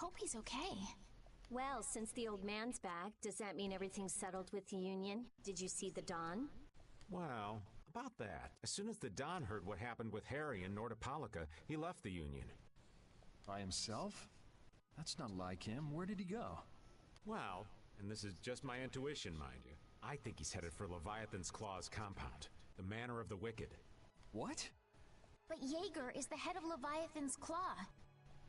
hope he's okay. Well, since the old man's back, does that mean everything's settled with the Union? Did you see the Don? Well, about that. As soon as the Don heard what happened with Harry and Nordopolica, he left the Union. By himself? That's not like him. Where did he go? Well, and this is just my intuition, mind you, I think he's headed for Leviathan's Claw's compound, the Manor of the Wicked. What? But Jaeger is the head of Leviathan's Claw.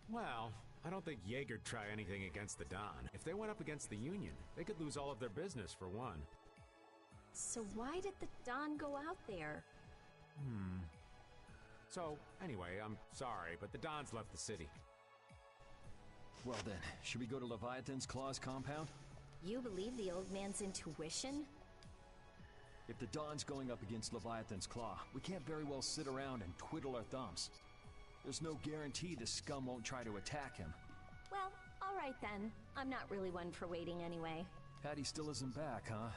Well, I don't think Jaeger'd try anything against the Don. If they went up against the Union, they could lose all of their business, for one. So why did the Don go out there? So, anyway, I'm sorry, but the Don's left the city. Well then, should we go to Leviathan's Claw's compound? You believe the old man's intuition? If the Don's going up against Leviathan's Claw, we can't very well sit around and twiddle our thumbs. There's no guarantee the scum won't try to attack him. Well, all right then. I'm not really one for waiting anyway. Patty still isn't back, huh?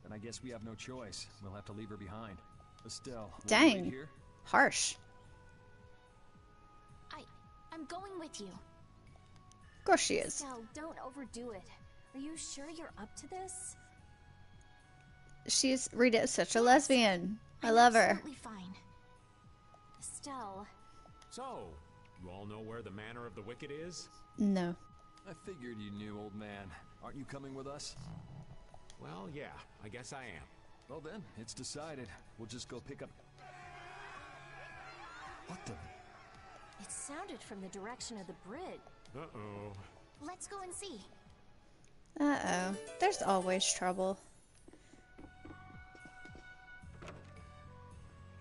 Then I guess we have no choice. We'll have to leave her behind. Estelle, will you wait here? Harsh. I'm going with you. Of course she is. Estelle, don't overdo it. Are you sure you're up to this? Rita's such a lesbian. I love her. Absolutely fine. Estelle. So, you all know where the Manor of the Wicked is? No. I figured you knew, old man. Aren't you coming with us? Well, yeah, I guess I am. Well then, it's decided. We'll just go pick up... What the... It sounded from the direction of the bridge. Uh-oh. Let's go and see. Uh-oh. There's always trouble.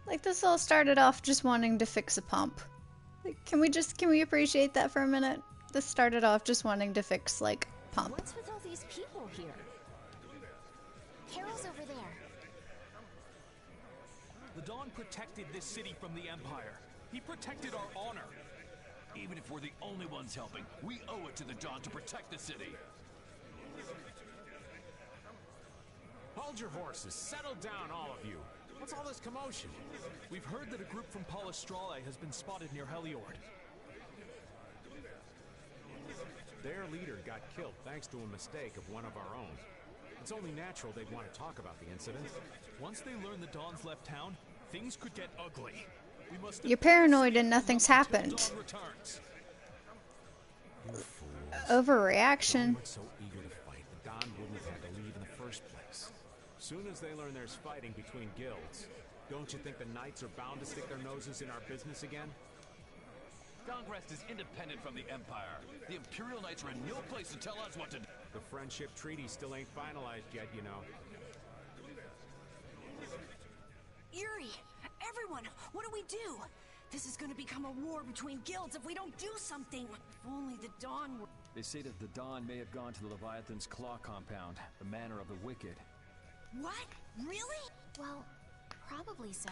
Like, this all started off just wanting to fix a pump. Like, can we appreciate that for a minute? This started off just wanting to fix, like, pump. What's with all these people here? Carol's over there. The Don protected this city from the Empire. He protected our honor. Even if we're the only ones helping, we owe it to the Don to protect the city. Hold your horses. Settle down, all of you. What's all this commotion? We've heard that a group from Palestrale has been spotted near Heliord. Their leader got killed thanks to a mistake of one of our own. It's only natural they'd want to talk about the incident. Once they learn the Don's left town, things could get ugly. We must You're paranoid and nothing's happened. Overreaction. They were so eager to fight, the Don wouldn't have had to leave in the first place. Soon as they learn there's fighting between guilds, don't you think the knights are bound to stick their noses in our business again? Dongrest is independent from the Empire. The Imperial Knights are in no place to tell us what to do. The friendship treaty still ain't finalized yet, you know. Yuri! Everyone! What do we do? This is gonna become a war between guilds if we don't do something! If only the Dawn were... They say that the Don may have gone to the Leviathan's Claw compound, the Manor of the Wicked. What? Really? Well, probably so.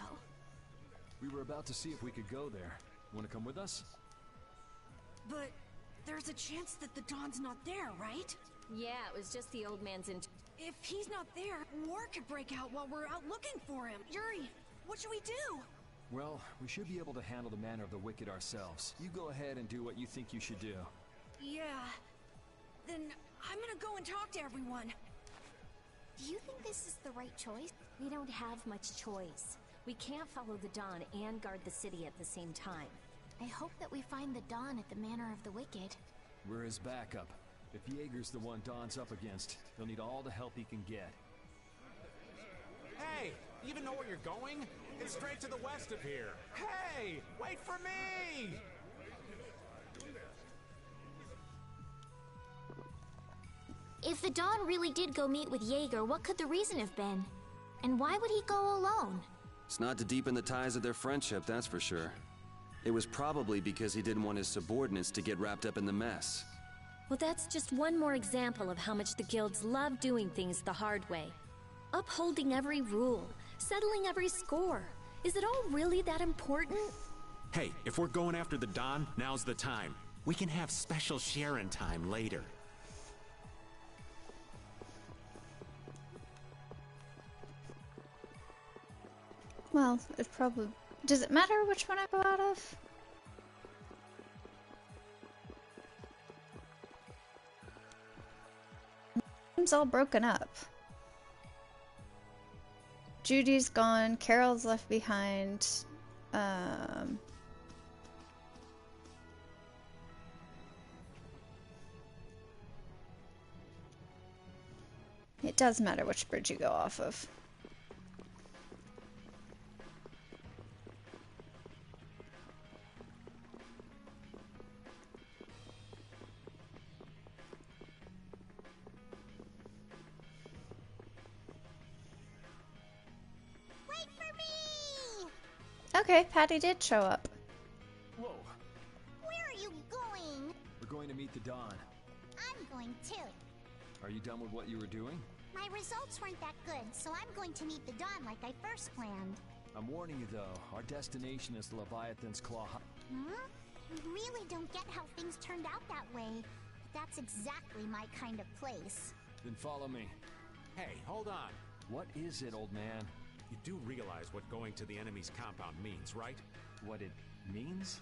We were about to see if we could go there. Want to come with us? But there's a chance that the Dawn's not there, right? Yeah, it was just the old man's If he's not there, war could break out while we're out looking for him. Yuri, what should we do? Well, we should be able to handle the Manor of the Wicked ourselves. You go ahead and do what you think you should do. Yeah. Then I'm gonna go and talk to everyone. Do you think this is the right choice? We don't have much choice. We can't follow the Don and guard the city at the same time. I hope that we find the Dawn at the Manor of the Wicked. We're his backup. If Jaeger's the one Don's up against, he'll need all the help he can get. Hey, you even know where you're going? It's straight to the west of here. Hey, wait for me! If the Dawn really did go meet with Jaeger, what could the reason have been? And why would he go alone? It's not to deepen the ties of their friendship, that's for sure. It was probably because he didn't want his subordinates to get wrapped up in the mess. Well, that's just one more example of how much the guilds love doing things the hard way. Upholding every rule, settling every score. Is it all really that important? Hey, if we're going after the Don, now's the time. We can have special sharing time later. Well, it probably... Does it matter which one I go out of? Gotham's all broken up. Judy's gone. Carol's left behind. It does matter which bridge you go off of. Wait for me! Okay, Patty did show up. Whoa, Where are you going? we're going to meet the Dawn. I'm going too. Are you done with what you were doing? My results weren't that good, so I'm going to meet the Dawn like I first planned. I'm warning you though, our destination is Leviathan's Claw. Huh? I really don't get how things turned out that way. But that's exactly my kind of place. Then follow me. Hey, hold on. What is it, old man? You do realize what going to the enemy's compound means, right? What it means?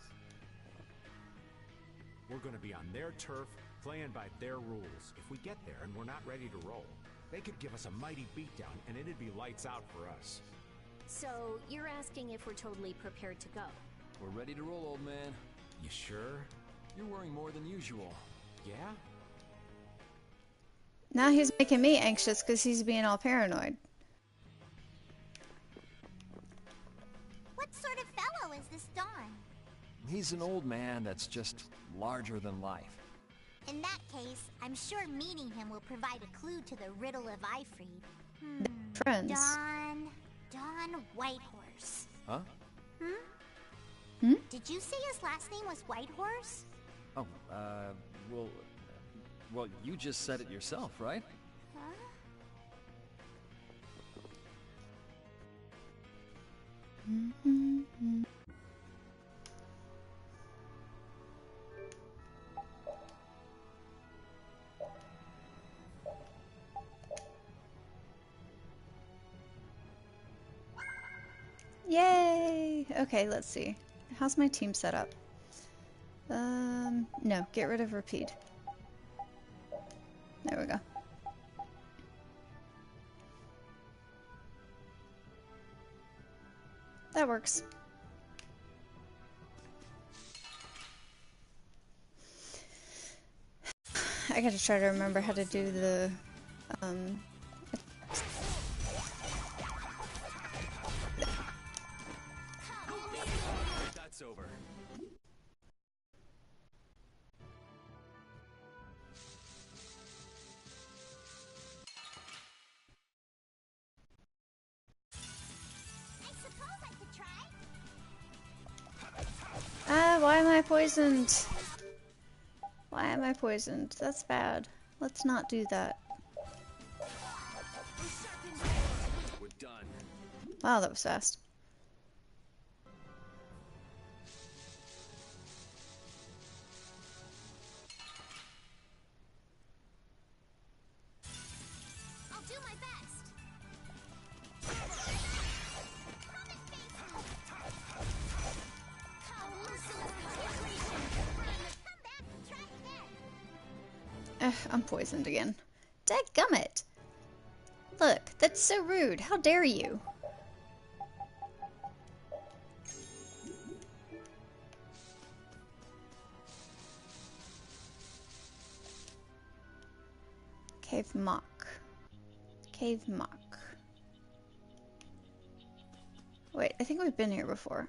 We're gonna be on their turf, playing by their rules. If we get there and we're not ready to roll, they could give us a mighty beatdown and it'd be lights out for us. So, you're asking if we're totally prepared to go? We're ready to roll, old man. You sure? You're worrying more than usual. Yeah? Now he's making me anxious because he's being all paranoid. What sort of fellow is this Dawn? He's an old man that's just larger than life. In that case, I'm sure meeting him will provide a clue to the riddle of Ifried. Friends. Dawn Whitehorse. Huh? Did you say his last name was Whitehorse? Oh, well, you just said it yourself, right? Huh? Yay! Okay, let's see. How's my team set up? No, get rid of Rapide. There we go. That works. I gotta try to remember how to do the, That's over. I suppose I could try. Ah, why am I poisoned? Why am I poisoned? That's bad. Let's not do that. We're done. Wow, that was fast. I'll do my best. I'm poisoned again. Dadgummit! Look, that's so rude. How dare you? Cave Mock. Cave Mock. Wait, I think we've been here before.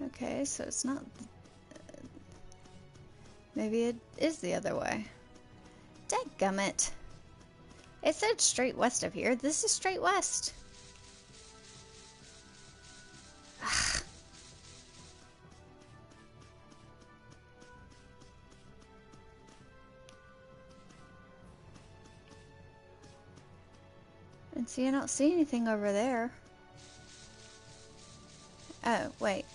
Okay, so it's not... maybe it is the other way. Dadgummit. It said straight west of here. This is straight west. Ugh. And see, I don't see anything over there. Oh, wait.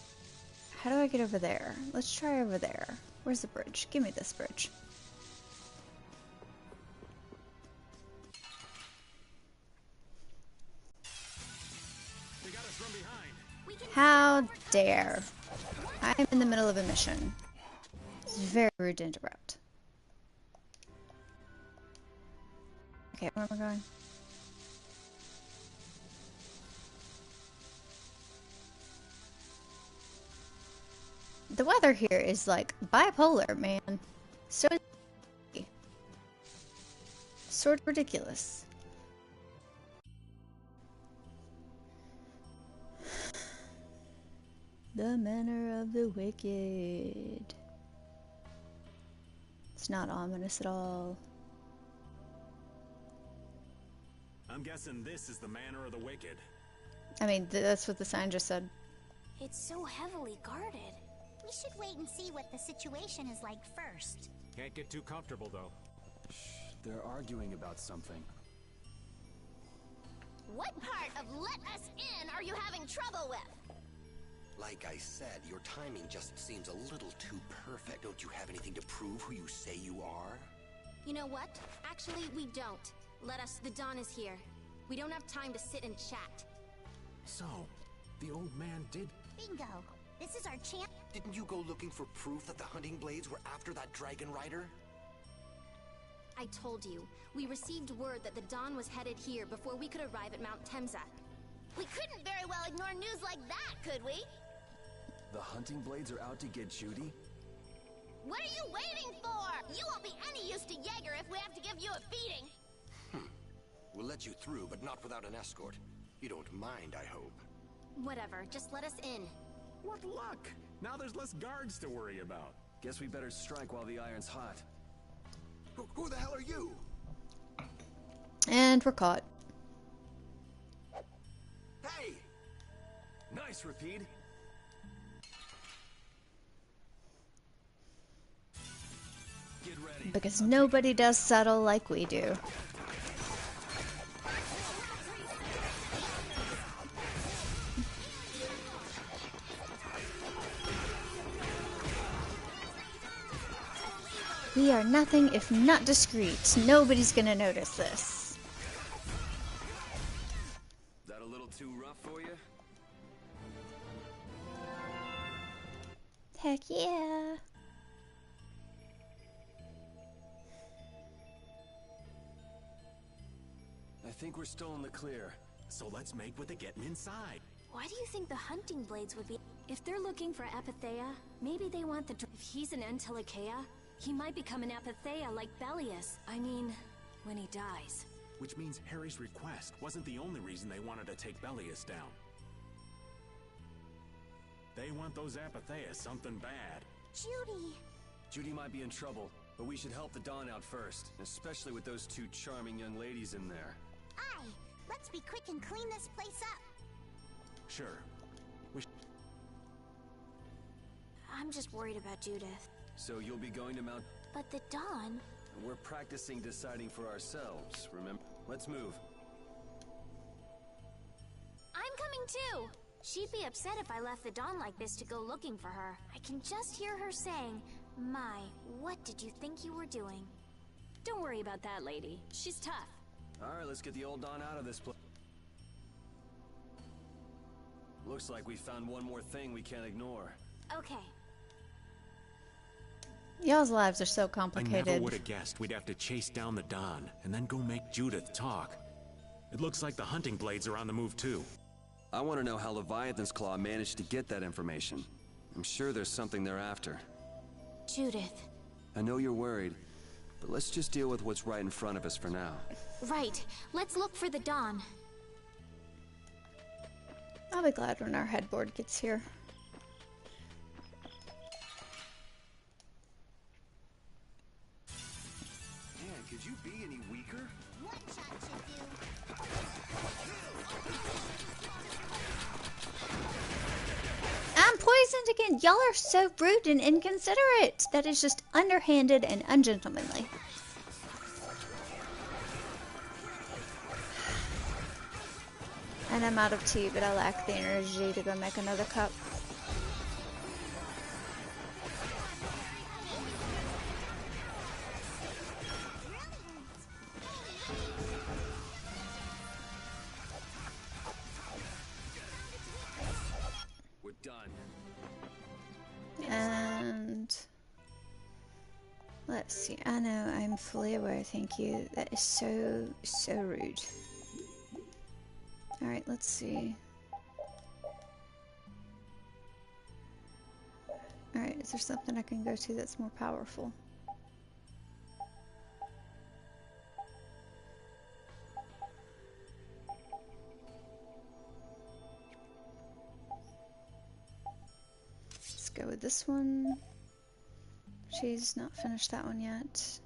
How do I get over there? Let's try over there. Where's the bridge? Give me this bridge. How dare. I'm in the middle of a mission. It's very rude to interrupt. Okay, where am I going? The weather here is like bipolar, man. So sort of ridiculous. The manner of the wicked. It's not ominous at all. I'm guessing this is the manor of the wicked. I mean, that's what the sign just said. It's so heavily guarded. We should wait and see what the situation is like first. Can't get too comfortable, though. They're arguing about something. What part of let us in are you having trouble with? Like I said, your timing just seems a little too perfect. Don't you have anything to prove who you say you are? You know what? Actually, we don't. Let us, the Dawn is here. We don't have time to sit and chat. So, the old man did... Bingo. This is our chance. Didn't you go looking for proof that the hunting blades were after that dragon rider? I told you. We received word that the Dawn was headed here before we could arrive at Mount Temza. We couldn't very well ignore news like that, could we? The hunting blades are out to get Judy? What are you waiting for? You won't be any use to Jaeger if we have to give you a beating. We'll let you through, but not without an escort. You don't mind, I hope. Whatever, just let us in. What luck! Now there's less guards to worry about. Guess we better strike while the iron's hot. Who the hell are you? And we're caught. Hey! Nice, Repeat. Get ready. Because nobody does settle like we do. We are nothing if not discreet. Nobody's gonna notice this. That a little too rough for you? Heck yeah. I think we're still in the clear. So let's make with the getting inside. Why do you think the hunting blades would be... If they're looking for Epithea, maybe they want the... If he's an Antilochea, he might become an Epithea like Belius. I mean, when he dies. Which means Harry's request wasn't the only reason they wanted to take Belius down. They want those Epithea something bad. Judy! Judy might be in trouble, but we should help the Dawn out first, especially with those two charming young ladies in there. Aye! Let's be quick and clean this place up. Sure. I'm just worried about Judith. So you'll be going to Mount... But the Dawn... We're practicing deciding for ourselves, remember? Let's move. I'm coming too! She'd be upset if I left the Dawn like this to go looking for her. I can just hear her saying, "My, what did you think you were doing?" Don't worry about that lady. She's tough. Alright, let's get the old Dawn out of this place. Looks like we found one more thing we can't ignore. Okay. Y'all's lives are so I complicated. never would have guessed we'd have to chase down the Dawn and then go make Judith talk. It looks like the hunting blades are on the move too. I want to know how Leviathan's Claw managed to get that information. I'm sure there's something they're after. Judith. I know you're worried, but let's just deal with what's right in front of us for now. Right. Let's look for the Dawn. I'll be glad when our headboard gets here. Man, could you be any weaker? One shot should do. I'm poisoned again. Y'all are so rude and inconsiderate. That is just underhanded and ungentlemanly. And I'm out of tea, but I lack the energy to go make another cup. We're done I know, I'm fully aware, thank you. That is so, so rude. Alright, let's see. Alright, is there something I can go to that's more powerful? Let's go with this one. She's not finished that one yet.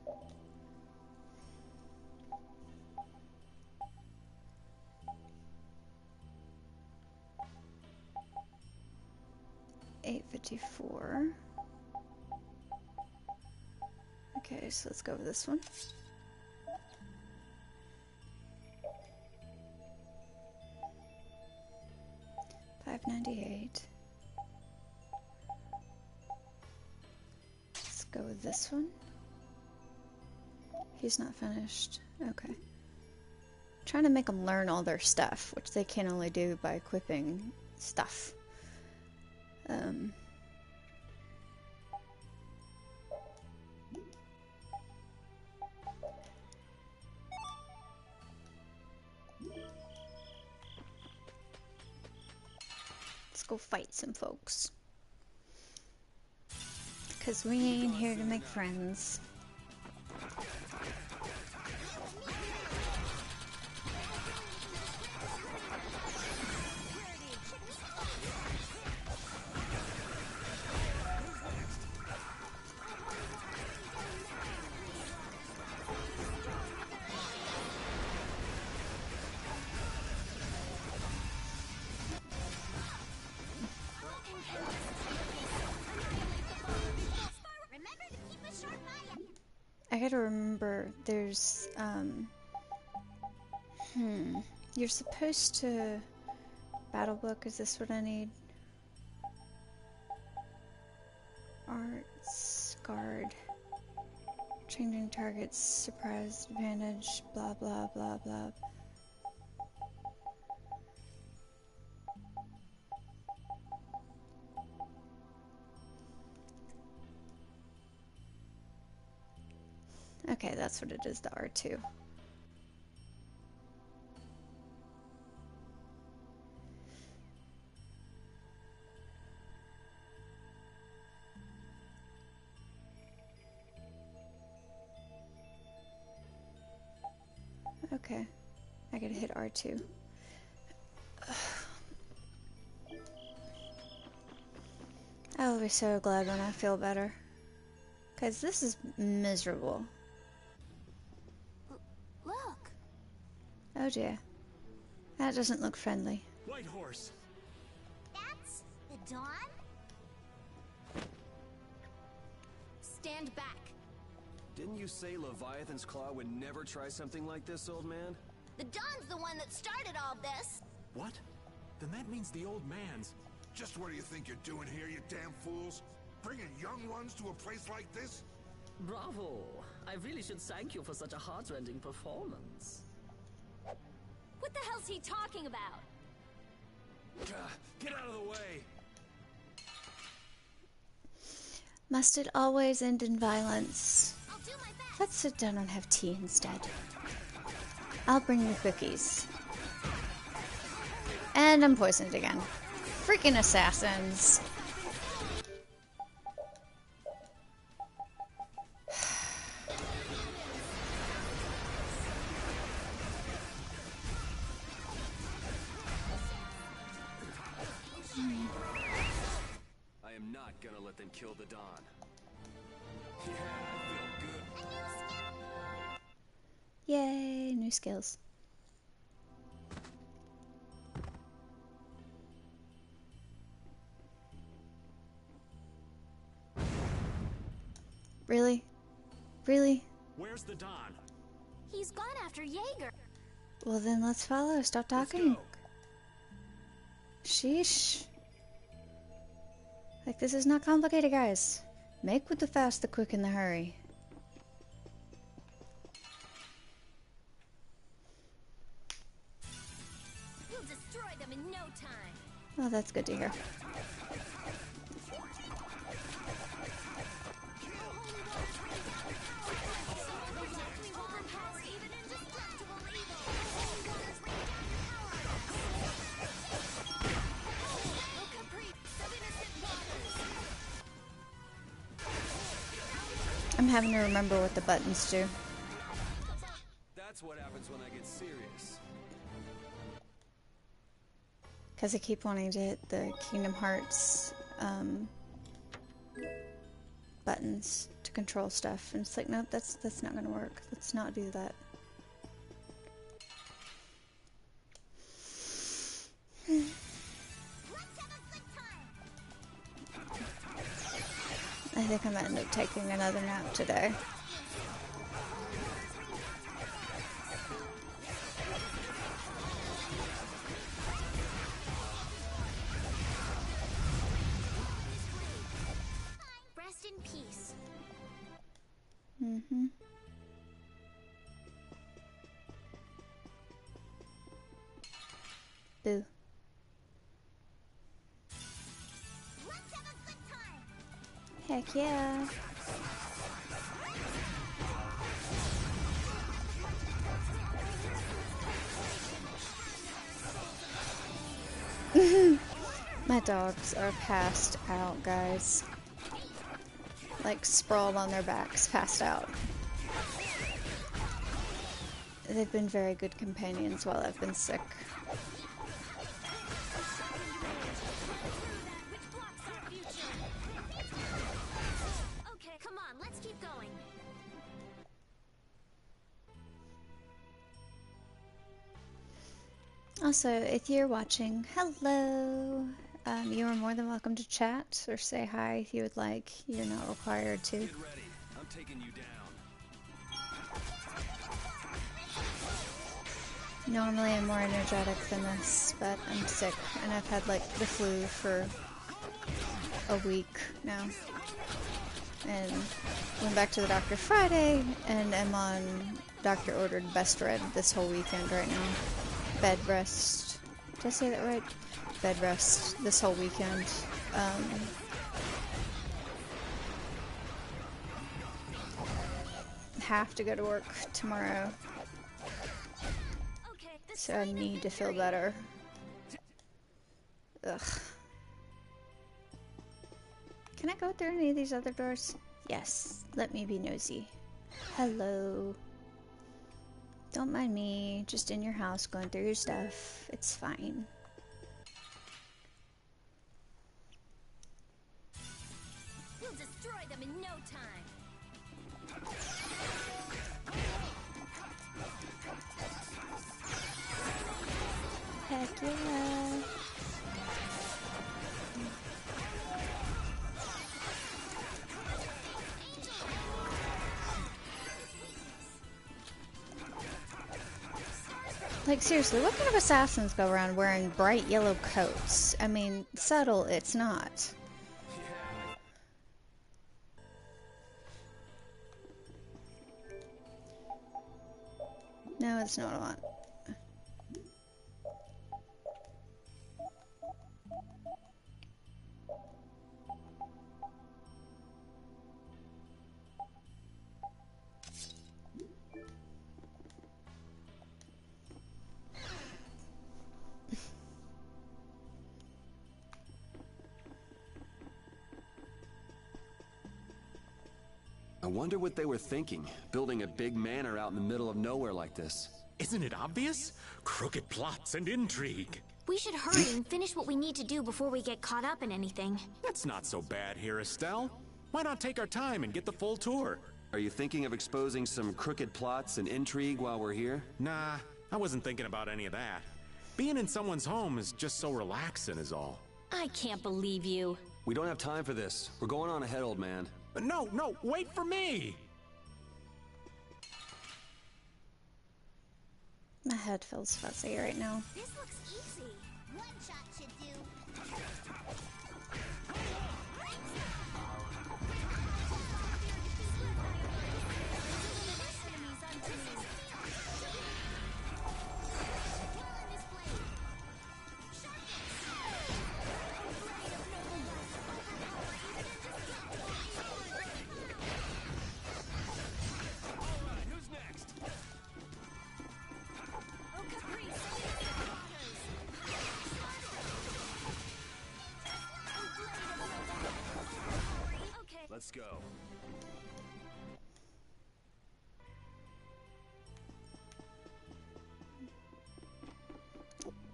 $8.54. Okay, so let's go with this one. $5.98. Let's go with this one. He's not finished. Okay. Trying to make them learn all their stuff, which they can only do by equipping stuff. Let's go fight some folks. Because we ain't here to make friends. I gotta remember, there's, you're supposed to... Battle book, is this what I need? Arts, guard. Changing targets, surprise advantage, blah blah blah blah. Okay, that's what it is, the R2. Okay, I gotta hit R2. I'll be so glad when I feel better. 'Cause this is miserable. Look! Oh dear. That doesn't look friendly. White horse! That's the Dawn? Stand back. Didn't you say Leviathan's Claw would never try something like this, old man? The Dawn's the one that started all this. What? Then that means the old man's... Just what do you think you're doing here, you damn fools? Bringing young ones to a place like this? Bravo! I really should thank you for such a heart-rending performance. What the hell's he talking about? Get out of the way! Must it always end in violence? Let's sit down and have tea instead. I'll bring the cookies. And I'm poisoned again. Freaking assassins! I am not gonna let them kill the Dawn. Yeah, I feel good. Yay, new skills. Really? Really? Where's the Dawn? He's gone after Jaeger. Well then let's follow. Stop talking. Sheesh. Like, this is not complicated, guys. Make with the fast, the quick, and the hurry. We'll destroy them in no time. Oh, that's good to hear. I'm having to remember what the buttons do. That's what happens when I get serious. Because I keep wanting to hit the Kingdom Hearts buttons to control stuff, and it's like, nope, that's not gonna work. Let's not do that. I think I'm gonna end up taking another nap today. Rest in peace. Mm-hmm. Boo. Heck yeah. My dogs are passed out, guys. Like sprawled on their backs, passed out. They've been very good companions while I've been sick. Okay, come on, let's keep going. Also, if you're watching, hello! You are more than welcome to chat or say hi if you would like. You're not required to. Get ready. I'm taking you down. Normally I'm more energetic than this, but I'm sick and I've had like the flu for a week now. And went back to the doctor Friday and I'm on doctor ordered best red this whole weekend right now. Bed rest. Did I say that right? Bed rest this whole weekend. Have to go to work tomorrow. So I need to feel better. Ugh. Can I go through any of these other doors? Yes. Let me be nosy. Hello. Don't mind me. Just in your house going through your stuff. It's fine. We'll destroy them in no time. Heck yeah. Like, seriously, what kind of assassins go around wearing bright yellow coats? I mean, subtle, it's not. No, it's not what I want. I wonder what they were thinking, building a big manor out in the middle of nowhere like this. Isn't it obvious? Crooked plots and intrigue. We should hurry and finish what we need to do before we get caught up in anything. That's not so bad here, Estelle. Why not take our time and get the full tour? Are you thinking of exposing some crooked plots and intrigue while we're here? Nah, I wasn't thinking about any of that. Being in someone's home is just so relaxing is all. I can't believe you. We don't have time for this. We're going on ahead, old man. No, wait for me! My head feels fuzzy right now. This looks easy. One shot should do. Let's go.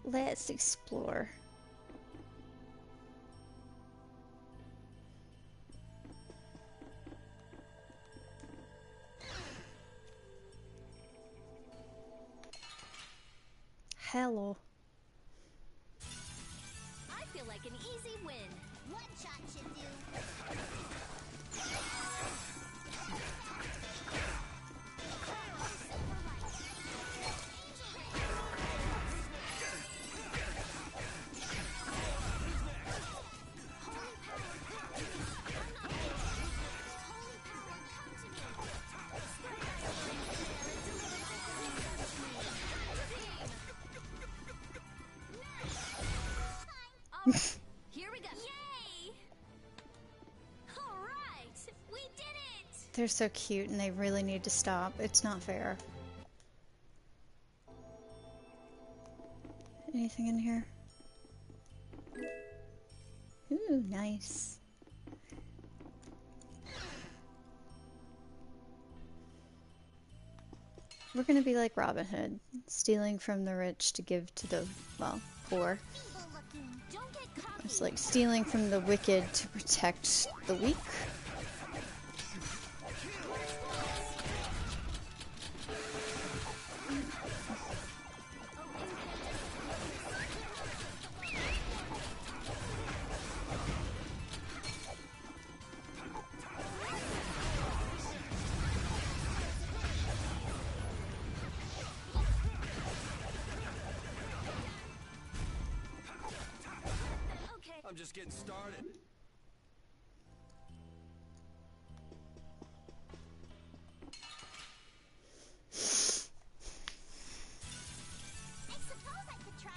Let's explore. Hello. I feel like an easy win. One shot should do. Here we go. Yay! All right, we did it. They're so cute and they really need to stop. It's not fair. Anything in here? Ooh, nice. We're gonna be like Robin Hood, stealing from the rich to give to the, well, poor. It's like stealing from the wicked to protect the weak. I'm just getting started. I suppose I could try.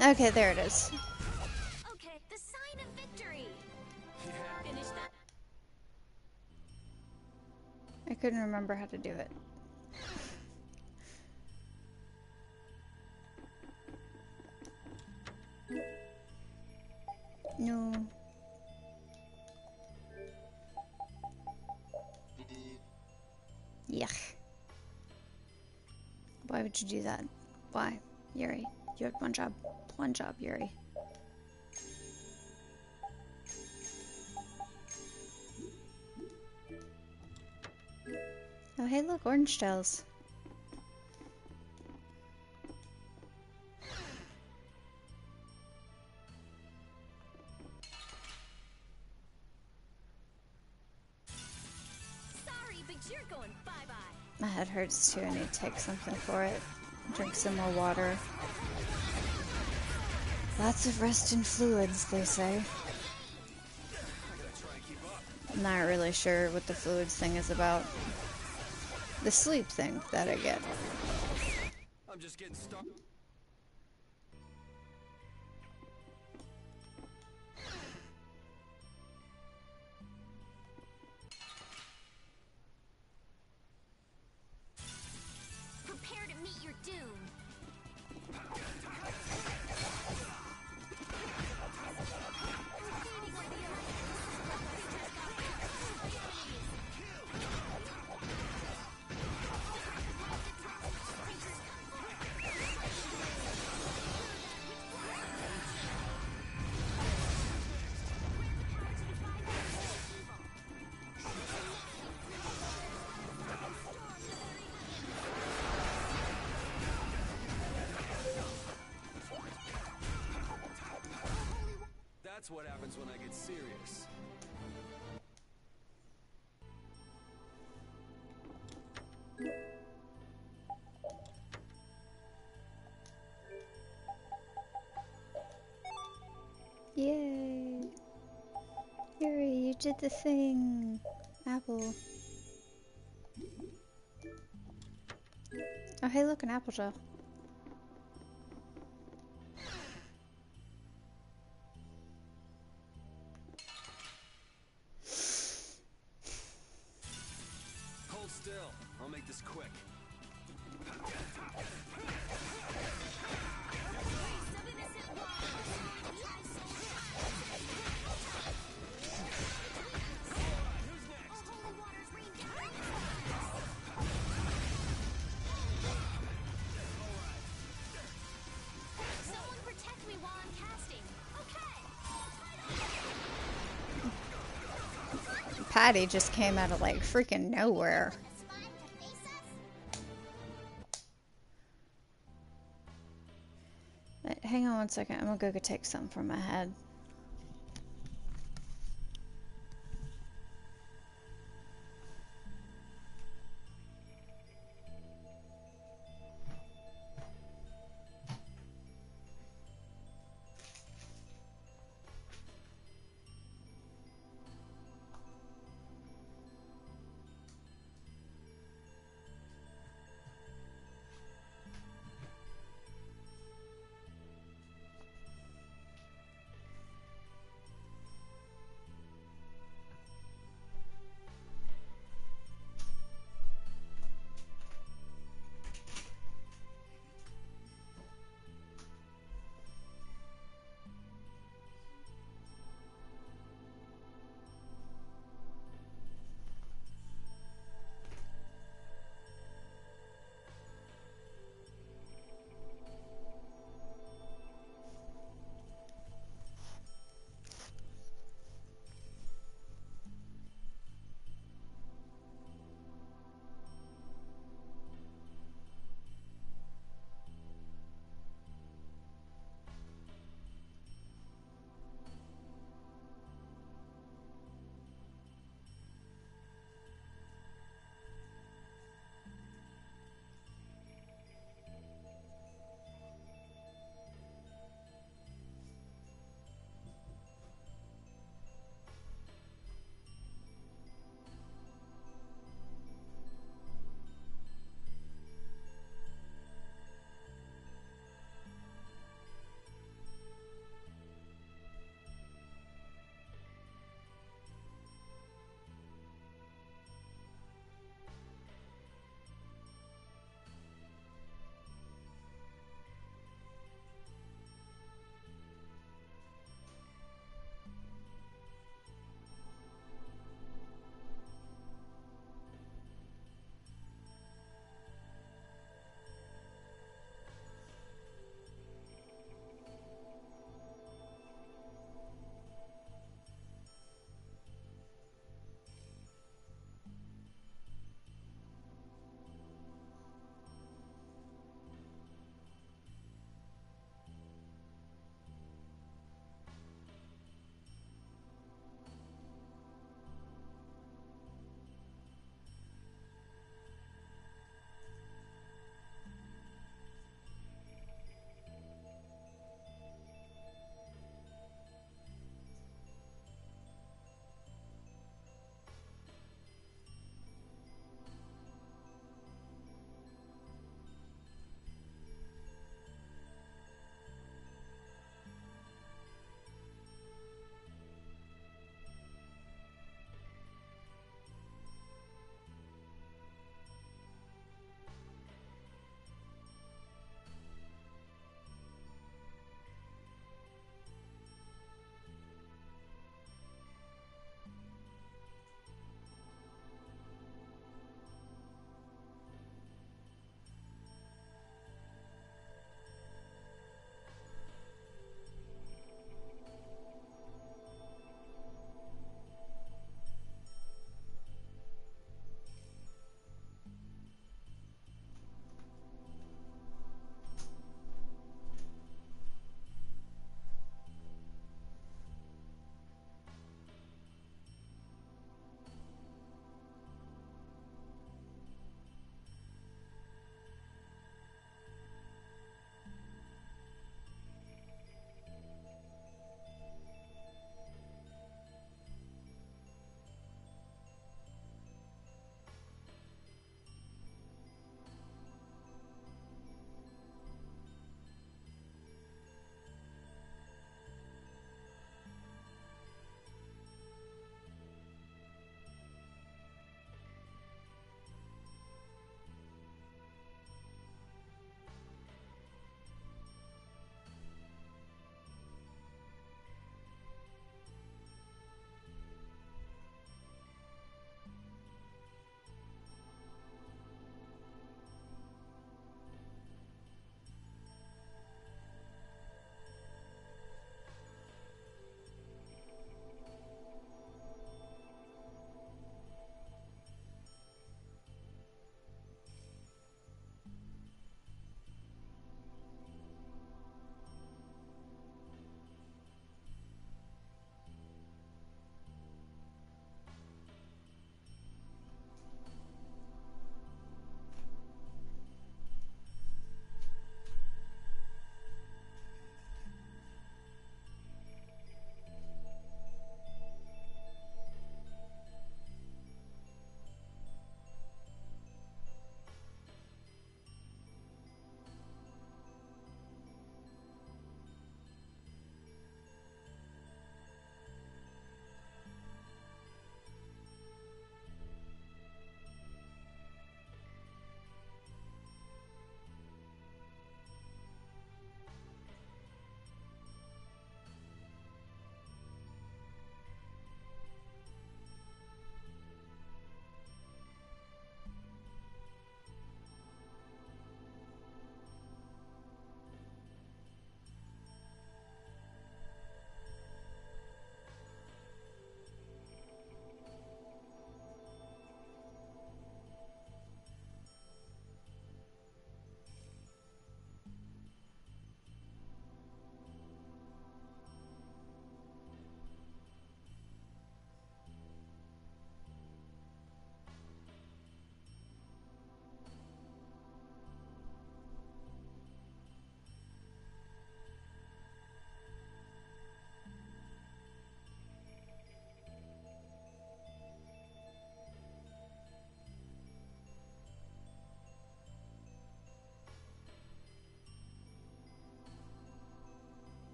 Okay, there it is. Okay, the sign of victory. Finish that. I couldn't remember how to do it. No. Yuck. Why would you do that? Why? Yuri, you had one job. One job, Yuri. Oh, hey, look, orange shells. Sorry, but you're going bye-bye. My head hurts too. I need to take something for it. Drink some more water. Lots of rest and fluids, they say. I'm not really sure what the fluids thing is about. The sleep thing that I get. I'm just getting started. Prepare to meet your doom. That's what happens when I get serious. Yay! Yuri, you did the thing! Apple. Oh, hey, look, an apple gel. Hold still. I'll make this quick. Someone protect me while I'm casting. Okay. Patty just came out of like freaking nowhere. Hang on one second. I'm gonna go take something from my head.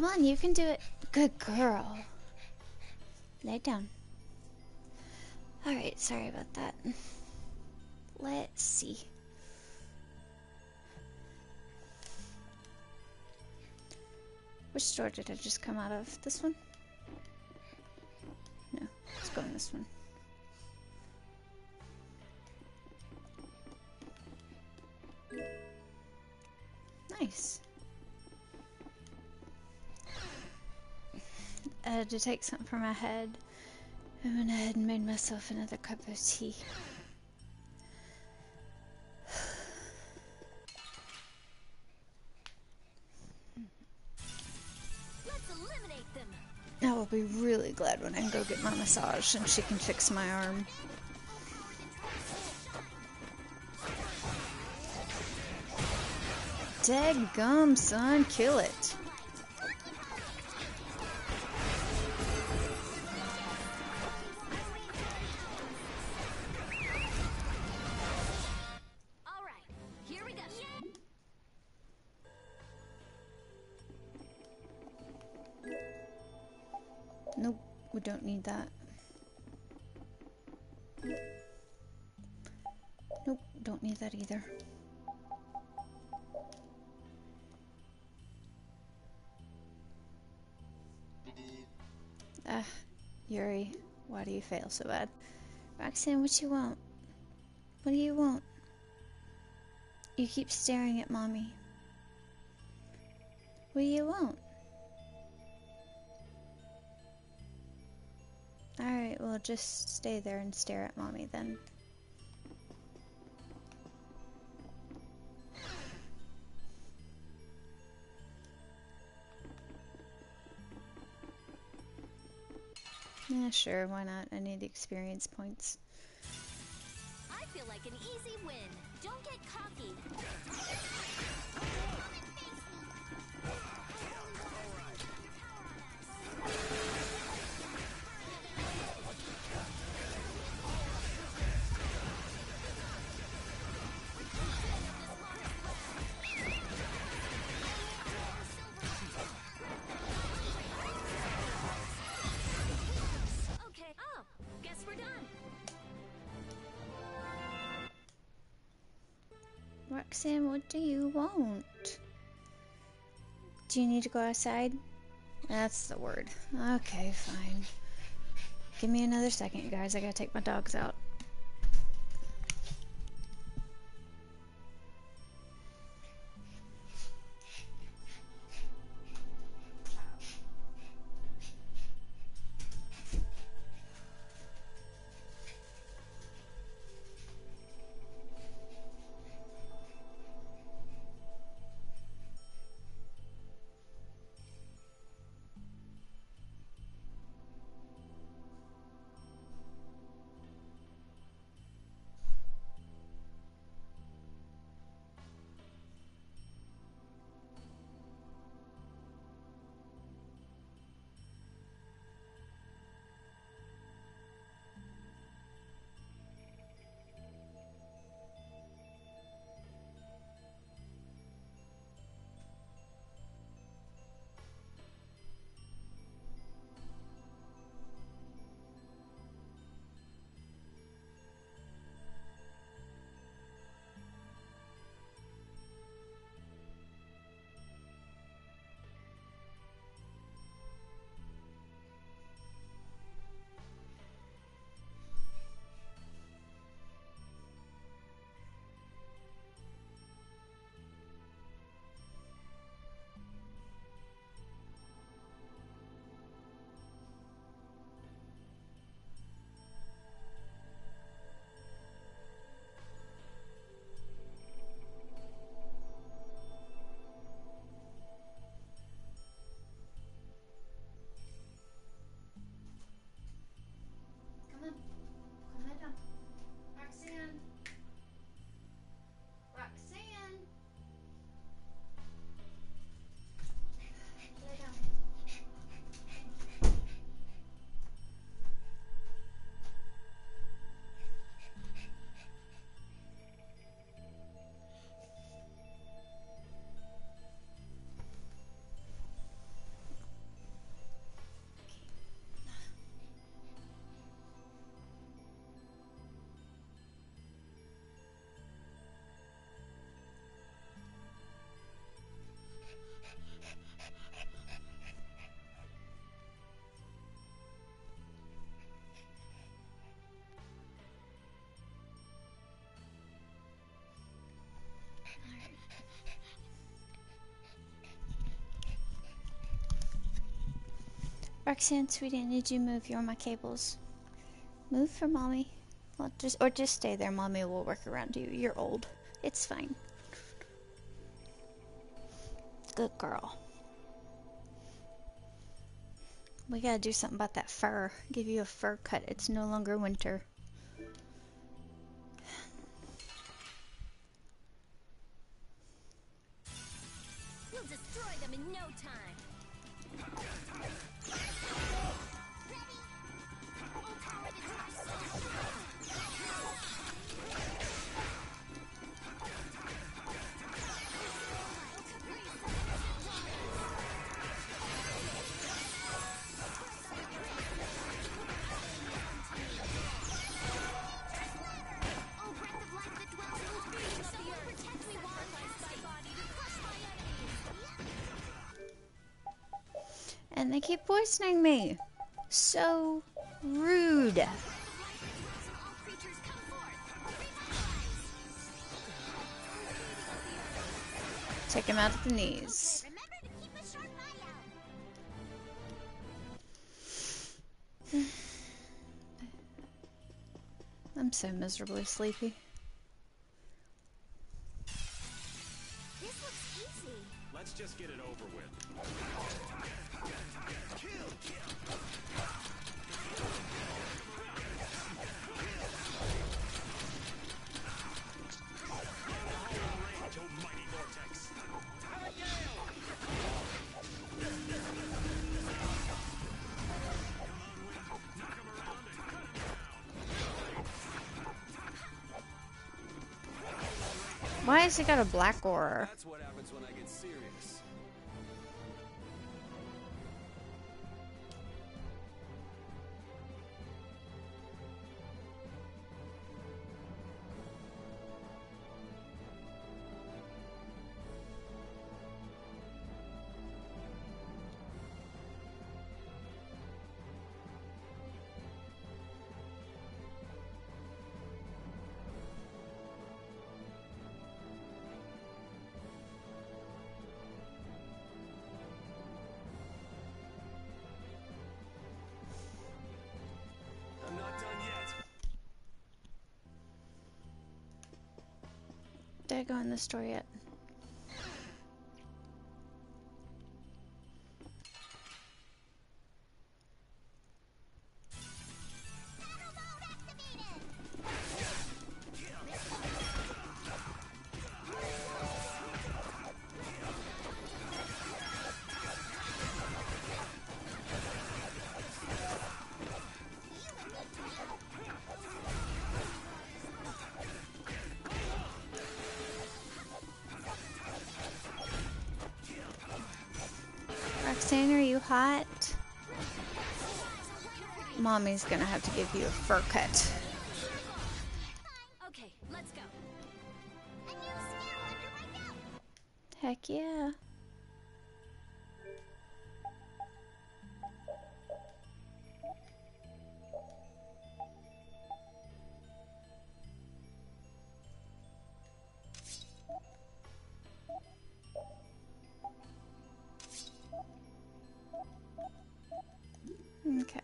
Come on, you can do it. Good girl. Lay down. Alright, sorry about that. Let's see. Which door did I just come out of? This one? No, let's go in this one. Nice. To take something from my head, I went ahead and made myself another cup of tea. Let's eliminate them. I will be really glad when I can go get my massage and she can fix my arm. Dadgum, son, kill it. Nope, we don't need that. Nope, don't need that either. Ah, Yuri, why do you fail so bad? Roxanne, what you want? What do you want? You keep staring at Mommy. What do you want? Alright, well just stay there and stare at Mommy then. Yeah, sure, why not? I need experience points. I feel like an easy win. Don't get cocky. Roxanne, what do you want? Do you need to go outside? That's the word. Okay, fine. Give me another second, guys. I gotta take my dogs out. Roxanne, sweetie, I need you to move. You're on my cables. Move for mommy. Well, just stay there. Mommy will work around you. You're old. It's fine. Good girl. We gotta do something about that fur. Give you a fur cut. It's no longer winter. We'll destroy them in no time. And they keep poisoning me. So rude. Take him out at the knees. I'm so miserably sleepy. This looks easy. Let's just get it over with. Why has he got a black aura? That's what happens when I get serious. I'm not done yet. Did I go in the store yet? Roxanne, are you hot? Mommy's gonna have to give you a fur cut. Okay, let's go. Heck yeah. Okay.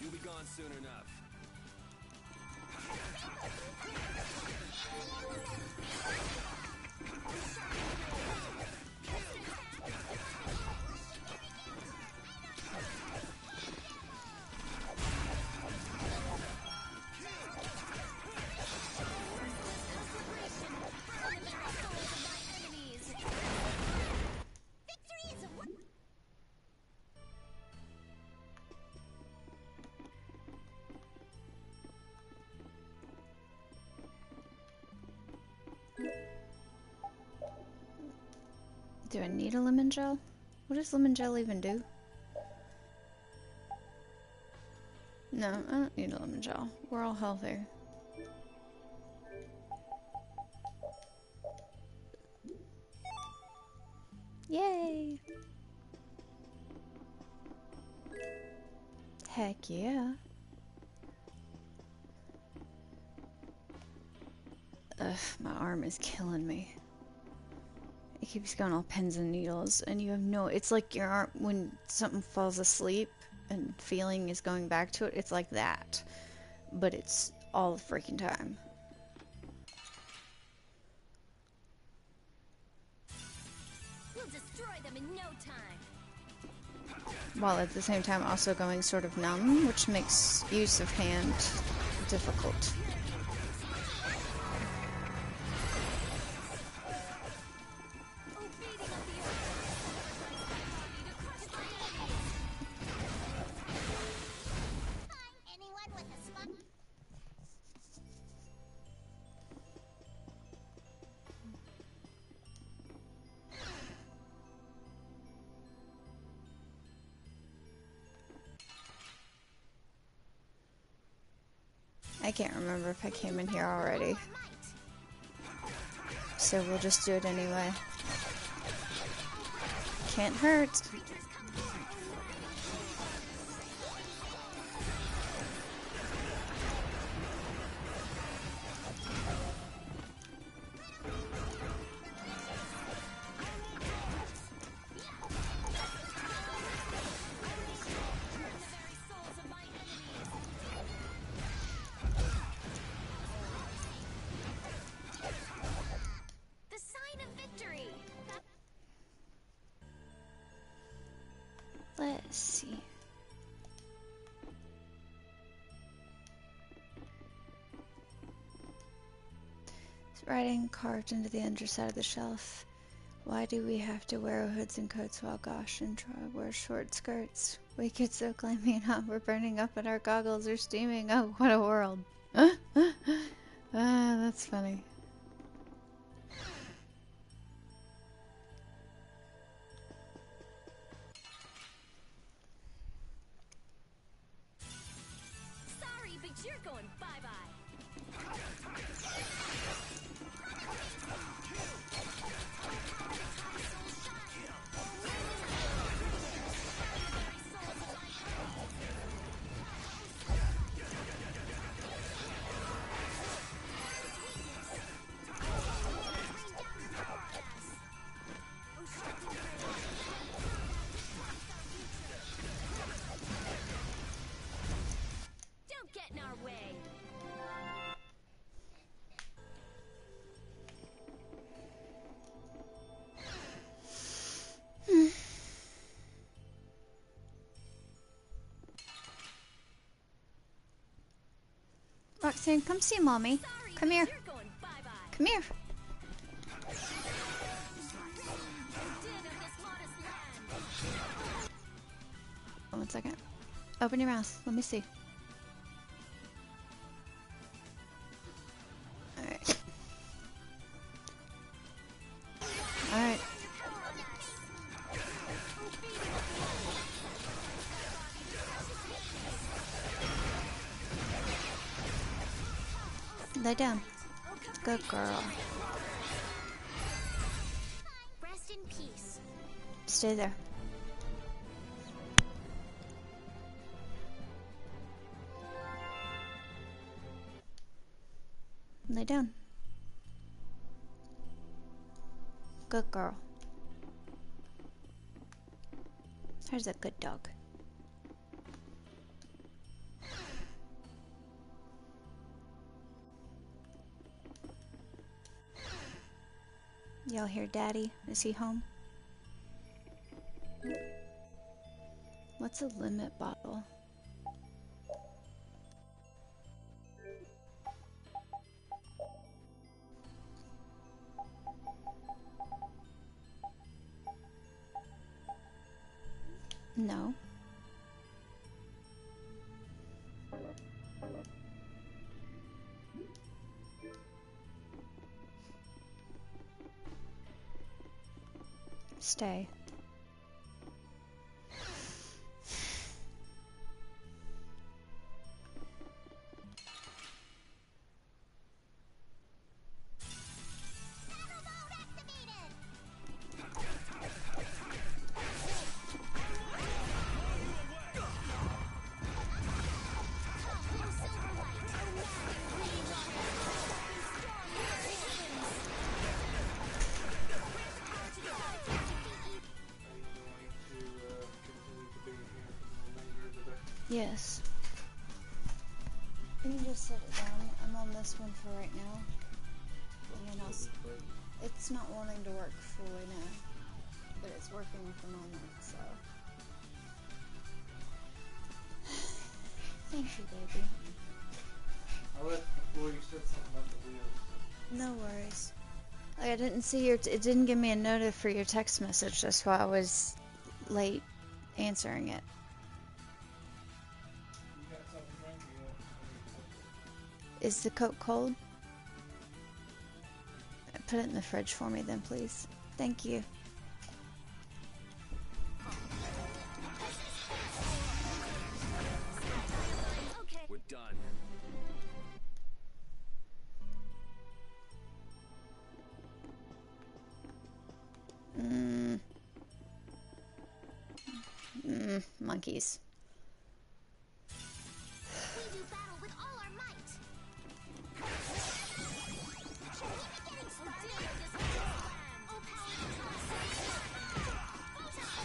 You'll be gone soon enough. Do I need a lemon gel? What does lemon gel even do? No, I don't need a lemon gel. We're all healthy. Yay! Heck yeah. Ugh, my arm is killing me. It keeps going all pins and needles, and you have no... It's like your arm, when something falls asleep and feeling is going back to it, it's like that. But it's all the freaking time. We'll destroy them in no time. While at the same time also going sort of numb, which makes use of hand difficult. I can't remember if I came in here already. So we'll just do it anyway. Can't hurt. Let's see. It's writing carved into the underside of the shelf. Why do we have to wear hoods and coats while Gosh and Troy wear short skirts? We could so claiming hot. We're burning up and our goggles are steaming. Oh, what a world. That's funny. You're going bye-bye. Roxanne, come see Mommy. Come here. Come here. One second. Open your mouth. Let me see. Alright. Alright. Lay down. Good girl. Rest in peace. Stay there. Lay down. Good girl. There's a good dog. Y'all hear Daddy? Is he home? What's a limit bottle? No. Stay. Yes. You can just set it down. I'm on this one for right now. And then it's not wanting to work fully now. But it's working at the moment, so. Thank you, baby. I left before you said something about the wheels. No worries. Like, I didn't see your. It didn't give me a notice for your text message. That's why I was late answering it. You got something to drink or Is the Coke cold? Put it in the fridge for me then, please. Thank you. We're done. Monkeys. We do battle with all our might. Should we be getting started? Oh, power to merciless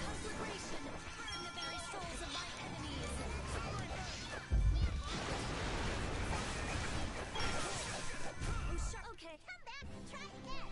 conflagration, burn the very souls of my enemies. Okay, come back and try again.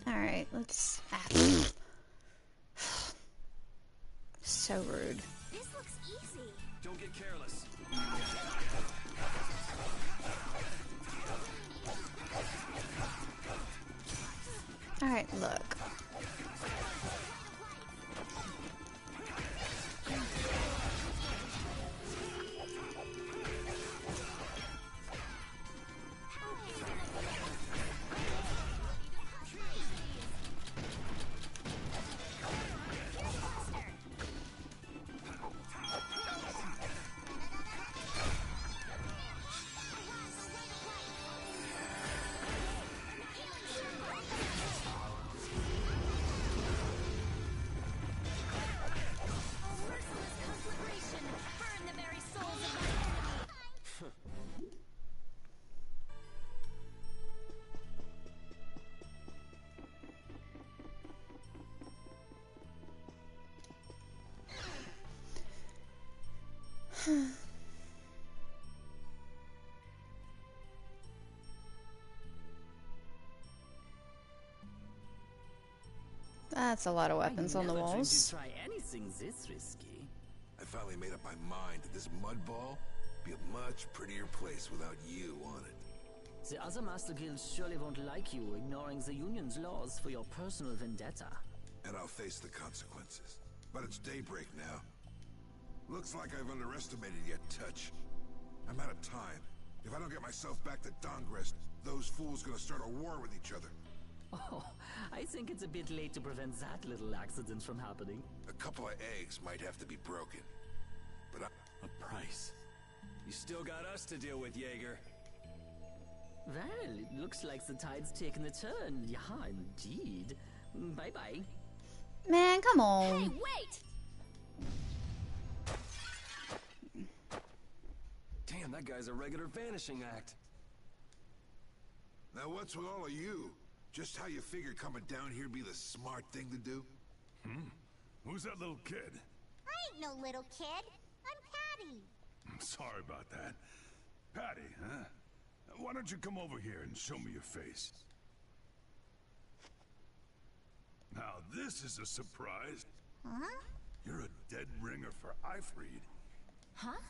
Alright, let's. So rude. This looks easy. Don't get careless. Alright, look. That's a lot of weapons on the walls. Try anything this risky. I finally made up my mind that this mud ball would be a much prettier place without you on it. The other Master Guilds surely won't like you ignoring the Union's laws for your personal vendetta. And I'll face the consequences. But it's daybreak now. Looks like I've underestimated your touch. I'm out of time. If I don't get myself back to Dongrest, those fools gonna start a war with each other. Oh, I think it's a bit late to prevent that little accident from happening. A couple of eggs might have to be broken. But A price. You still got us to deal with, Jaeger. Well, it looks like the tide's taken a turn. Yeah, indeed. Bye-bye. Man, come on. Hey, wait! Damn, that guy's a regular vanishing act. now what's with all of you? Just how you figured coming down here be the smart thing to do? Who's that little kid? I ain't no little kid. I'm Patty. I'm sorry about that. Patty, huh? Why don't you come over here and show me your face? Now this is a surprise. Huh? You're a dead ringer for Ifrid. Huh?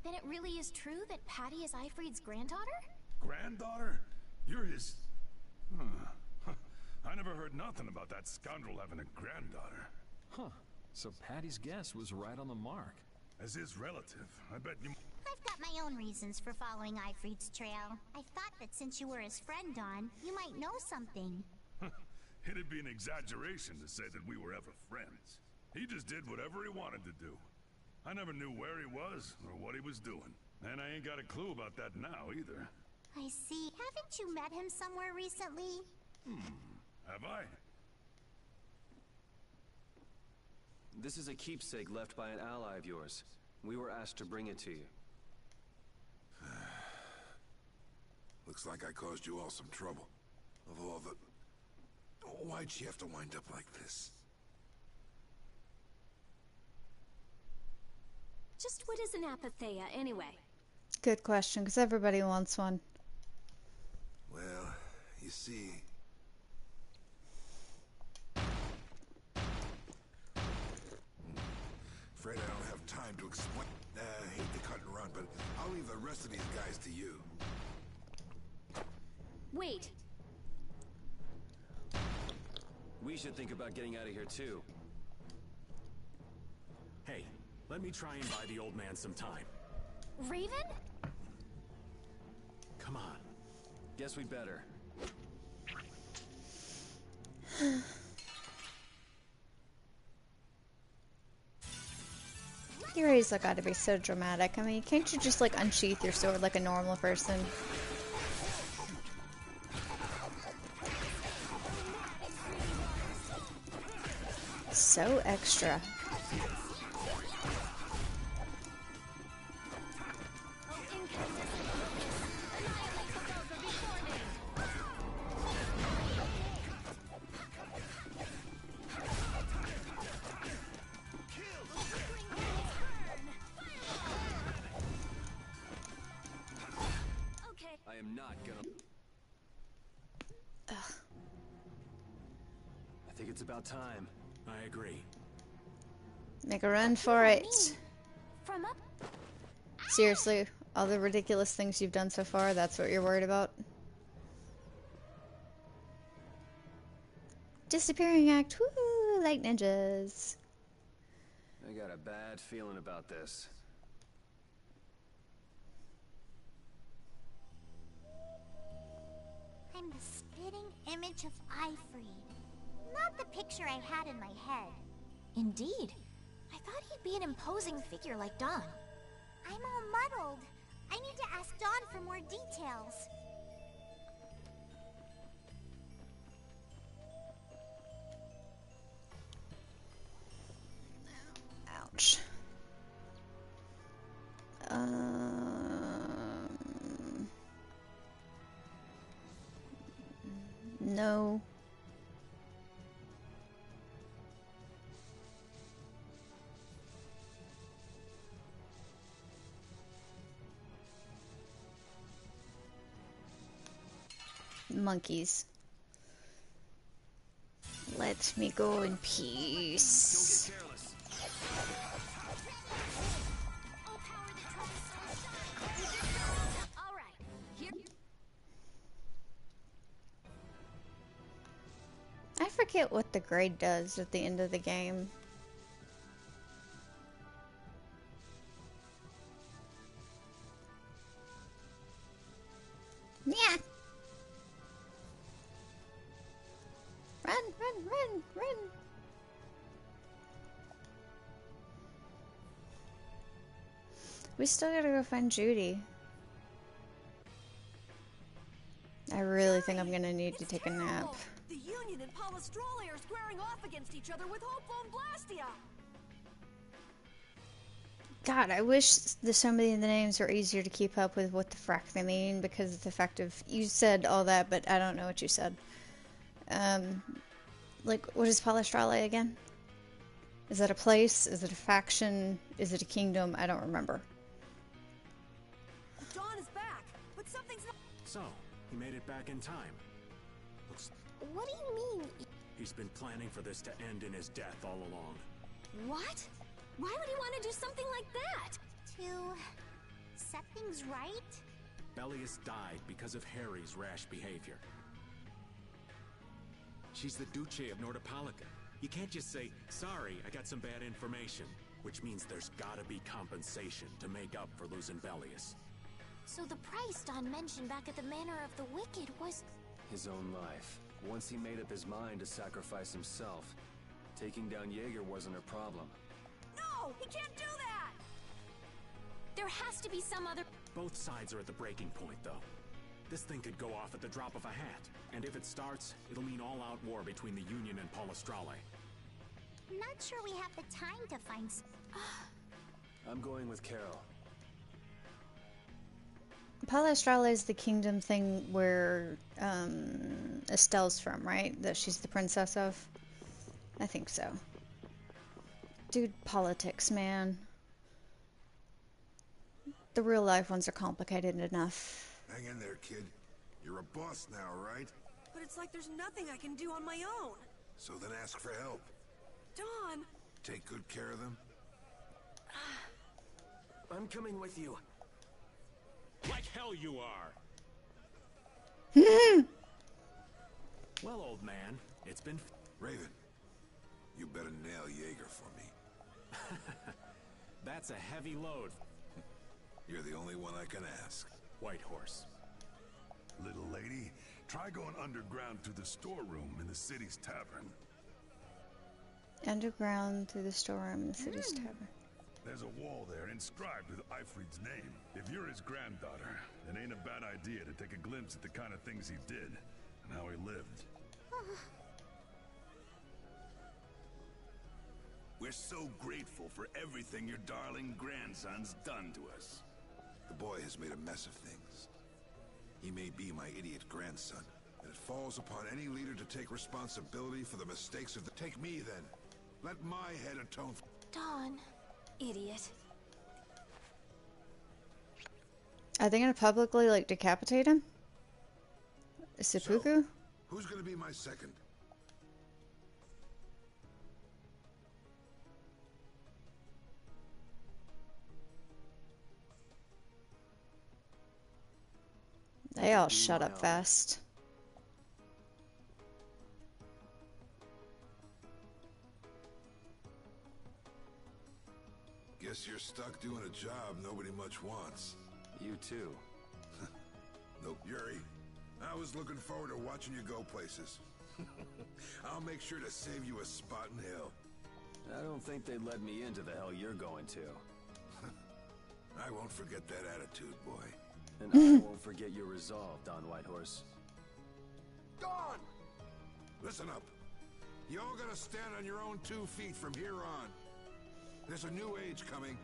Then it really is true that Patty is Ifrid's granddaughter? granddaughter? You're his... I never heard nothing about that scoundrel having a granddaughter. Huh. So Patty's guess was right on the mark. As his relative, I bet you... I've got my own reasons for following Ifrit's trail. I thought that since you were his friend, Dawn, you might know something. It'd be an exaggeration to say that we were ever friends. He just did whatever he wanted to do. I never knew where he was or what he was doing. And I ain't got a clue about that now, either. I see. Haven't you met him somewhere recently? Have I? This is a keepsake left by an ally of yours. We were asked to bring it to you. Looks like I caused you all some trouble. Of all the... Why'd she have to wind up like this? Just what is an apatheia, anyway? Good question, because everybody wants one. Well, you see... Afraid I don't have time to explain. I hate to cut and run, but I'll leave the rest of these guys to you. Wait. We should think about getting out of here, too. Hey, let me try and buy the old man some time. Raven? Come on. Guess we better. Your A's gotta be so dramatic. I mean, can't you just like unsheath your sword like a normal person? So extra. I am not gonna... Ugh. I think it's about time. I agree. Make a run for it. From up? Seriously, all the ridiculous things you've done so far, that's what you're worried about? Disappearing act, woo, like ninjas. I got a bad feeling about this. I'm the spitting image of Ifrit. Not the picture I had in my head. Indeed. I thought he'd be an imposing figure like Dawn. I'm all muddled. I need to ask Dawn for more details. Ouch. No. Monkeys. Let me go in peace. Don't get careless. All right. Here. I forget what the grade does at the end of the game. Yeah. Run, run, run, run. We still gotta go find Judy. I really think I'm gonna need to take a nap. The Union and Palestrale are squaring off against each other with Hopeful and Blastia. God, I wish so many of the names were easier to keep up with what the frack they mean, because it's effective. You said all that, but I don't know what you said. Like, what is Palestrale again? Is that a place? Is it a faction? Is it a kingdom? I don't remember. Dawn is back, but something's not... So, he made it back in time. Looks... What do you mean? He's been planning for this to end in his death all along. What? Why would he want to do something like that? To set things right? Belius died because of Harry's rash behavior. She's the Duce of Nordapalica. You can't just say, sorry, I got some bad information. Which means there's gotta be compensation to make up for losing Belius. So the price Don mentioned back at the Manor of the Wicked was... His own life. Once he made up his mind to sacrifice himself, taking down Jaeger wasn't a problem. No! He can't do that! There has to be some other... Both sides are at the breaking point, though. This thing could go off at the drop of a hat. And if it starts, it'll mean all-out war between the Union and Palestrale. Not sure we have the time to find... I'm going with Carol. Palestrale is the kingdom thing where Estelle's from, right? That she's the princess of? I think so. Dude, politics, man. The real life ones are complicated enough. Hang in there, kid. You're a boss now, right? But it's like there's nothing I can do on my own. So then ask for help. Don! Take good care of them. I'm coming with you. Like hell you are! Well, old man, it's been... Raven, you better nail Jaeger for me. That's a heavy load. You're the only one I can ask. White Horse. Little lady, try going underground to the storeroom in the city's tavern. Underground through the storeroom in the city's tavern. There's a wall there inscribed with Ifrid's name. If you're his granddaughter, it ain't a bad idea to take a glimpse at the kind of things he did and how he lived. We're so grateful for everything your darling grandson's done to us. The boy has made a mess of things. He may be my idiot grandson, and it falls upon any leader to take responsibility for the mistakes of the... Take me, then. Let my head atone for... Don. Idiot. Are they gonna publicly, like, decapitate him? Seppuku? So, who's gonna be my second? They all shut up fast. Guess you're stuck doing a job nobody much wants. You too. Nope, Yuri. I was looking forward to watching you go places. I'll make sure to save you a spot in hell. I don't think they'd let me into the hell you're going to. I won't forget that attitude, boy. And I won't forget your resolve, Don Whitehorse. Don! Listen up. You all gotta stand on your own 2 feet from here on. There's a new age coming,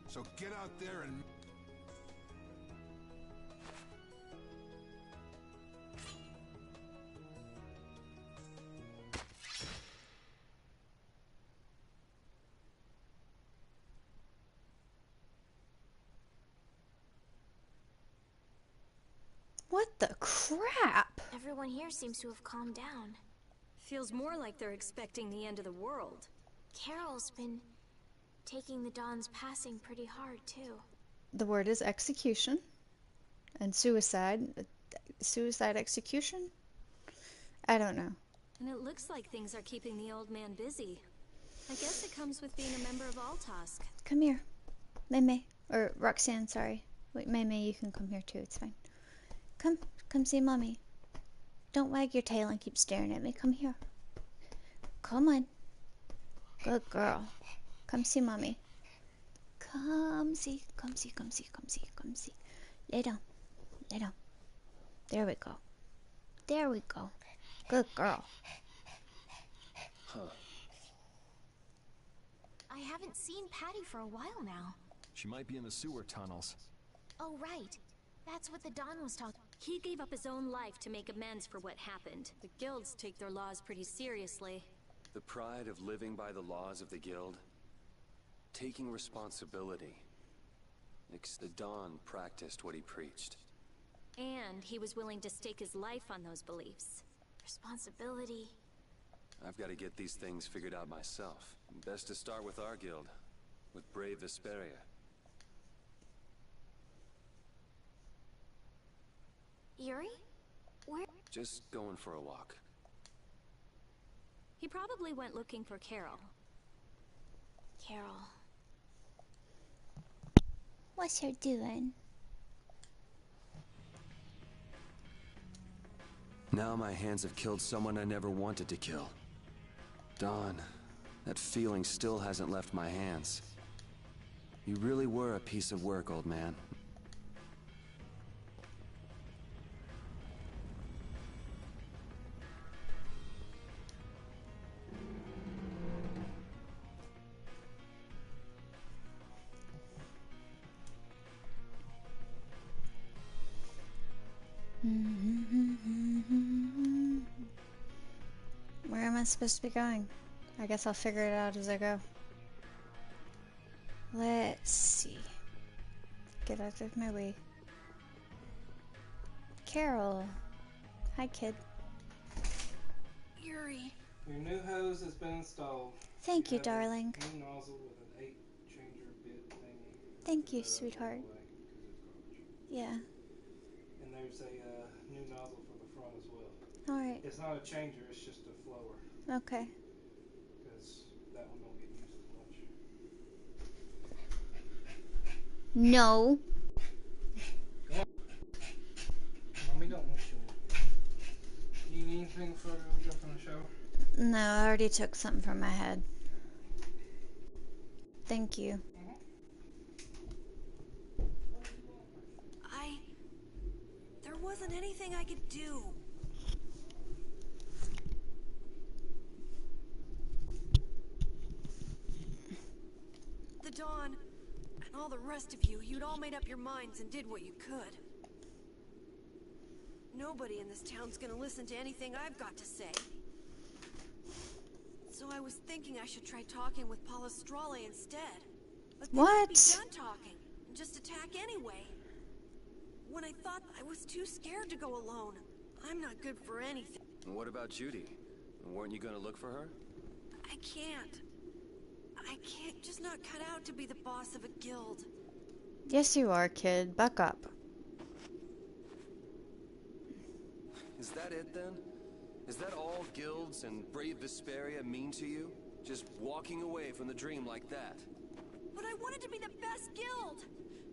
so get out there and... What the crap? Everyone here seems to have calmed down. Feels more like they're expecting the end of the world. Carol's been taking the Don's passing pretty hard, too. The word is execution. And suicide. Suicide execution? I don't know. And it looks like things are keeping the old man busy. I guess it comes with being a member of Altosk. Come here. Mei. Or Roxanne, sorry. Wait, Mei, you can come here too, it's fine. Come see Mommy. Don't wag your tail and keep staring at me. Come here. Come on. Good girl. Come see Mommy. Come see. Lay down. There we go. Good girl. Huh. I haven't seen Patty for a while now. She might be in the sewer tunnels. Oh, right. That's what the Don was talking. He gave up his own life to make amends for what happened. The guilds take their laws pretty seriously. The pride of living by the laws of the guild. Taking responsibility. The Don practiced what he preached. And he was willing to stake his life on those beliefs. Responsibility. I've got to get these things figured out myself. Best to start with our guild. With brave Vesperia. Yuri? Where? Just going for a walk. He probably went looking for Carol. Carol. What's her doing? Now my hands have killed someone I never wanted to kill. Dawn, that feeling still hasn't left my hands. You really were a piece of work, old man. Where am I supposed to be going? I guess I'll figure it out as I go. Let's see. Get out of my way. Carol. Hi, kid. Yuri. Your new hose has been installed. Thank you, darling. New nozzle with an 8-changer bit thingy. Thank you, sweetheart. Yeah. And there's a new nozzle for the front as well. Alright. It's not a changer, it's just a flower. Okay. Because that one don't get used as much. No. Yeah. Mommy don't want you. You need anything before we jump in the shower? No, I already took something from my head. Thank you. There wasn't anything I could do. The Dawn, and all the rest of you, you'd all made up your minds and did what you could. Nobody in this town's gonna listen to anything I've got to say. So I was thinking I should try talking with Palestrale instead. But then I'd be done talking, and just attack anyway. When I thought I was too scared to go alone. I'm not good for anything. And what about Judy? Weren't you gonna look for her? I can't just not cut out to be the boss of a guild. Yes, you are, kid. Buck up. Is that it then? Is that all guilds and brave Vesperia mean to you? Just walking away from the dream like that? But I wanted to be the best guild!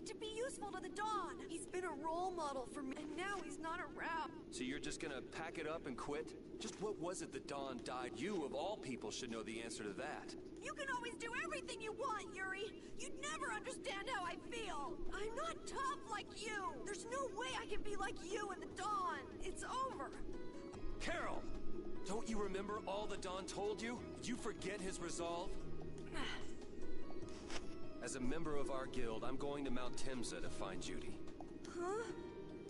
To be useful to the Dawn! He's been a role model for me, and now he's not around. So you're just gonna pack it up and quit? Just what was it the Dawn died? You, of all people, should know the answer to that. You can always do everything you want, Yuri! You'd never understand how I feel! I'm not tough like you! There's no way I can be like you and the Dawn! It's over! Carol! Don't you remember all the Dawn told you? Did you forget his resolve? As a member of our guild, I'm going to Mount Temsa to find Judy. Huh?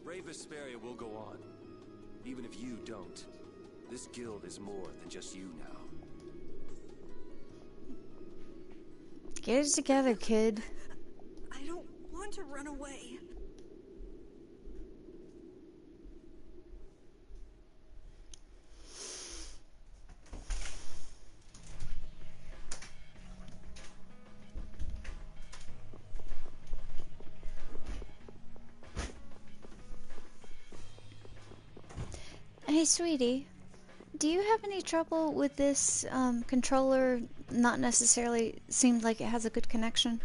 Brave Vesperia will go on. Even if you don't. This guild is more than just you now. Get it together, kid. I don't want to run away. Hey, sweetie. Do you have any trouble with this controller not necessarily seemed like it has a good connection?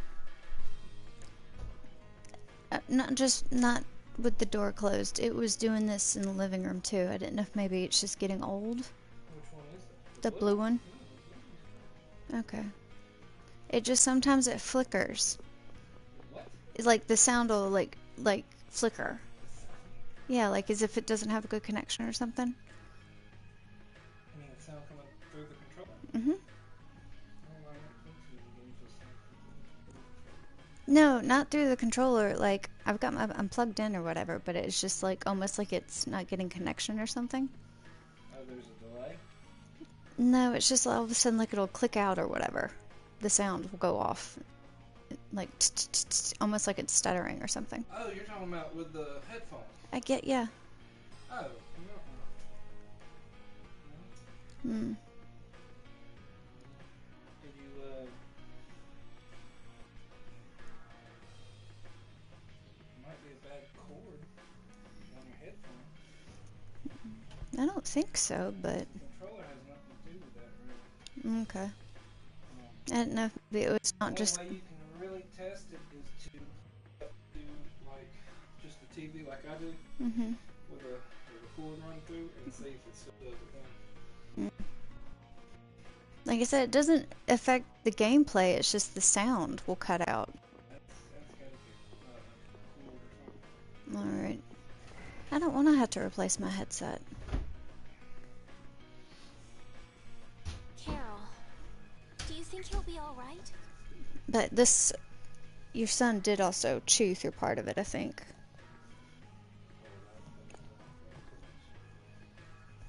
Not with the door closed. It was doing this in the living room too. I didn't know if maybe it's just getting old. Which one is it? The blue one? Okay. It just sometimes it flickers. What? It's like the sound will like flicker. Yeah, like as if it doesn't have a good connection or something. I mean, the sound coming through the controller. Mm-hmm. No, not through the controller. Like I'm plugged in or whatever, but it's just like almost like it's not getting connection or something. Oh, there's a delay? No, it's just all of a sudden like it'll click out or whatever. The sound will go off. Like almost like it's stuttering or something. Oh, you're talking about with the headphones. I get, yeah. Oh, Hmm. Did you, might be a bad cord on your headphones. don't think so, but... Controller has nothing to do with that, really. Okay. I didn't know if maybe it was not just... The only way you can really test it is to do, like, just the TV like I do, with a cord run through, and see if it still does it then. Like I said, it doesn't affect the gameplay, it's just the sound will cut out. That's gotta be a cord or something. Alright. I don't want to have to replace my headset. Carol, do you think he'll be alright? But this... Your son did also chew through part of it, I think.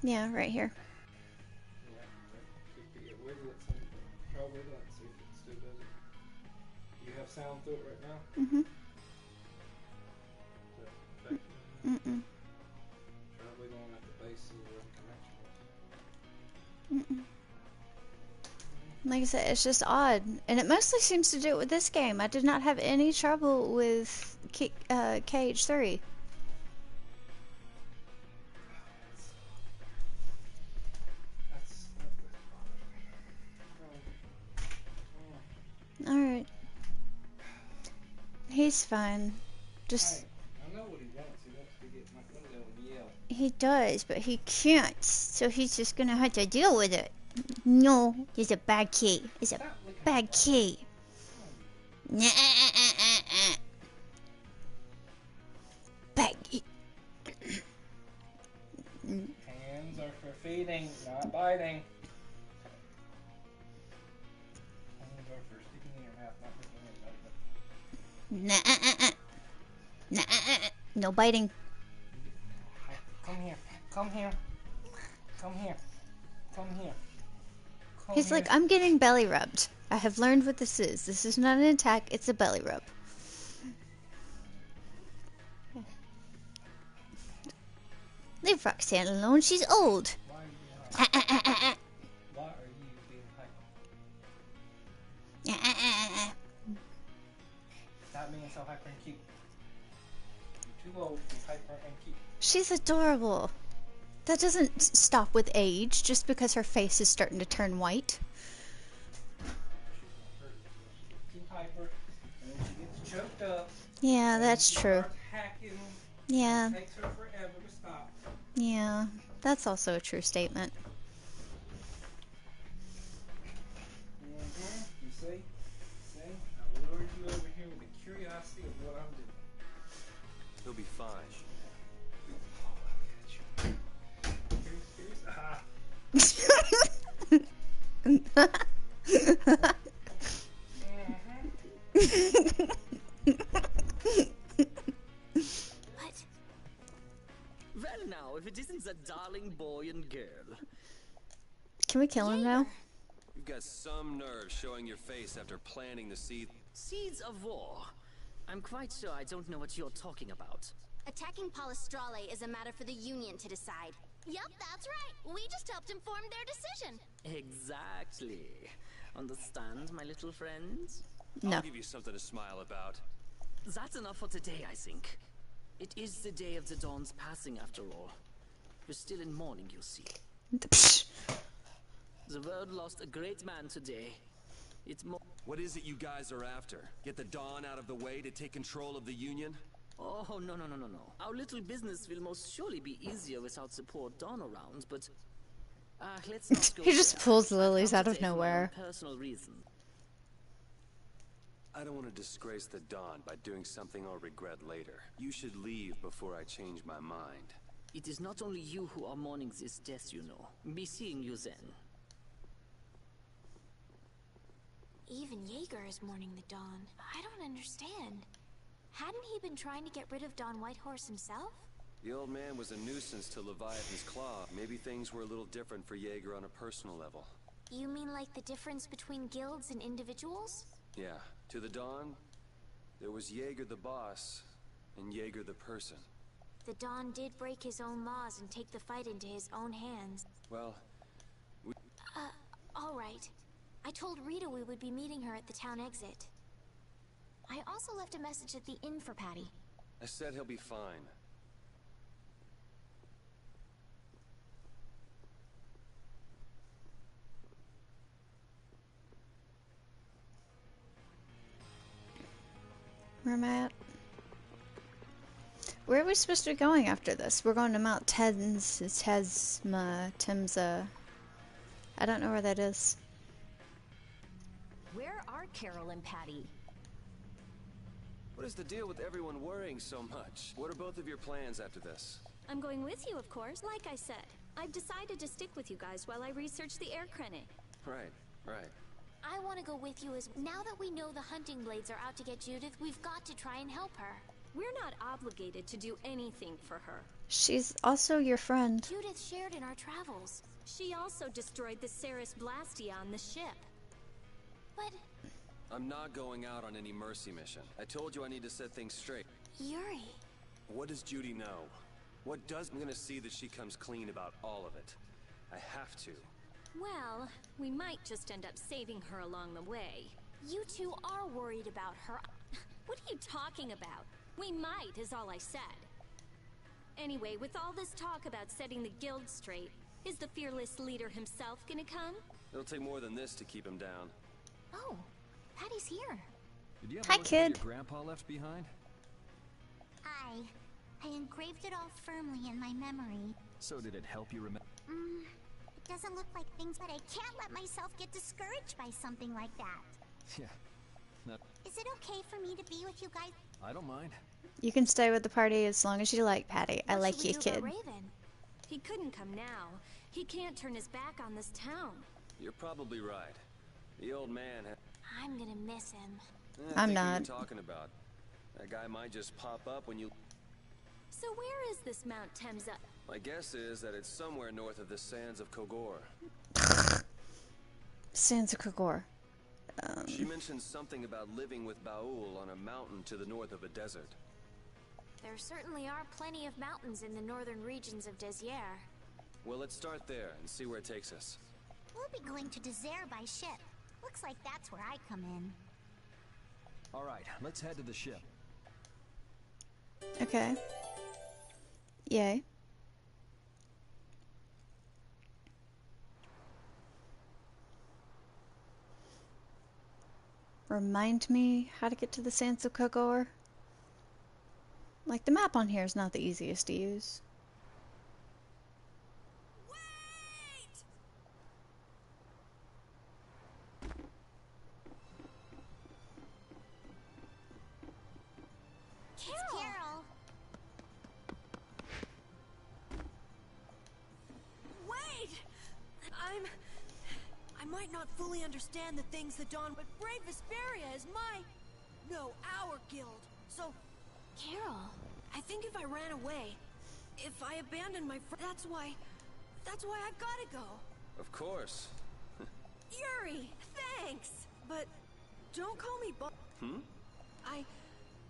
Yeah, right here. Try wiggle it and see if it still does it. You have sound through it right now? Mm-hmm. Is that affecting it? Mm-mm. Try wiggling at the base, see where the connection is. Like I said, it's just odd. And it mostly seems to do it with this game. I did not have any trouble with Cage 3. Alright. He's fine. Just... Hey, I know what he wants. He wants to get my window and yell. He does, but he can't. So he's just gonna have to deal with it. No, it's a bad key. It's a bad key. Bad key. Hands are for feeding, not biting. Hands are for sticking in your mouth, not licking your nose. No biting. Come here. Come here. Come here. Come here. Come He's here. like, I'm getting belly rubbed. I have learned what this is. This is not an attack, it's a belly rub. Leave Roxanne alone, she's old. Why are you being hyper? Stop being so hyper and cute. You're too old to be hyper and cute. She's adorable. That doesn't stop with age, just because her face is starting to turn white. Too hyper, and then she gets choked up. Yeah, that's true. Starts hacking. Yeah. It takes her forever to stop. Yeah, that's also a true statement. You see? See? I lured you over here with the curiosity of what I'm doing. He'll be fine. Well now, if it isn't that darling boy and girl. Can we kill him now? You've got some nerve showing your face after planting the seed. Seeds of war? I'm quite sure I don't know what you're talking about. Attacking Palestrale is a matter for the Union to decide. Yep, that's right. We just helped inform their decision. Exactly. Understand, my little friends? No. I'll give you something to smile about. That's enough for today, I think. It is the day of the Dawn's passing, after all. We're still in mourning, you see. The world lost a great man today. It's more... What is it you guys are after? Get the Dawn out of the way to take control of the Union? Oh, no. Our little business will most surely be easier without support Dawn around, but... let's not go He just there. pulls lilies I've out come of today for my nowhere. own personal reason. I don't want to disgrace the Dawn by doing something I'll regret later. You should leave before I change my mind. It is not only you who are mourning this death, you know. Be seeing you then. Even Jaeger is mourning the Dawn. I don't understand. Hadn't he been trying to get rid of Don Whitehorse himself? The old man was a nuisance to Leviathan's Claw. Maybe things were a little different for Jaeger on a personal level. You mean like the difference between guilds and individuals? Yeah. To the Dawn, there was Jaeger the boss, and Jaeger the person. The Dawn did break his own laws and take the fight into his own hands. Well, alright. I told Rita we would be meeting her at the town exit. I also left a message at the inn for Patty. I said he'll be fine. Where am I at? Where are we supposed to be going after this? We're going to Mount Temsa. I don't know where that is. Where are Carol and Patty? What is the deal with everyone worrying so much? What are both of your plans after this? I'm going with you, of course. Like I said, I've decided to stick with you guys while I research the air crennic. Right. I want to go with you as... Now that we know the hunting blades are out to get Judith, we've got to try and help her. We're not obligated to do anything for her. She's also your friend. Judith shared in our travels. She also destroyed the Ceres Blastia on the ship. But... I'm not going out on any mercy mission. I told you I need to set things straight. Yuri. What does Judy know? What does... I'm gonna see that she comes clean about all of it. I have to. Well, we might just end up saving her along the way. You two are worried about her. What are you talking about? We might, is all I said. Anyway, with all this talk about setting the guild straight, is the fearless leader himself gonna come? It'll take more than this to keep him down. Oh, Patty's here. Did you have Hi, a kid. your grandpa left behind? I engraved it all firmly in my memory. So did it help you remember? It doesn't look like things, but I can't let myself get discouraged by something like that. Yeah. No. Is it okay for me to be with you guys? I don't mind. You can stay with the party as long as you like, Patty. I like you, kid. Raven? He couldn't come now. He can't turn his back on this town. You're probably right. The old man had... I'm gonna miss him. I'm think not. What you're talking about. That guy might just pop up when you... So where is this Mount Temsa? My guess is that it's somewhere north of the sands of Kogor. Sands of Kogor. She mentioned something about living with Baul on a mountain to the north of a desert. There certainly are plenty of mountains in the northern regions of Desier. Well, let's start there and see where it takes us. We'll be going to Désert by ship. Looks like that's where I come in. All right, let's head to the ship. Okay. Yay. Remind me how to get to the Sands of Kogor. Like, the map on here is not the easiest to use. Carol! Wait! I might not fully understand the things that Dawn, but Brave Vesperia is no, our guild. So, Carol, I think if I ran away, if I abandoned my friend, that's why I've gotta go. Of course. Yuri, thanks! But don't call me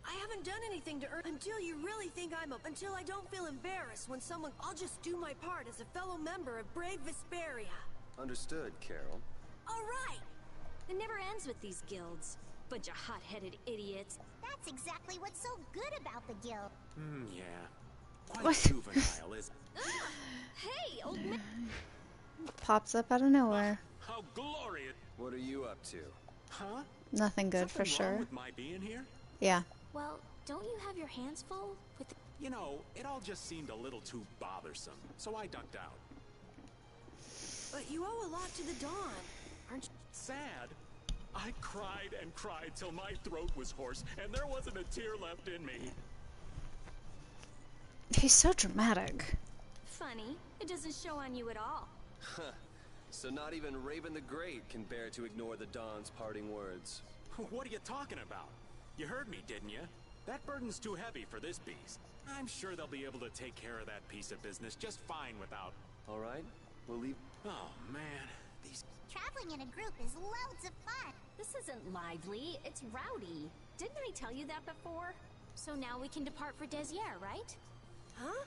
I haven't done anything to earn until you really think until I don't feel embarrassed when I'll just do my part as a fellow member of Brave Vesperia. Understood, Carol. Alright! It never ends with these guilds. Bunch of hot-headed idiots. That's exactly what's so good about the guild. Yeah. Quite juvenile, isn't it? Hey, old man! Pops up out of nowhere. How glorious! What are you up to? Huh? Nothing good for Something wrong sure. with my being here? Yeah. well, don't you have your hands full with the... You know, it all just seemed a little too bothersome, so I ducked out. But you owe a lot to the Dawn. Aren't you sad? I cried and cried till my throat was hoarse, and there wasn't a tear left in me. He's so dramatic. Funny, it doesn't show on you at all. Huh. So not even Raven the Great can bear to ignore the Dawn's parting words. What are you talking about? You heard me, didn't you? That burden's too heavy for this beast. I'm sure they'll be able to take care of that piece of business just fine without... All right, we'll leave... Oh, man. These... Traveling in a group is loads of fun. This isn't lively, it's rowdy. Didn't I tell you that before? So now we can depart for Desier, right? Huh?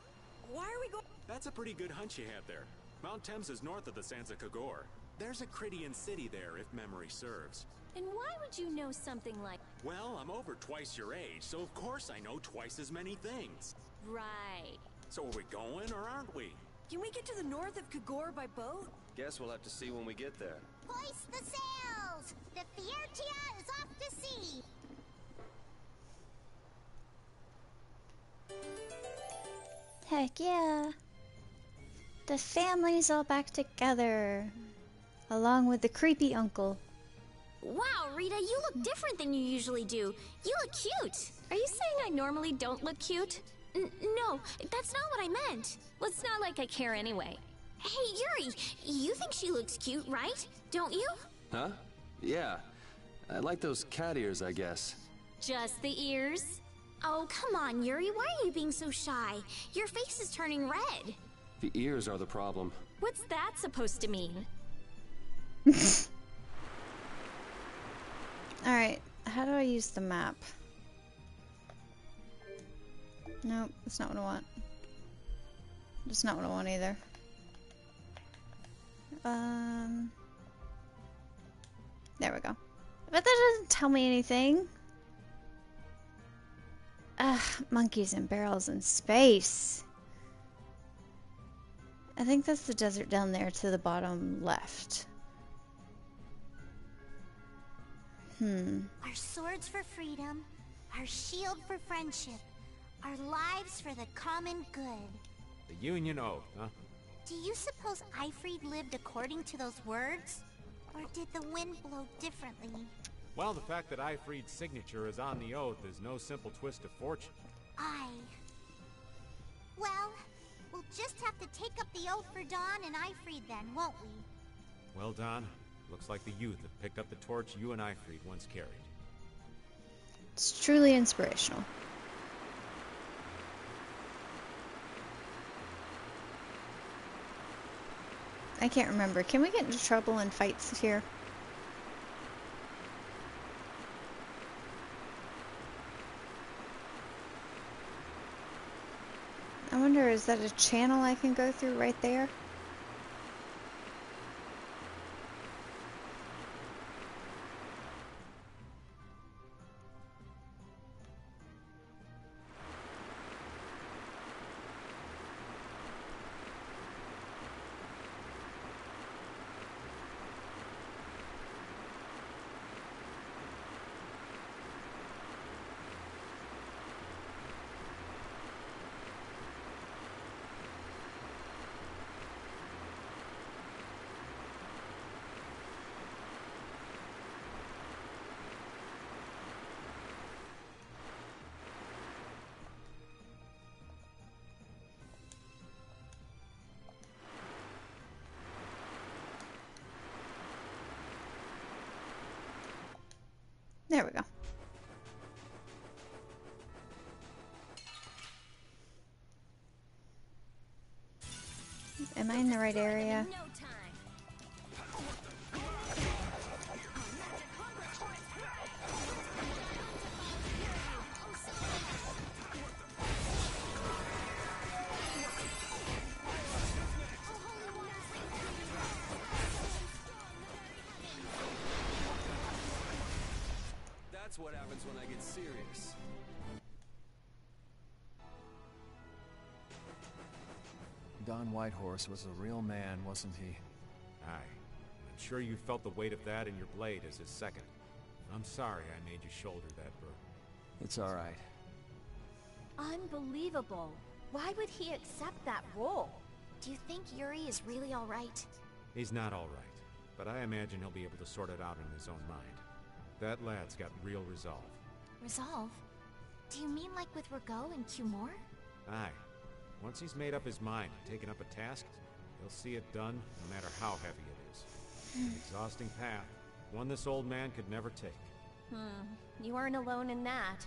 Why are we going? That's a pretty good hunch you had there. Mount Thames is north of the Sands of Kogor. There's a Critian city there, if memory serves. And why would you know something like... Well, I'm over twice your age, so of course I know twice as many things. Right. So are we going, or aren't we? Can we get to the north of Kogor by boat? Guess we'll have to see when we get there. Hoist the sails! The Fiertia is off to sea! Heck yeah. The family's all back together. Along with the creepy uncle. Wow, Rita, you look different than you usually do. You look cute. Are you saying I normally don't look cute? No, that's not what I meant. Well, it's not like I care anyway. Hey, Yuri, you think she looks cute, right? Don't you? Huh? Yeah. I like those cat ears, I guess. Just the ears? Oh, come on, Yuri. Why are you being so shy? Your face is turning red. The ears are the problem. What's that supposed to mean? Alright, how do I use the map? Nope, that's not what I want. That's not what I want either. There we go. But that doesn't tell me anything. Ugh, monkeys and barrels in space. I think that's the desert down there to the bottom left. Our swords for freedom, our shield for friendship, our lives for the common good. The Union Oath, huh? Do you suppose Ifrid lived according to those words? Or did the wind blow differently? Well, the fact that Ifrid's signature is on the oath is no simple twist of fortune. Well, we'll just have to take up the oath for Dawn and Ifrid then, won't we? Well, Don, looks like the youth have picked up the torch you and Ifrid once carried. It's truly inspirational. I can't remember. Can we get into trouble in fights here? I wonder, is that a channel I can go through right there? There we go. Am I in the right area? That's what happens when I get serious. Don Whitehorse was a real man, wasn't he? Aye. I'm sure you felt the weight of that in your blade as his second. I'm sorry I made you shoulder that burden. It's all right. Unbelievable. Why would he accept that role? Do you think Yuri is really all right? He's not all right, but I imagine he'll be able to sort it out in his own mind. That lad's got real resolve. Resolve? Do you mean like with Rigaud and Cumore? Aye. Once he's made up his mind and taken up a task, he'll see it done no matter how heavy it is. An exhausting path, one this old man could never take. You aren't alone in that.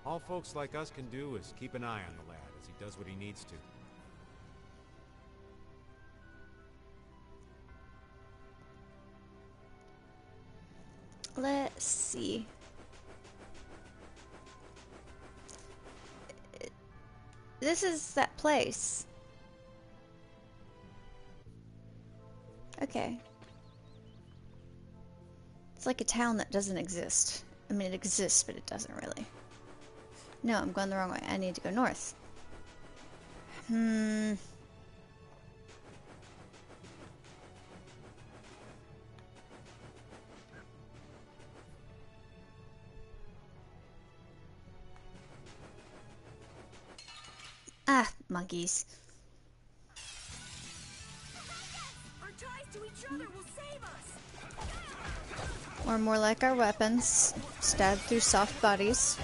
All folks like us can do is keep an eye on the lad as he does what he needs to. Let's see. This is that place. Okay. It's like a town that doesn't exist. I mean, it exists, but it doesn't really. No, I'm going the wrong way. I need to go north. Ah, monkeys. Our ties to each other will save us. Or more like our weapons. Stabbed through soft bodies.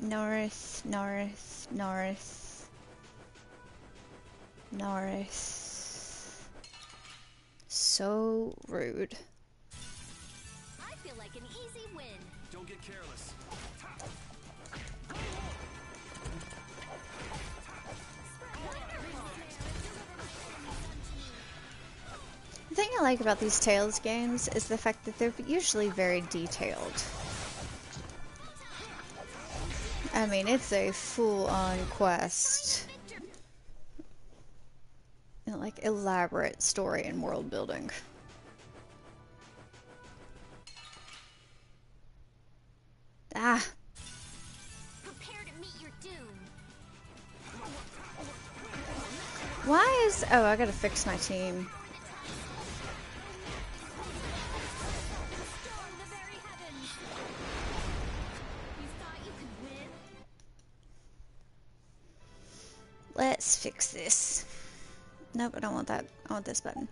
North, north, north, north. So rude. I feel like an easy win. Don't get careless. The thing I like about these Tales games is the fact that they're usually very detailed. I mean, it's a full-on quest. You know, like, elaborate story and world building. Ah! Prepare to meet your doom. Why is... Oh, I gotta fix my team. Let's fix this. Nope, I don't want that. I want this button.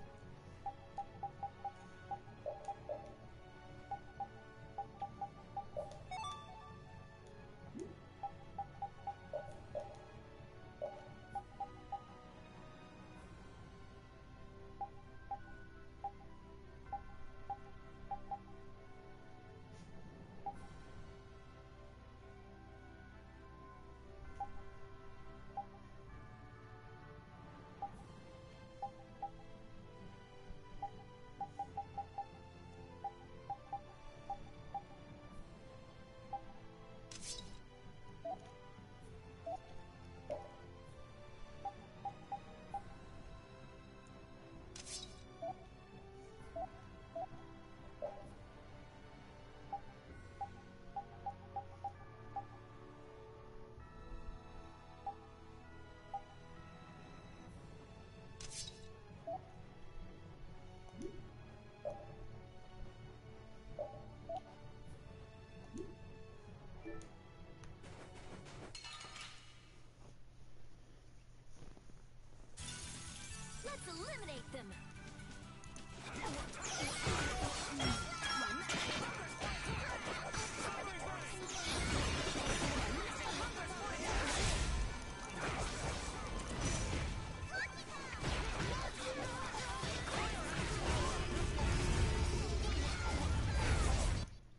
Let's eliminate them.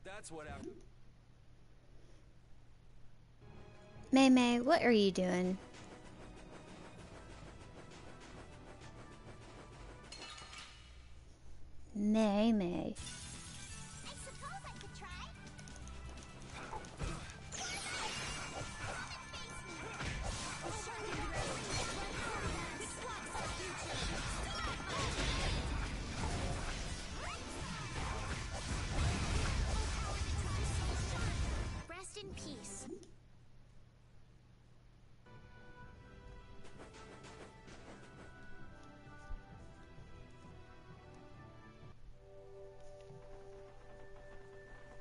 That's what happened. May May, what are you doing? May May. I suppose I could try. Rest in peace.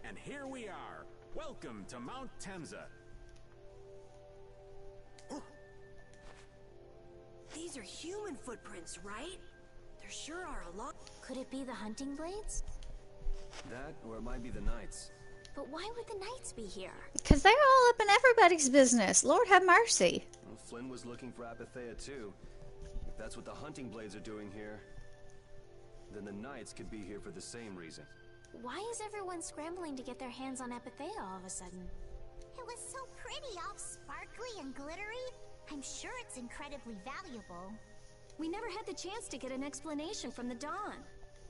And here we are. Welcome to Mount Temsa. These are human footprints, right? There sure are a lot. Could it be the hunting blades? That, or it might be the Knights. But why would the knights be here? Because they're all up in everybody's business. Lord have mercy. Well, Flynn was looking for Apathea too. If that's what the hunting blades are doing here, then the Knights could be here for the same reason. Why is everyone scrambling to get their hands on Apathea all of a sudden? It was so pretty, all sparkly and glittery. I'm sure it's incredibly valuable. We never had the chance to get an explanation from the Dawn.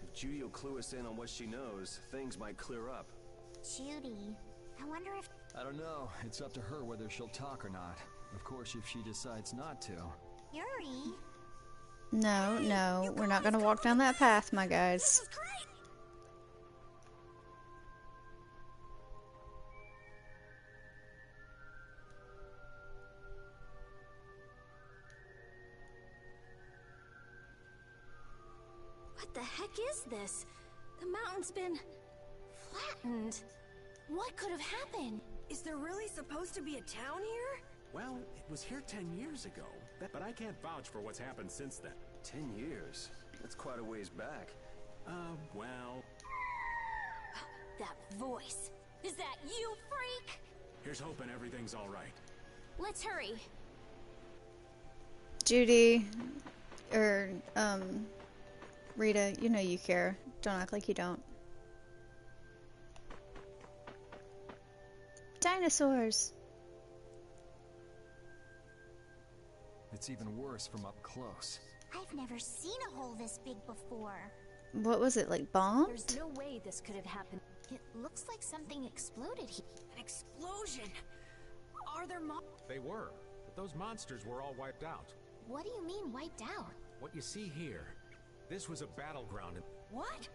If Judy will clue us in on what she knows, things might clear up. Judy, I wonder if... I don't know. It's up to her whether she'll talk or not. Of course, if she decides not to. Yuri? No, no, we're not gonna walk down that path, my guys. This is great. What the heck is this? The mountain's been flattened. What could have happened? Is there really supposed to be a town here? Well, it was here 10 years ago, but I can't vouch for what's happened since then. 10 years? That's quite a ways back. Well... That voice. Is that you, freak? Here's hoping everything's all right. Let's hurry. Judy, or, Rita, you know you care. Don't act like you don't. Dinosaurs! It's even worse from up close. I've never seen a hole this big before. What was it, like bombed? There's no way this could have happened. It looks like something exploded here. An explosion! Are there They were, but those monsters were all wiped out. What do you mean, wiped out? What you see here, this was a battleground. What?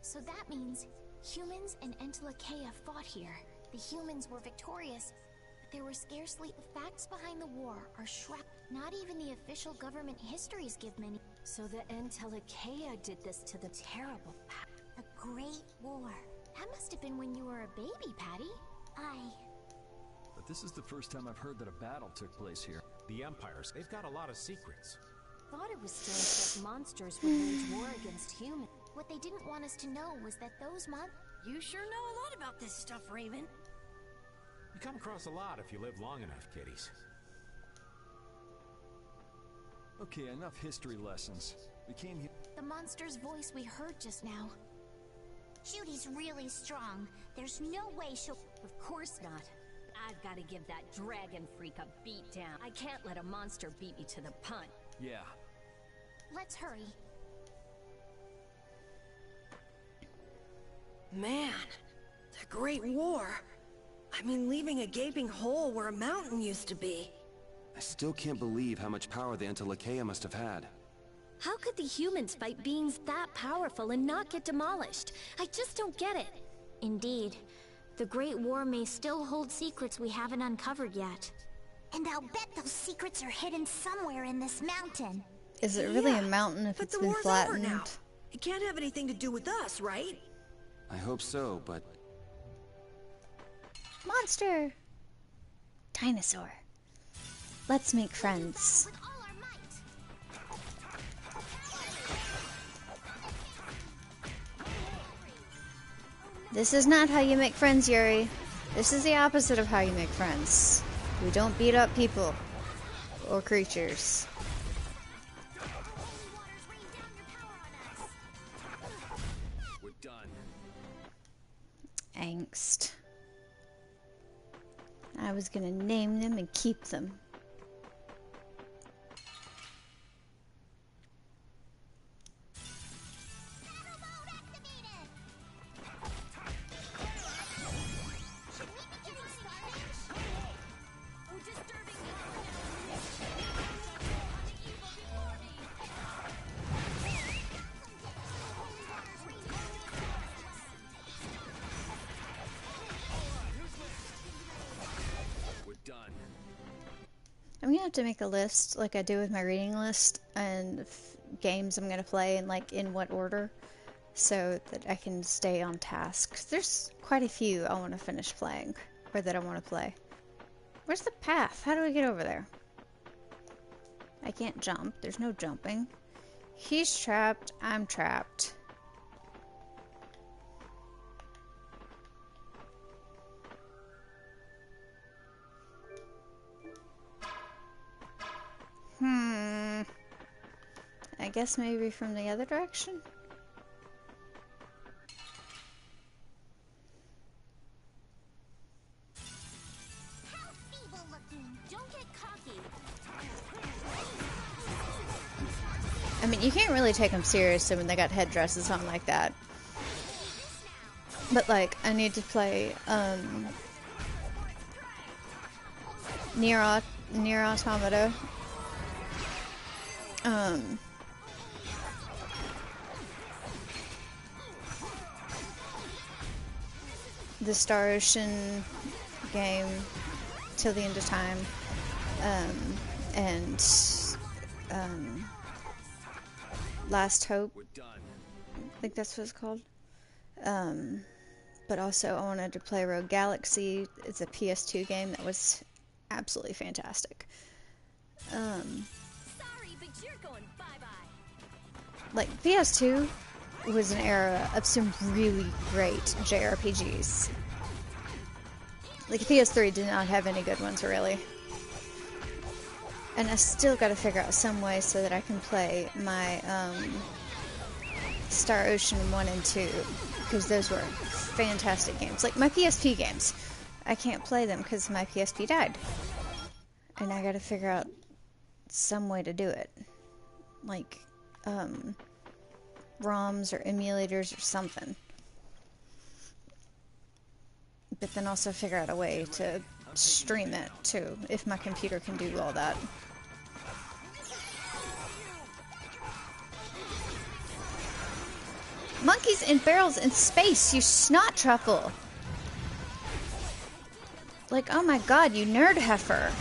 So that means humans and Entelekea fought here. The humans were victorious, but there were scarcely facts behind the war are not even the official government histories give many. So the Entelekea did this to the terrible The Great War. That must have been when you were a baby, Patty. But this is the first time I've heard that a battle took place here. The Empires, they've got a lot of secrets. Thought it was strange that monsters would wage war against humans. What they didn't want us to know was that those You sure know a lot about this stuff, Raven. You come across a lot if you live long enough, kiddies. Okay, enough history lessons. We came here. The monster's voice we heard just now. Judy's really strong. There's no way she'll... Of course not. I've got to give that dragon freak a beat down. I can't let a monster beat me to the punch. Yeah. Let's hurry. Man, the Great War. I mean, leaving a gaping hole where a mountain used to be. I still can't believe how much power the Entelekea must have had. How could the humans fight beings that powerful and not get demolished? I just don't get it. Indeed. The Great War may still hold secrets we haven't uncovered yet. And I'll bet those secrets are hidden somewhere in this mountain. Is it really a mountain if it's been flattened? Over now. It can't have anything to do with us, right? I hope so, but... Monster! Dinosaur. Let's make friends. This is not how you make friends, Yuri. This is the opposite of how you make friends. We don't beat up people or creatures. We're done. Angst. I was gonna name them and keep them. I'm gonna have to make a list like I do with my reading list and games I'm gonna play and like in what order so that I can stay on task. There's quite a few I want to finish playing or that I want to play. Where's the path? How do I get over there? I can't jump. There's no jumping. He's trapped. I'm trapped. I guess maybe from the other direction? How feeble looking. Don't get cocky. I mean, you can't really take them seriously when they got headdresses on like that. But like, I need to play Nier Automata. The Star Ocean game till the end of time, Last Hope. I think that's what it's called. But also I wanted to play Rogue Galaxy. It's a PS2 game that was absolutely fantastic. Sorry, but you're going bye-bye. Like, PS2 was an era of some really great JRPGs. Like, PS3 did not have any good ones, really. And I still gotta figure out some way so that I can play my, Star Ocean 1 and 2, because those were fantastic games. Like, my PSP games. I can't play them because my PSP died. And I gotta figure out some way to do it. Like, ROMs or emulators or something. But then also figure out a way to stream it, too, if my computer can do all that. Monkeys in barrels in space, you snot truffle! Like, oh my god, you nerd heifer!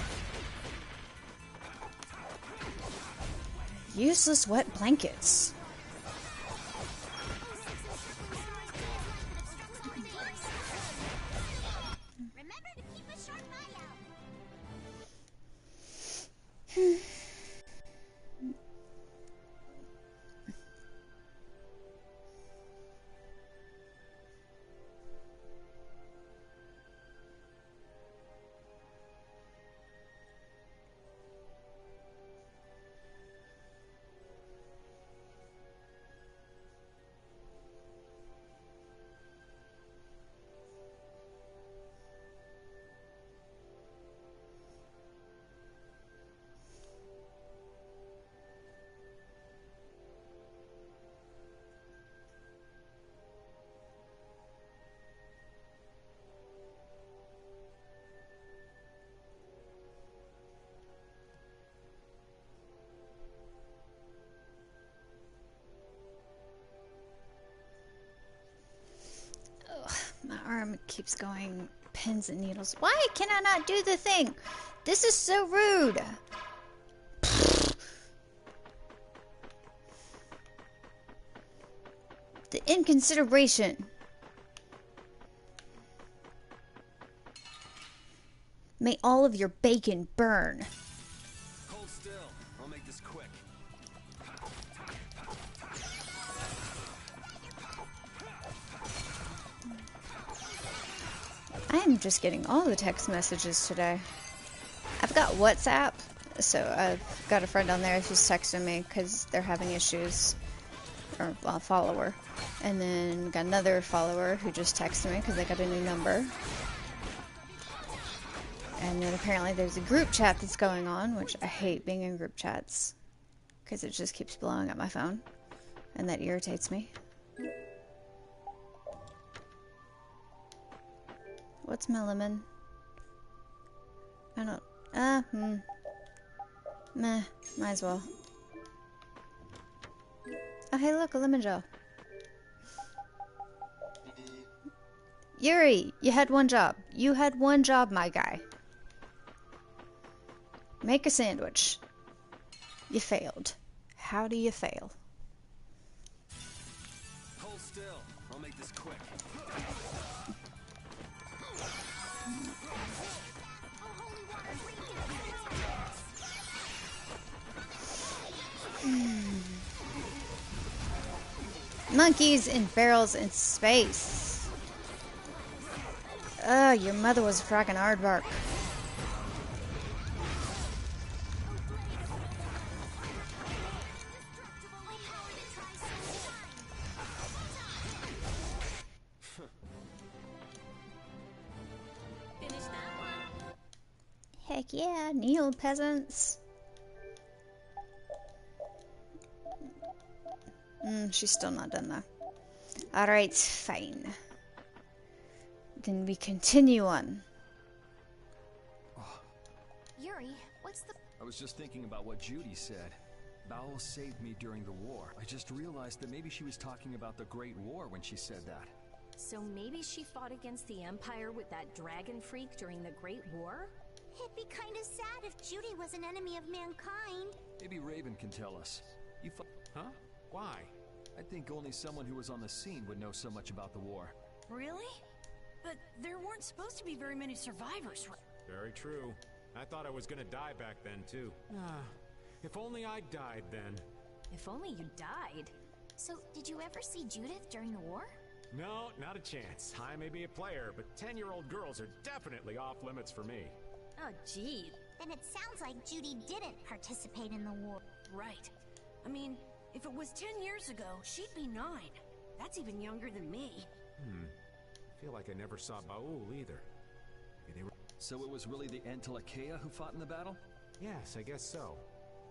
Useless wet blankets. Remember to keep a sharp eye out. My arm keeps going pins and needles. Why can I not do the thing? This is so rude. The inconsideration. May all of your bacon burn. Hold still. I'll make this quick. I am just getting all the text messages today. I've got WhatsApp, so I've got a friend on there who's texting me because they're having issues. Or a follower. And then got another follower who just texted me because they got a new number. And then apparently there's a group chat that's going on, which I hate being in group chats because it just keeps blowing up my phone. And that irritates me. What's my lemon? I don't... Meh, might as well. Oh, hey, look, a lemon gel. Yuri, you had one job. You had one job, my guy. Make a sandwich. You failed. How do you fail? Hold still. I'll make this quick. Monkeys in barrels in space. Your mother was a frackin' aardvark. Heck yeah, kneel, peasants. She's still not done though. Alright, fine. Then we continue on. Yuri, what's the... I was just thinking about what Judy said. Bowel saved me during the war. I just realized that maybe she was talking about the Great War when she said that. So maybe she fought against the Empire with that dragon freak during the Great War? It'd be kinda sad if Judy was an enemy of mankind. Maybe Raven can tell us. You Huh? Why? I think only someone who was on the scene would know so much about the war. Really? But there weren't supposed to be very many survivors, right? Very true. I thought I was gonna die back then, too. If only I died then. If only you died. So, did you ever see Judith during the war? No, not a chance. I may be a player, but 10-year-old girls are definitely off limits for me. Oh, gee. Then it sounds like Judy didn't participate in the war. Right. I mean, if it was 10 years ago, she'd be 9. That's even younger than me. I feel like I never saw Baul either. So it was really the Entelakea who fought in the battle? Yes, I guess so.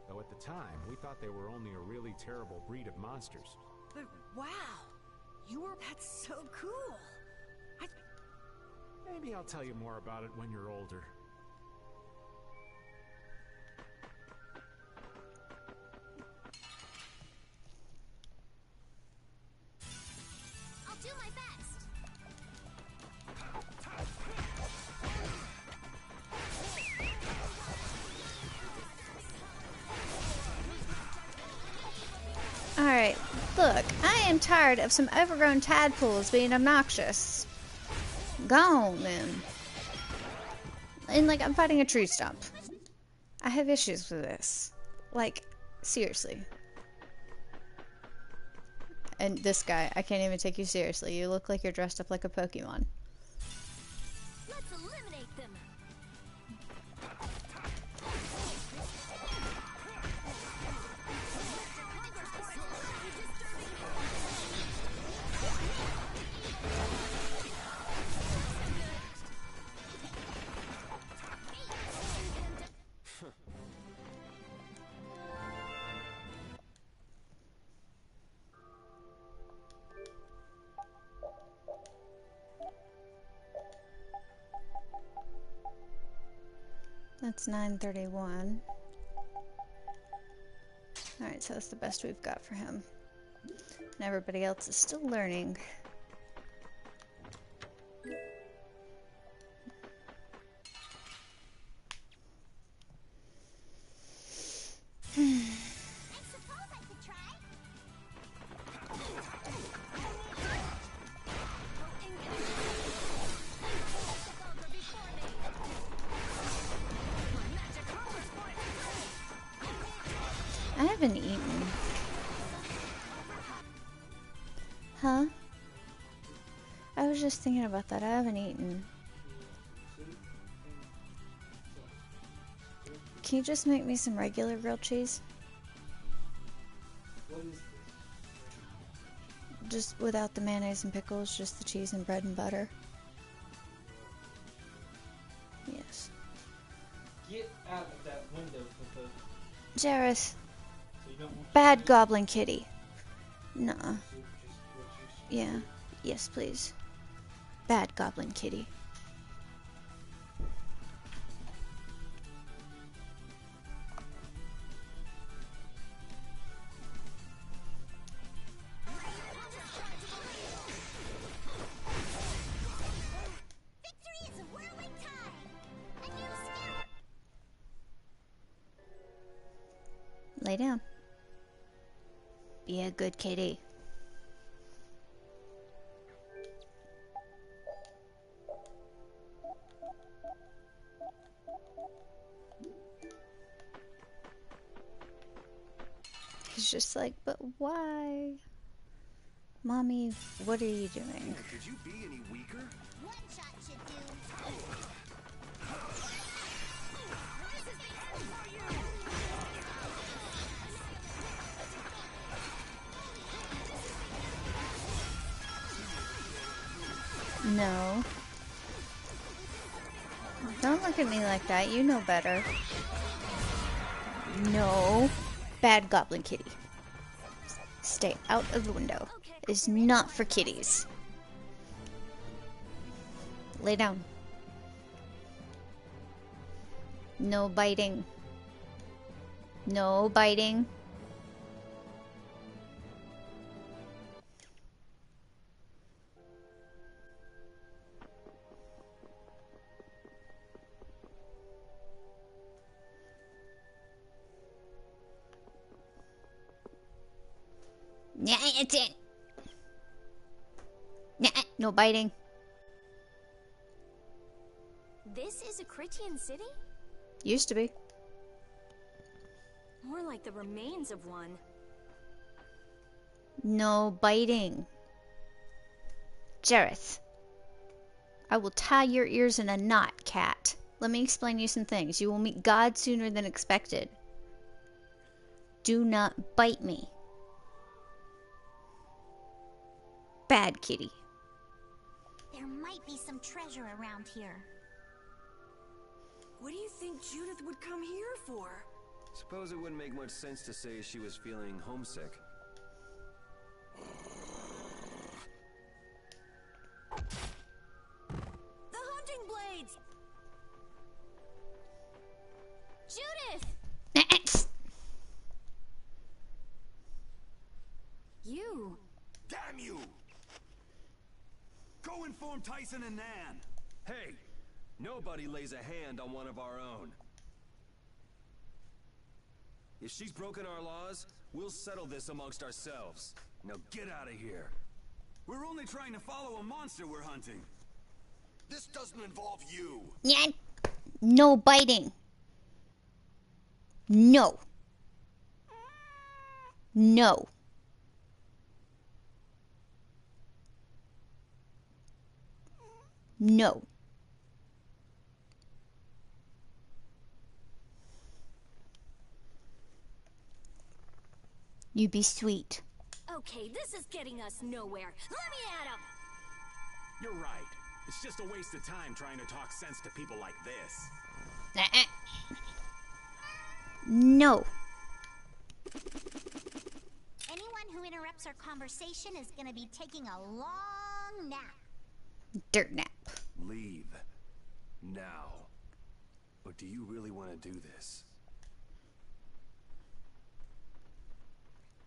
Though at the time, we thought they were only a really terrible breed of monsters. But wow! That's so cool! Maybe I'll tell you more about it when you're older. I'll do my best. Alright, look, I am tired of some overgrown tadpoles being obnoxious. Gone, then. And, like, I'm fighting a tree stump. I have issues with this. Like, seriously. And this guy, I can't even take you seriously. You look like you're dressed up like a Pokemon. Let's eliminate them. That's 9:31. Alright, so that's the best we've got for him. And everybody else is still learning. I haven't eaten. Huh? I was just thinking about that. I haven't eaten. Can you just make me some regular grilled cheese? Just without the mayonnaise and pickles, just the cheese and bread and butter. Yes. Get out of that window, Papa. Jareth. So you don't want Bad goblin kitty. Nuh-uh. Yeah. Yes, please. Bad goblin kitty. Lay down. Be a good kitty. He's just like, but why? Mommy, what are you doing? Could you be any weaker? One shot should do. No. Don't look at me like that. You know better. No. Bad goblin kitty. Stay out of the window. It is not for kitties. Lay down. No biting. No biting. Yeah, it's it. Nah, no biting. This is a Critian city? Used to be. More like the remains of one. No biting. Jareth. I will tie your ears in a knot, cat. Let me explain you some things. You will meet God sooner than expected. Do not bite me. Bad kitty. There might be some treasure around here. What do you think Judith would come here for? Suppose it wouldn't make much sense to say she was feeling homesick. The hunting blades! Judith! You. Damn you! Go inform Tyson and Nan. Hey, nobody lays a hand on one of our own. If she's broken our laws, we'll settle this amongst ourselves. Now get out of here. We're only trying to follow a monster we're hunting. This doesn't involve you. Yeah. No biting. No. No. No. You be sweet. Okay, this is getting us nowhere. Let me at him! You're right. It's just a waste of time trying to talk sense to people like this. No. Anyone who interrupts our conversation is gonna be taking a long nap. Dirt nap. Leave. Now. But do you really want to do this?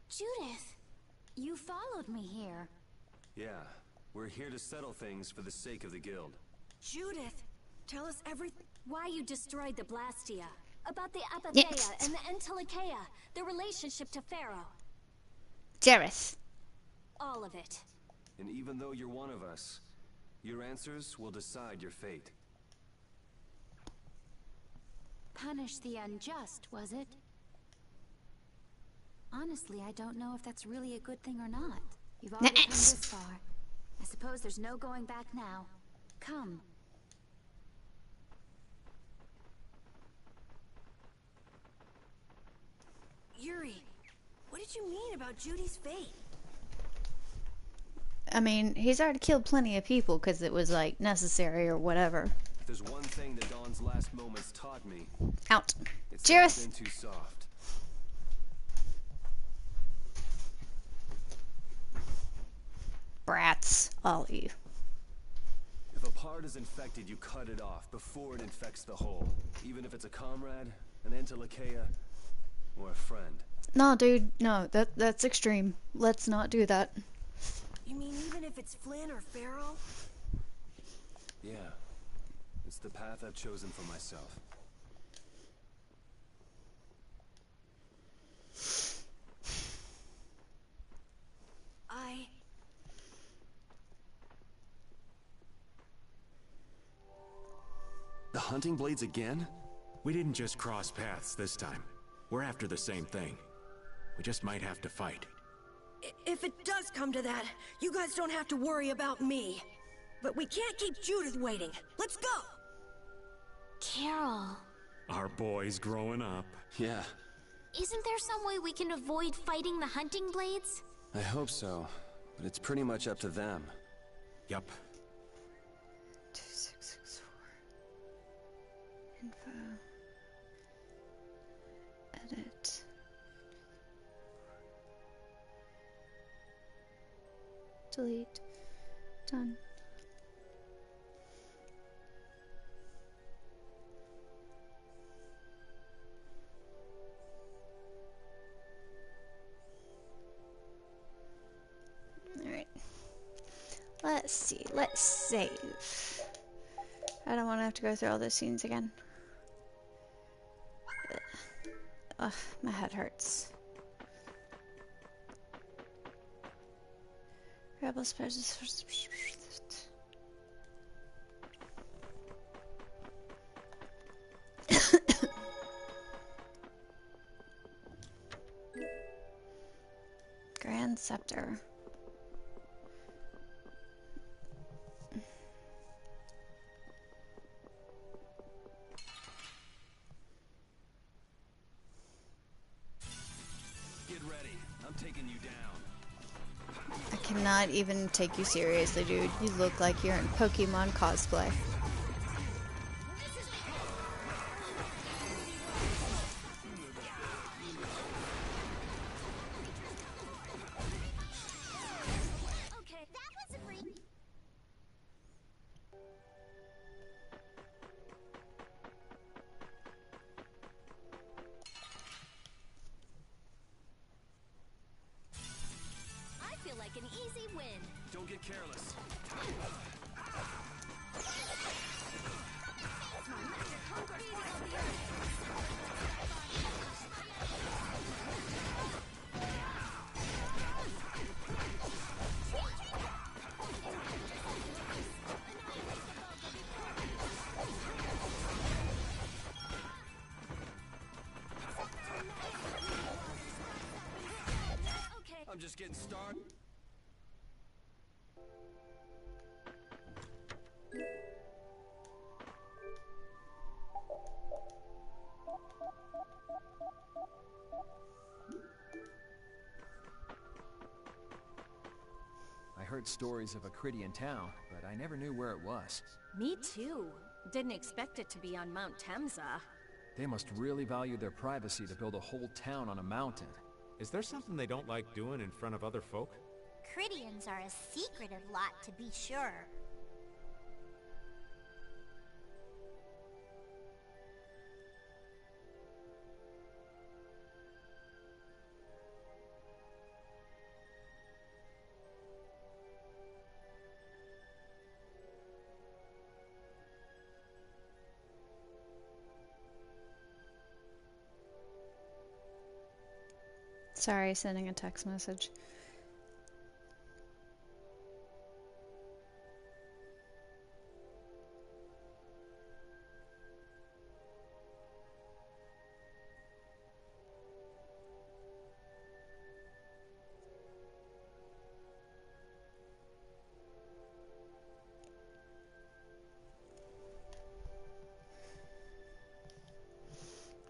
Judith, you followed me here. Yeah. We're here to settle things for the sake of the guild. Judith, tell us everything. Why you destroyed the Blastia. About the Apatheia Yes. and the Entelikeia. Their relationship to Pharaoh. Jareth. All of it. And even though you're one of us, your answers will decide your fate. Punish the unjust, was it? Honestly, I don't know if that's really a good thing or not. You've already come this far. I suppose there's no going back now. Come. Yuri, what did you mean about Judy's fate? I mean, he's already killed plenty of people because it was, like, necessary or whatever. If there's one thing that Dawn's last moments taught me... Out. It's Jareth. been too soft. Brats. All of you. If a part is infected, you cut it off before it infects the whole. Even if it's a comrade, an Entelikeia, or a friend. No, dude. No, that's extreme. Let's not do that. You mean even if it's Flynn or Pharaoh? Yeah. It's the path I've chosen for myself. The hunting blades again? We didn't just cross paths this time. We're after the same thing. We just might have to fight. If it does come to that, you guys don't have to worry about me. But we can't keep Judith waiting. Let's go! Carol. Our boy's growing up. Yeah, Isn't there some way we can avoid fighting the hunting blades? I hope so. But it's pretty much up to them. Yup. 2664. Info. Edit. Delete. Done. Alright. Let's see. Let's save. I don't want to have to go through all those scenes again. Ugh, my head hurts. Rebel spares. Grand Scepter. Get ready. I'm taking you down. I cannot even take you seriously, dude. You look like you're in Pokemon cosplay. An easy win. Don't get careless. I'm just getting started. I heard stories of a Cridian town, but I never knew where it was. Me too. Didn't expect it to be on Mount Temsa. They must really value their privacy to build a whole town on a mountain. Is there something they don't like doing in front of other folk? Cridians are a secretive lot, to be sure. Sorry, sending a text message.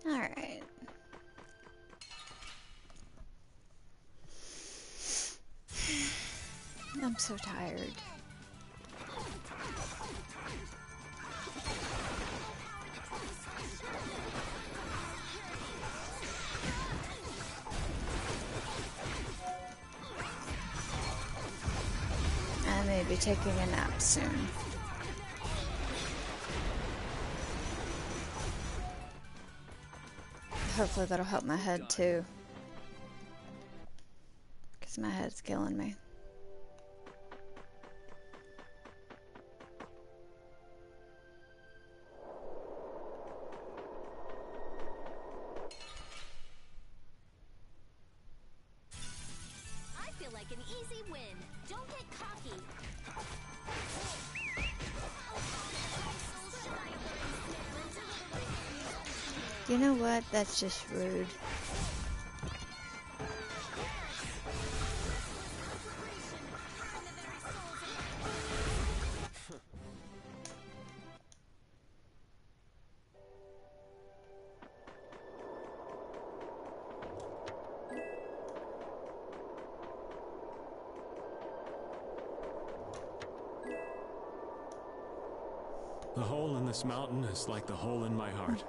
All right. I'm so tired. I may be taking a nap soon. Hopefully that'll help my head too. Because my head's killing me. I feel like an easy win. Don't get cocky. You know what? That's just rude. The hole in this mountain is like the hole in my heart.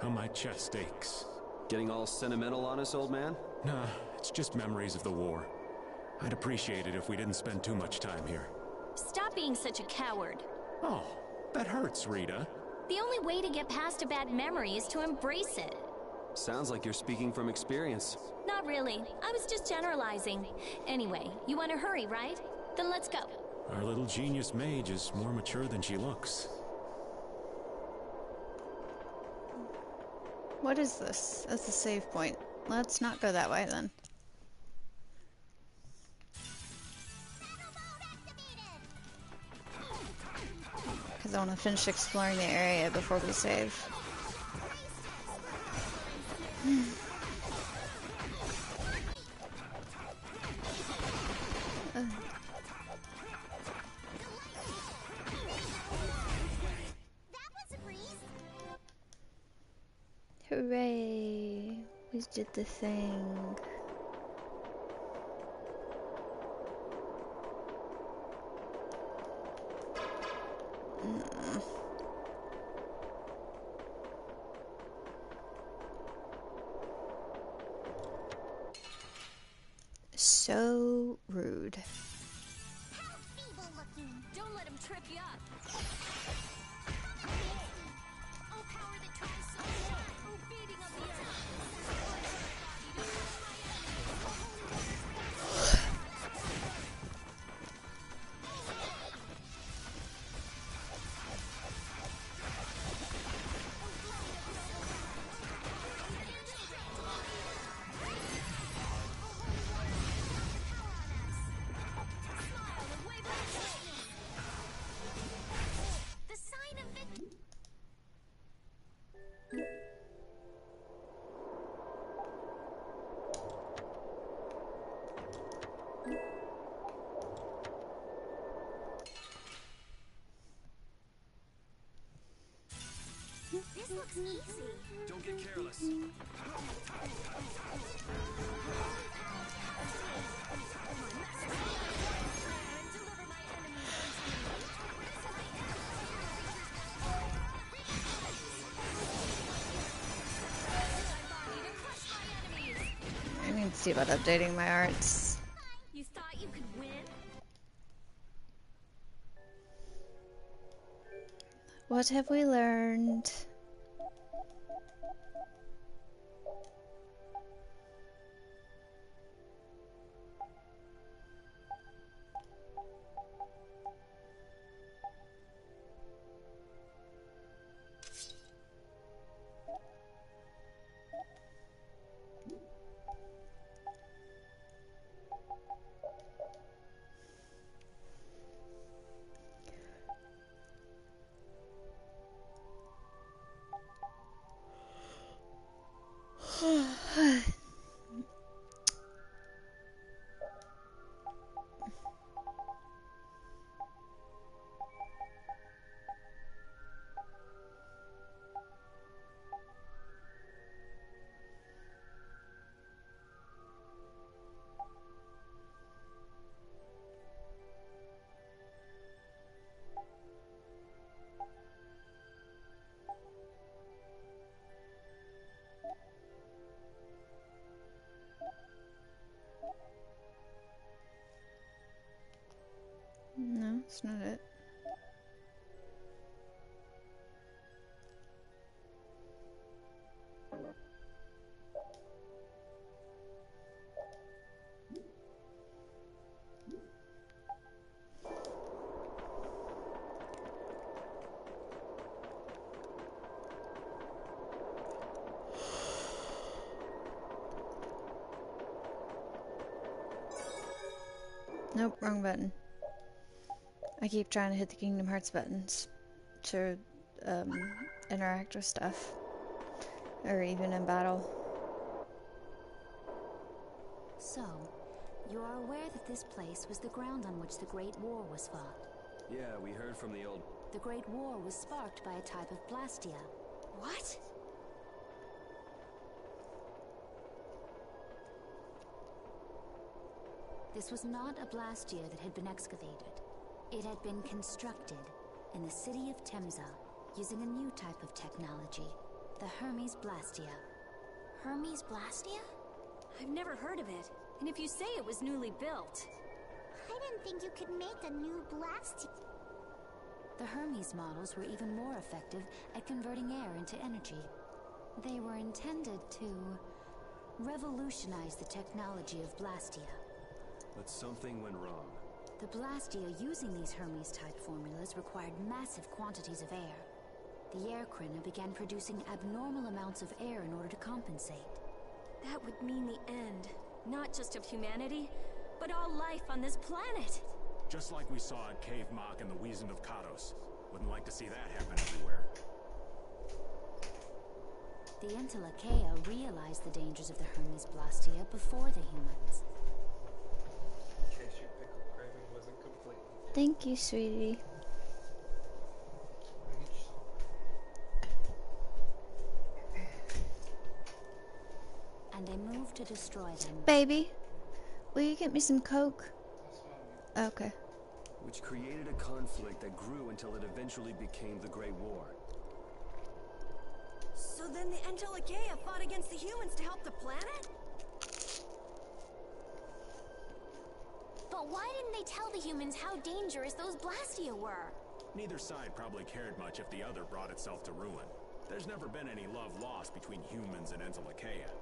How my chest aches. Getting all sentimental on us, old man? Nah, it's just memories of the war. I'd appreciate it if we didn't spend too much time here. Stop being such a coward. Oh, that hurts, Rita. The only way to get past a bad memory is to embrace it. Sounds like you're speaking from experience. Not really. I was just generalizing. Anyway, you want to hurry, right? Then let's go. Our little genius mage is more mature than she looks. What is this? That's a save point. Let's not go that way then. I want to finish exploring the area before we save. Hooray! We did the thing. So rude. Don't let him trip you up. Oh, power that tries so hard. Oh, beating of the earth. The sign of victory. This looks easy. Don't get careless. I need to see about updating my arts. You thought you could win? What have we learned? No, it's not it. Nope, wrong button. I keep trying to hit the Kingdom Hearts buttons to interact with stuff, or even in battle. So, you are aware that this place was the ground on which the Great War was fought. Yeah, we heard from the old... The Great War was sparked by a type of Blastia. What? This was not a Blastia that had been excavated. It had been constructed in the city of Temza using a new type of technology, the Hermes Blastia. Hermes Blastia? I've never heard of it. And if you say it was newly built... I didn't think you could make a new Blastia. The Hermes models were even more effective at converting air into energy. They were intended to revolutionize the technology of Blastia. But something went wrong. The Blastia using these Hermes-type formulas required massive quantities of air. The Airkrina began producing abnormal amounts of air in order to compensate. That would mean the end, not just of humanity, but all life on this planet. Just like we saw at Cave Mach and the Wiesen of Kados. Wouldn't like to see that happen everywhere. The Entelakea realized the dangers of the Hermes Blastia before the humans. In case your pickle craving wasn't complete. Thank you, sweetie. And they moved to destroy them. Baby, will you get me some Coke? Okay. Which created a conflict that grew until it eventually became the Great War. So then the Entelakea fought against the humans to help the planet? But why didn't they tell the humans how dangerous those Blastia were? Neither side probably cared much if the other brought itself to ruin. There's never been any love lost between humans and Entelakea.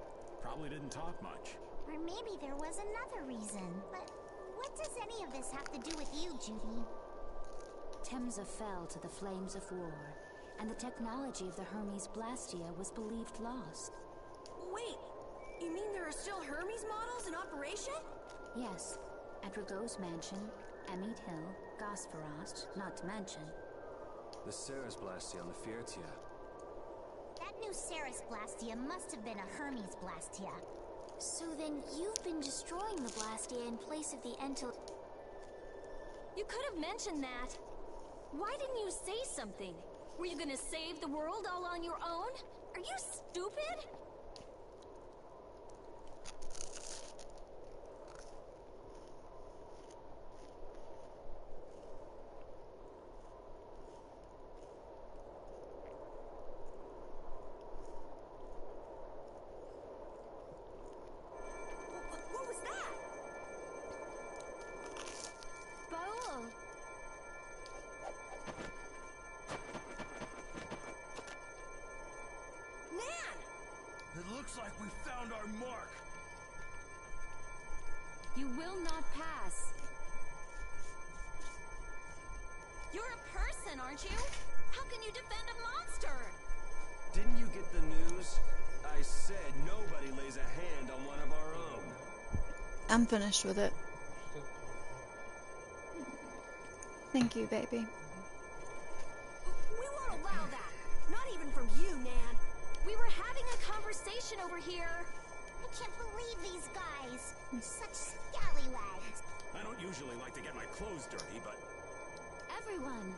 Probably didn't talk much. Or maybe there was another reason. But what does any of this have to do with you, Judy? Temsa fell to the flames of war, and the technology of the Hermes Blastia was believed lost. Wait, you mean there are still Hermes models in operation? Yes, at Rago's mansion, Amit Hill, Gosferost, not to mention. The Ceres Blastia on the Fiertia. That new Ceres Blastia must have been a Hermes Blastia. So then you've been destroying the Blastia in place of the Entel... You could have mentioned that. Why didn't you say something? Were you gonna save the world all on your own? Are you stupid? What was that? Baul! Nan! It looks like we found our mark. You will not pass. You're a person, aren't you? How can you defend a monster? Didn't you get the news? I said nobody lays a hand on one of our own. I'm finished with it. Thank you, baby. We won't allow that. Not even from you, Nan. We were having a conversation over here. I can't believe these guys. Such scallywags. I don't usually like to get my clothes dirty, but... Everyone.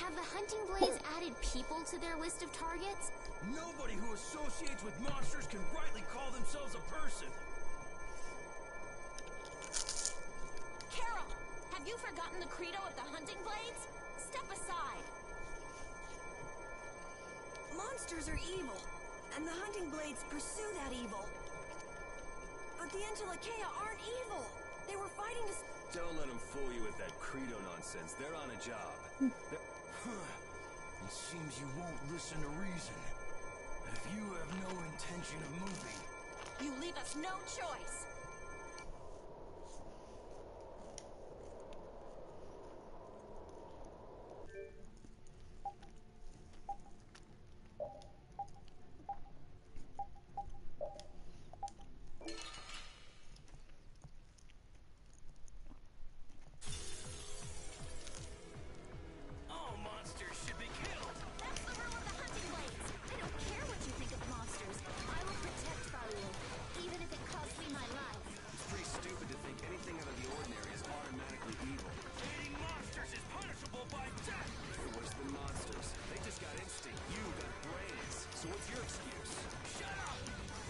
Have the hunting blades added people to their list of targets? Nobody who associates with monsters can rightly call themselves a person. Carol, have you forgotten the credo of the hunting blades? Step aside. Monsters are evil, and the hunting blades pursue that evil. But the Entelakea aren't evil. They were fighting to... Don't let them fool you with that credo nonsense. They're on a job. It seems you won't listen to reason. If you have no intention of moving... You leave us no choice. All monsters should be killed! That's the rule of the hunting blades. I don't care what you think of monsters. I will protect Baul, even if it costs me my life. It's pretty stupid to think anything out of the ordinary is automatically evil. Hating monsters is punishable by death! It was the monsters. They just got instinct. You got brains. So what's your excuse? Shut up!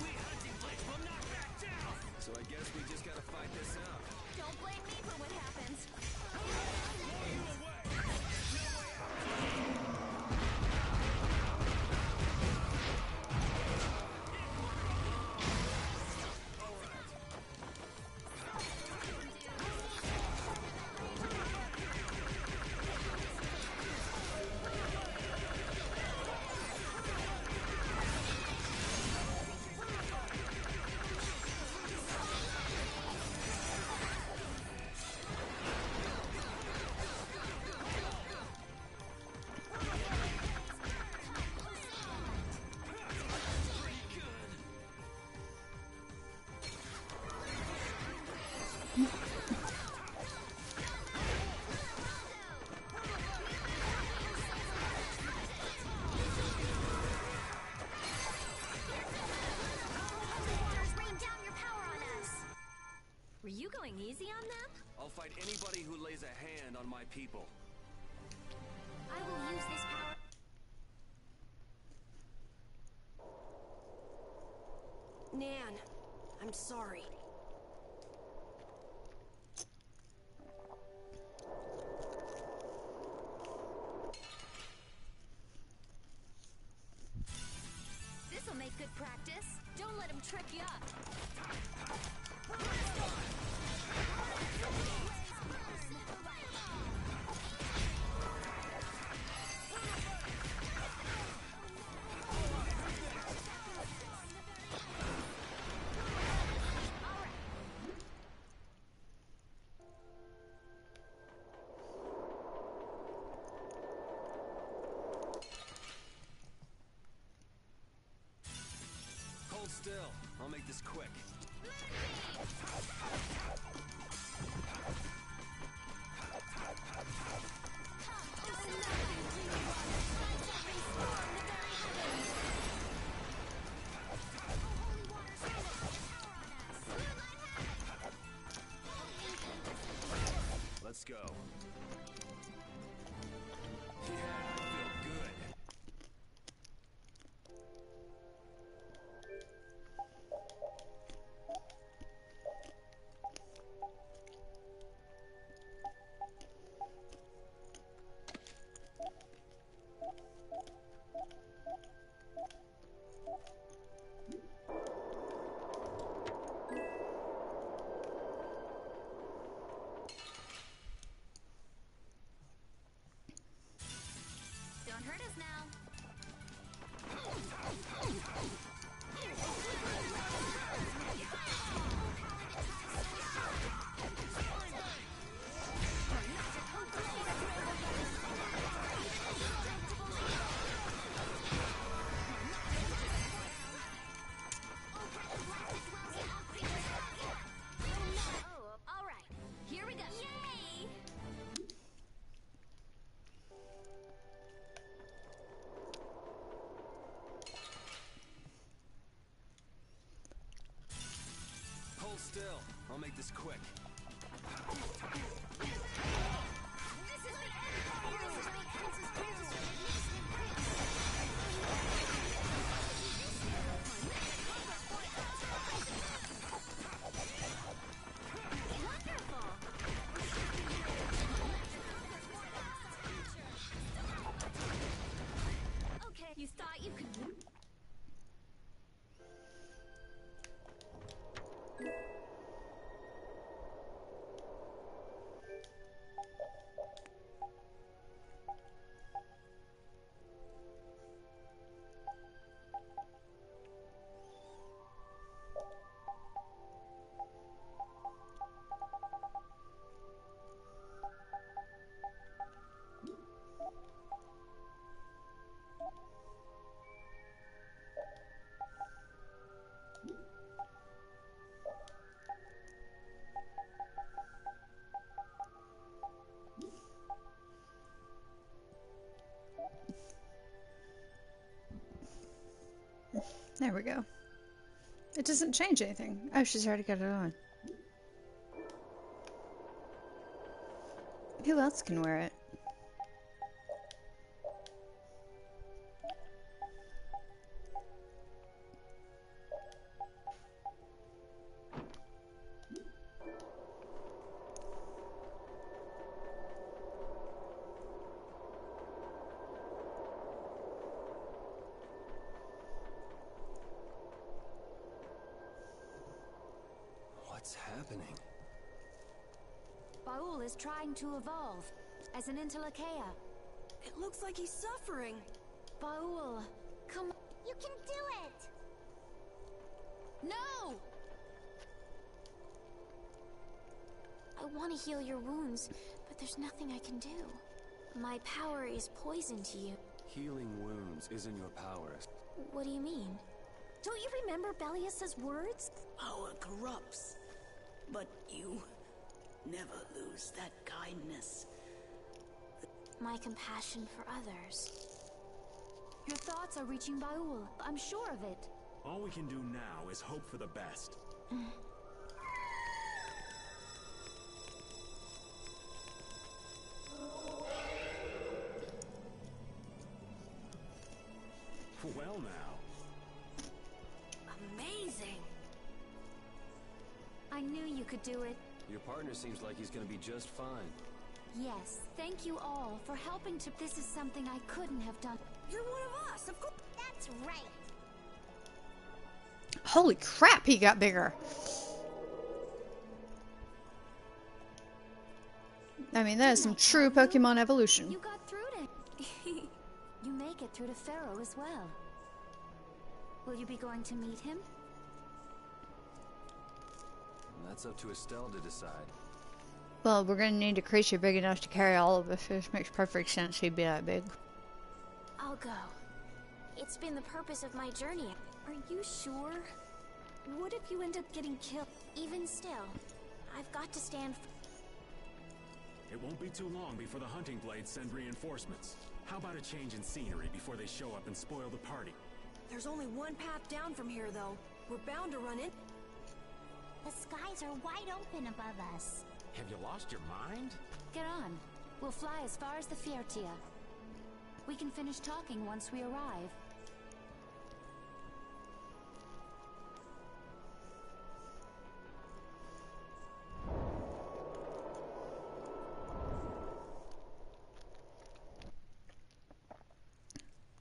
We hunting blades will not back down! So I guess we just gotta fight this out. Don't blame me for what happens. you going easy on them? I'll fight anybody who lays a hand on my people. I will use this power. Nan, I'm sorry. This'll make good practice. Don't let him trip you up. Hold still. I'll make this quick. Let's go. Yeah, I feel good. Don't hurt us now. Oh, all right. Here we go. Yay! Hold still. I'll make this quick. Okay, you thought you could. There we go. It doesn't change anything. Oh, she's already got it on. Who else can wear it? What's happening? Baul is trying to evolve as an Interlakeia. It looks like he's suffering. Baul, come on. You can do it! No! I want to heal your wounds, but there's nothing I can do. My power is poison to you. Healing wounds isn't your power. What do you mean? Don't you remember Bellius's words? Power corrupts, but you never lose that kindness. My compassion for others. Your thoughts are reaching Baul. I'm sure of it. All we can do now is hope for the best. hell now. Amazing. I knew you could do it. Your partner seems like he's gonna be just fine. Yes, thank you all for helping to... This is something I couldn't have done. You're one of us, of course. That's right. Holy crap, he got bigger. I mean, that is some true Pokemon evolution. You got through to... You make it through to Pharaoh as well. Will you be going to meet him? That's up to Estelle to decide. Well, we're gonna need a creature big enough to carry all of us. It makes perfect sense he'd be that big. I'll go. It's been the purpose of my journey. Are you sure? What if you end up getting killed? Even still, I've got to stand It won't be too long before the hunting blades send reinforcements. How about a change in scenery before they show up and spoil the party? There's only one path down from here, though. We're bound to run in. The skies are wide open above us. Have you lost your mind? Get on. We'll fly as far as the Fiertia. We can finish talking once we arrive.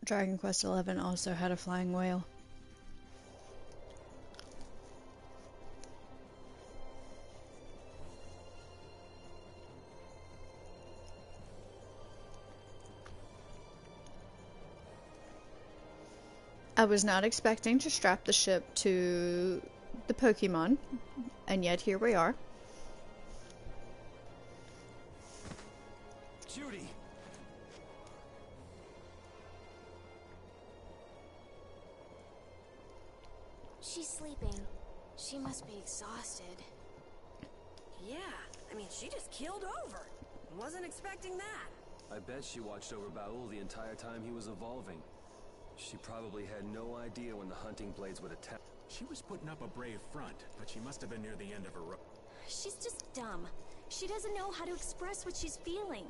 Dragon Quest XI also had a flying whale. I was not expecting to strap the ship to the Pokemon, and yet here we are. Judy! She's sleeping. She must be exhausted. Yeah, I mean, she just keeled over. Wasn't expecting that. I bet she watched over Baul the entire time he was evolving. She probably had no idea when the hunting blades would attack. She was putting up a brave front, but she must have been near the end of her rope. She's just dumb. She doesn't know how to express what she's feeling.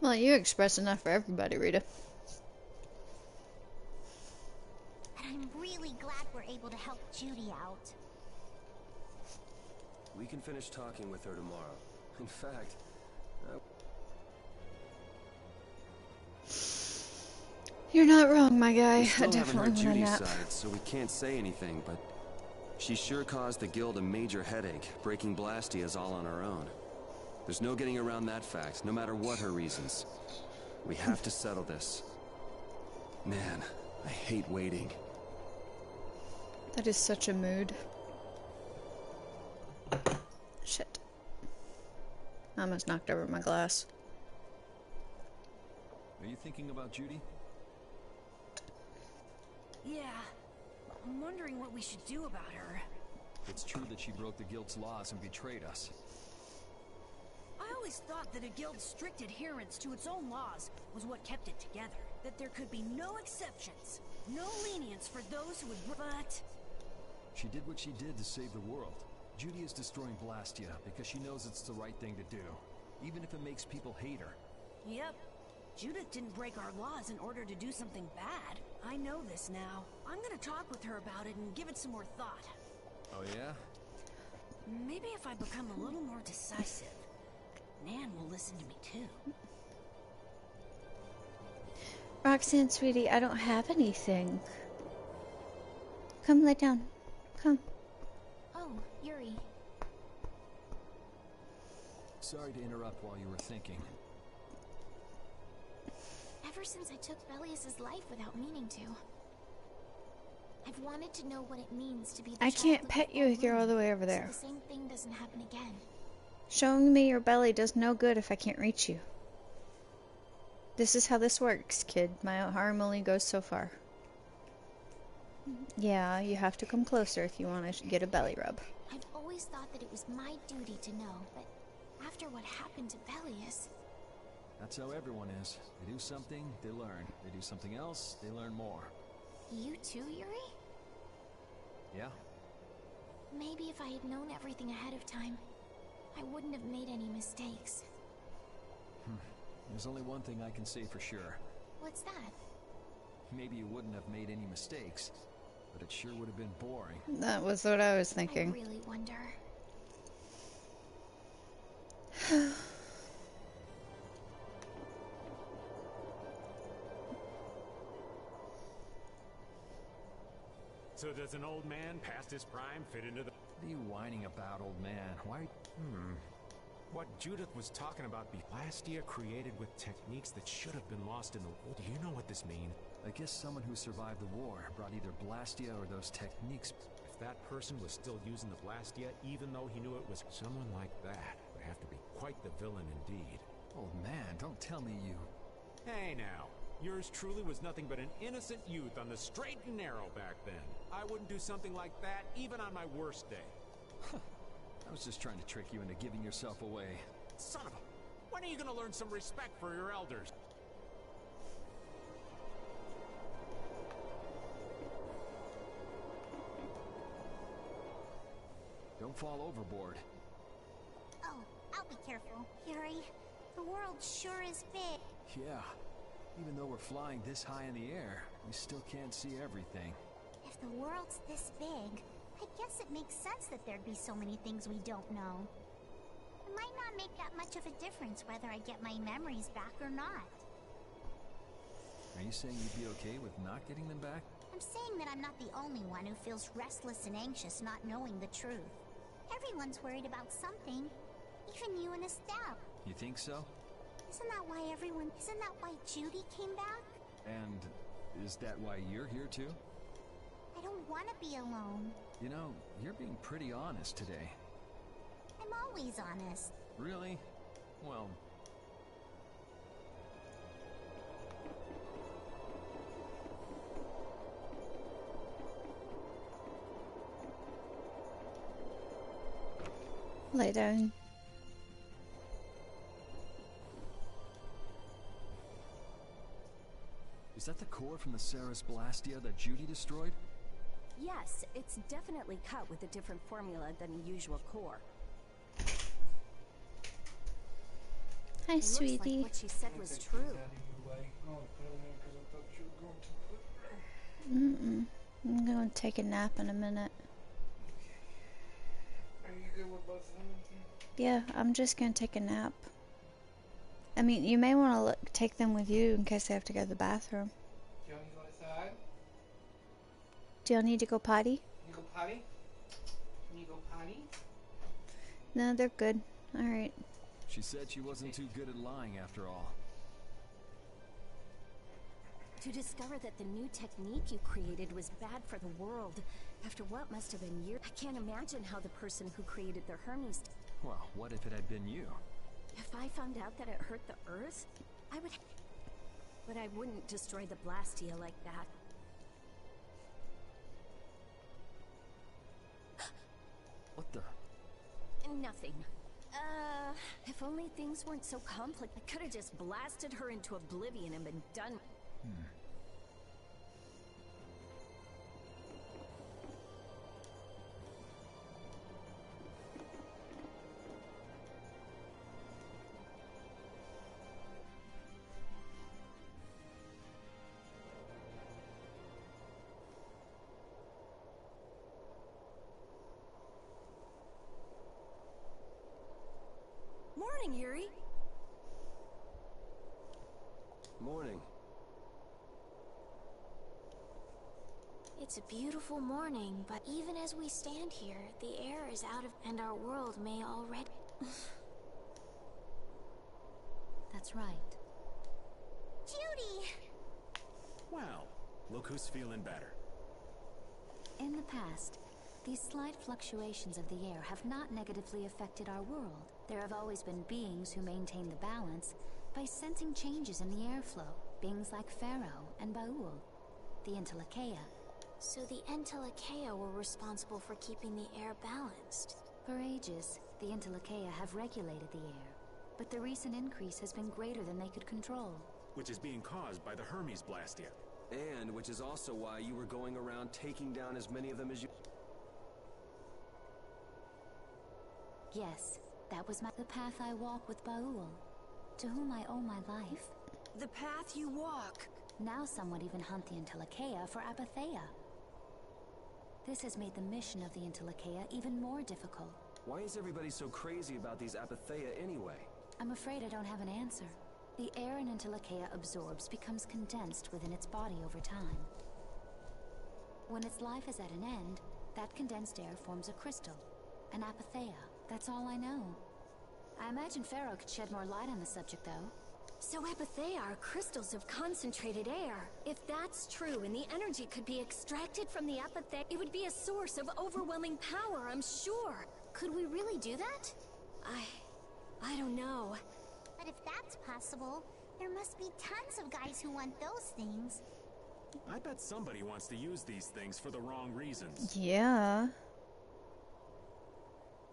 Well, you express enough for everybody, Rita. And I'm really glad we're able to help Judy out. We can finish talking with her tomorrow. In fact, You're not wrong, my guy. we still I definitely haven't heard want a Judy's nap. side, so we can't say anything, but she sure caused the guild a major headache, breaking Blastias all on her own. There's no getting around that fact, no matter what her reasons. We have to settle this. Man, I hate waiting. That is such a mood. Shit. I almost knocked over my glass. Are you thinking about Judy? Yeah. I'm wondering what we should do about her. It's true that she broke the guild's laws and betrayed us. I always thought that a guild's strict adherence to its own laws was what kept it together. That there could be no exceptions, no lenience for those who would... But... She did what she did to save the world. Judy is destroying Blastia because she knows it's the right thing to do, even if it makes people hate her. Yep. Judith didn't break our laws in order to do something bad. I know this now. I'm gonna talk with her about it and give it some more thought. Oh yeah? Maybe if I become a little more decisive, Nan will listen to me too. Roxanne, sweetie, I don't have anything. Come lay down. Come. Oh, Yuri. Sorry to interrupt while you were thinking. Ever since I took Belius's life without meaning to, I've wanted to know what it means to be the I child can't of pet the you full if you're all the way over moon, there. so the same thing doesn't happen again. Showing me your belly does no good if I can't reach you. This is how this works, kid. My arm only goes so far. Yeah, you have to come closer if you want to get a belly rub. I've always thought that it was my duty to know, but after what happened to Belius... That's how everyone is. They do something, they learn. They do something else, they learn more. You too, Yuri? Yeah? Maybe if I had known everything ahead of time, I wouldn't have made any mistakes. There's only one thing I can say for sure. What's that? maybe you wouldn't have made any mistakes, but it sure would have been boring. That was what I was thinking. I really wonder. So does an old man past his prime fit into the... What are you whining about, old man? Why? What Judith was talking about, Blastia created with techniques that should have been lost in the world. Do you know what this means? I guess someone who survived the war brought either Blastia or those techniques. If that person was still using the Blastia, even though he knew it was someone like that, would have to be quite the villain indeed. Old man, don't tell me you... Hey now, yours truly was nothing but an innocent youth on the straight and narrow back then. I wouldn't do something like that even on my worst day. I was just trying to trick you into giving yourself away. Son of a... When are you gonna learn some respect for your elders? Don't fall overboard. Oh, I'll be careful. Yuri, the world sure is big. Yeah. Even though we're flying this high in the air, we still can't see everything. If the world's this big, I guess it makes sense that there'd be so many things we don't know. It might not make that much of a difference whether I get my memories back or not. Are you saying you'd be okay with not getting them back? I'm saying that I'm not the only one who feels restless and anxious not knowing the truth. Everyone's worried about something. Even you and Estelle. You think so? Isn't that why Judy came back? And is that why you're here too? I don't want to be alone. You know, you're being pretty honest today. I'm always honest. Really? Well... Lay down. Is that the core from the Ceres Blastia that Judy destroyed? Yes, it's definitely cut with a different formula than the usual core. Hi, sweetie. Looks like what she said was true. I'm going to take a nap in a minute. Are you good with both of them? Yeah, I'm just going to take a nap. I mean, you may want to take them with you in case I have to go to the bathroom. Do you want to go outside? Do y'all need to go potty? You go potty? Can you go potty? No, they're good. Alright. She said she wasn't too good at lying after all. To discover that the new technique you created was bad for the world, after what must have been years, I can't imagine how the person who created the Hermes... Well, what if it had been you? If I found out that it hurt the Earth, I would... But I wouldn't destroy the Blastia like that. What the... Nothing. If only things weren't so complex, I could have just blasted her into oblivion and been done. Morning, Yuri. Morning. It's a beautiful morning, but even as we stand here, the air is out of... and our world may already... That's right. Judy! Well, look who's feeling better. In the past, these slight fluctuations of the air have not negatively affected our world. There have always been beings who maintain the balance by sensing changes in the airflow. Beings like Pharaoh and Baul, the Entelekea. So the Entelekea were responsible for keeping the air balanced. For ages, the Entelekea have regulated the air, but the recent increase has been greater than they could control. Which is being caused by the Hermes Blastia. And which is also why you were going around taking down as many of them as you... Yes, that was the path I walk with Baul, to whom I owe my life. The path you walk. Now some would even hunt the Entelekea for Apatheia. This has made the mission of the Entelekea even more difficult. Why is everybody so crazy about these Apatheia anyway? I'm afraid I don't have an answer. The air an Entelekea absorbs becomes condensed within its body over time. When its life is at an end, that condensed air forms a crystal, an Apatheia. That's all I know. I imagine Pharaoh could shed more light on the subject, though. So Apatheia are crystals of concentrated air. If that's true and the energy could be extracted from the Apatheia, it would be a source of overwhelming power, I'm sure. Could we really do that? I don't know. But if that's possible, there must be tons of guys who want those things. I bet somebody wants to use these things for the wrong reasons. Yeah.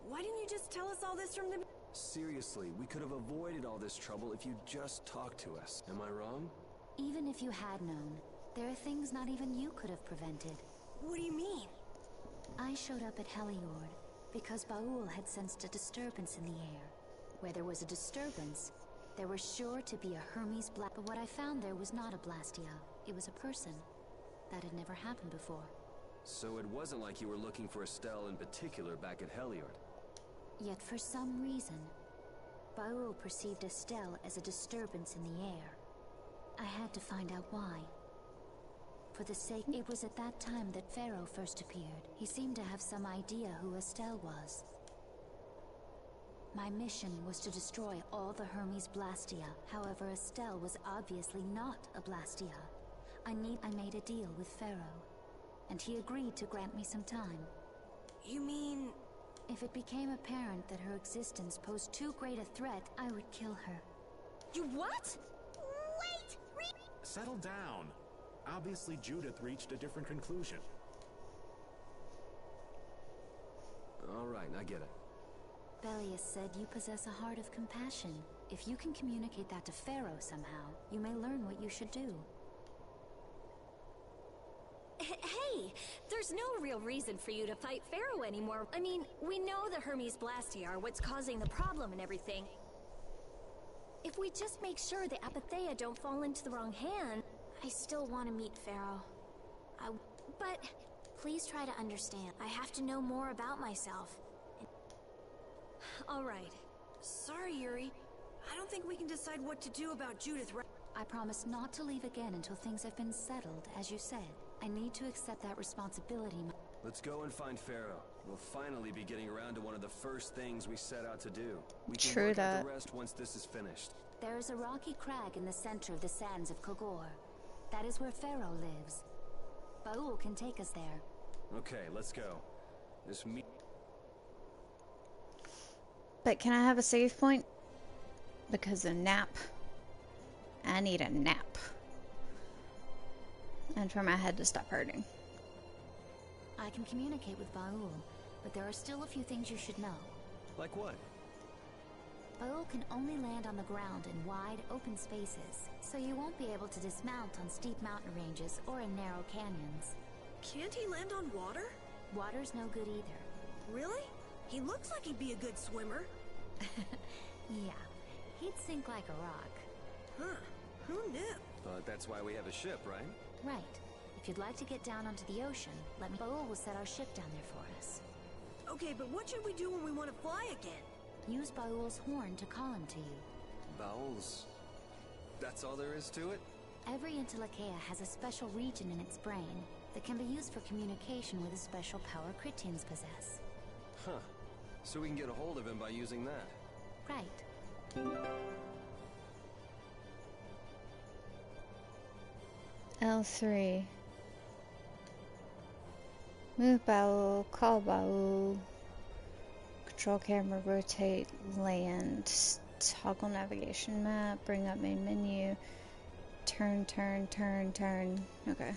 Why didn't you just tell us all this from the... Seriously, we could have avoided all this trouble if you just talked to us. Am I wrong? Even if you had known, there are things not even you could have prevented. What do you mean? I showed up at Heliord because Baul had sensed a disturbance in the air. Where there was a disturbance, there was sure to be a Hermes Blast. But what I found there was not a Blastia. It was a person. That had never happened before. So it wasn't like you were looking for Estelle in particular back at Heliord. Yet for some reason, Baul perceived Estelle as a disturbance in the air. I had to find out why. For the sake, it was at that time that Pharaoh first appeared. He seemed to have some idea who Estelle was. My mission was to destroy all the Hermes Blastia. However, Estelle was obviously not a Blastia. I made a deal with Pharaoh, and he agreed to grant me some time. You mean... If it became apparent that her existence posed too great a threat, I would kill her. You what? Wait! Settle down. Obviously, Judith reached a different conclusion. All right, I get it. Belius said you possess a heart of compassion. If you can communicate that to Pharaoh somehow, you may learn what you should do. Hey, there's no real reason for you to fight Pharaoh anymore. I mean, we know the Hermes Blastia are what's causing the problem and everything. If we just make sure the Apatheia don't fall into the wrong hand... I still want to meet Pharaoh. But please try to understand. I have to know more about myself. All right. Sorry, Yuri. I don't think we can decide what to do about Judith right... I promise not to leave again until things have been settled, as you said. I need to accept that responsibility. Let's go and find Pharaoh. We'll finally be getting around to one of the first things we set out to do. We can work out the rest once this is finished. There is a rocky crag in the center of the sands of Kogor. That is where Pharaoh lives. Baul can take us there. Okay, let's go. But can I have a save point? Because a nap. I need a nap. And for my head to stop hurting. I can communicate with Baul, but there are still a few things you should know. Like what? Baul can only land on the ground in wide, open spaces, so you won't be able to dismount on steep mountain ranges or in narrow canyons. Can't he land on water? Water's no good either. Really? He looks like he'd be a good swimmer. Yeah, he'd sink like a rock. Huh, who knew? But that's why we have a ship, right? Right. If you'd like to get down onto the ocean, let me... Baul will set our ship down there for us. Okay, but what should we do when we want to fly again? Use Baul's horn to call him to you. Baul's... That's all there is to it? Every Entelekea has a special region in its brain that can be used for communication with a special power Critians possess. Huh. So we can get a hold of him by using that. Right. L3. Move Baul, call Baul. Control camera, rotate, land. Toggle navigation map, bring up main menu. Turn. Okay.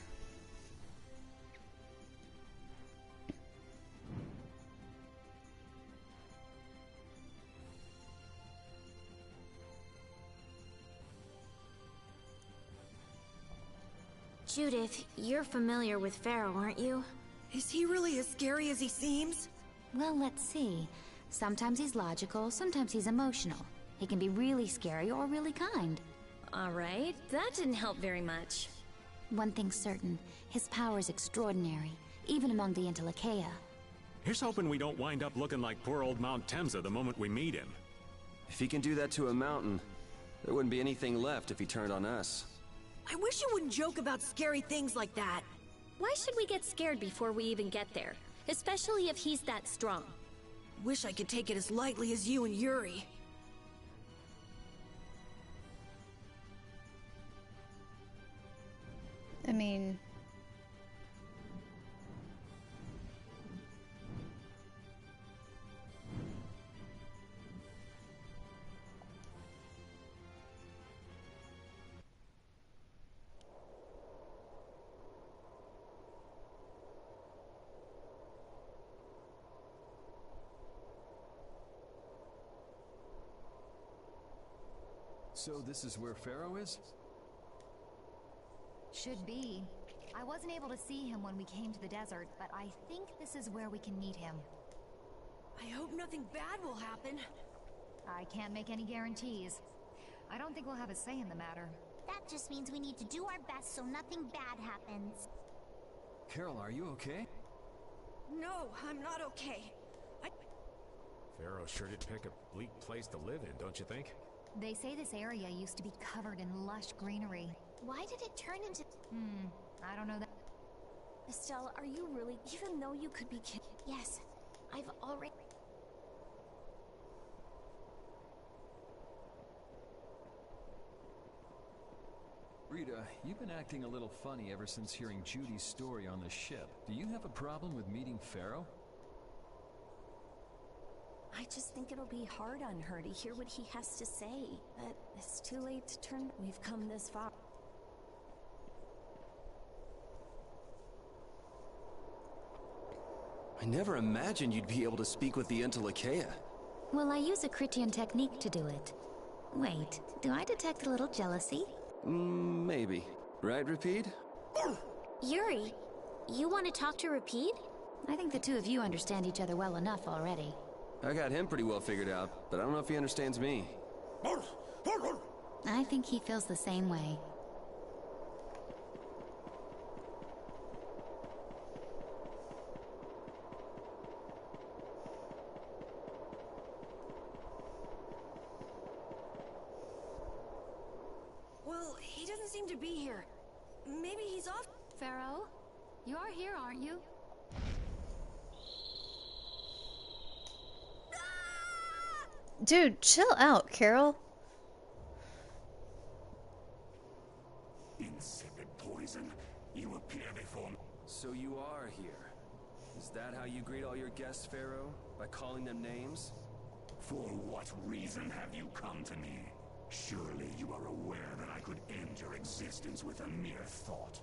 Judith, you're familiar with Pharaoh, aren't you? Is he really as scary as he seems? Well, let's see. Sometimes he's logical, sometimes he's emotional. He can be really scary or really kind. All right, that didn't help very much. One thing's certain, his power is extraordinary, even among the Entelekea. Here's hoping we don't wind up looking like poor old Mount Temsa the moment we meet him. If he can do that to a mountain, there wouldn't be anything left if he turned on us. I wish you wouldn't joke about scary things like that. Why should we get scared before we even get there? Especially if he's that strong. Wish I could take it as lightly as you and Yuri. I mean... So this is where Pharaoh is? Should be. I wasn't able to see him when we came to the desert, but I think this is where we can meet him. I hope nothing bad will happen. I can't make any guarantees. I don't think we'll have a say in the matter. That just means we need to do our best so nothing bad happens. Carol, are you okay? No, I'm not okay. Pharaoh sure did pick a bleak place to live in, don't you think? They say this area used to be covered in lush greenery. Why did it turn into... I don't know that... Estelle, are you really... Even though you could be killed... Yes, I've already... Rita, you've been acting a little funny ever since hearing Judy's story on the ship. Do you have a problem with meeting Pharaoh? I just think it'll be hard on her to hear what he has to say. But it's too late to turn. We've come this far. I never imagined you'd be able to speak with the Entelekea. Well, I use a Critian technique to do it. Wait, do I detect a little jealousy? Maybe. Right, Rapide? Yuri, you want to talk to Rapide? I think the two of you understand each other well enough already. I got him pretty well figured out, but I don't know if he understands me. I think he feels the same way. Well, he doesn't seem to be here. Maybe he's off. Pharaoh, you are here, aren't you? Dude, chill out, Carol. Insipid poison. You appear before me. So you are here. Is that how you greet all your guests, Pharaoh? By calling them names? For what reason have you come to me? Surely you are aware that I could end your existence with a mere thought.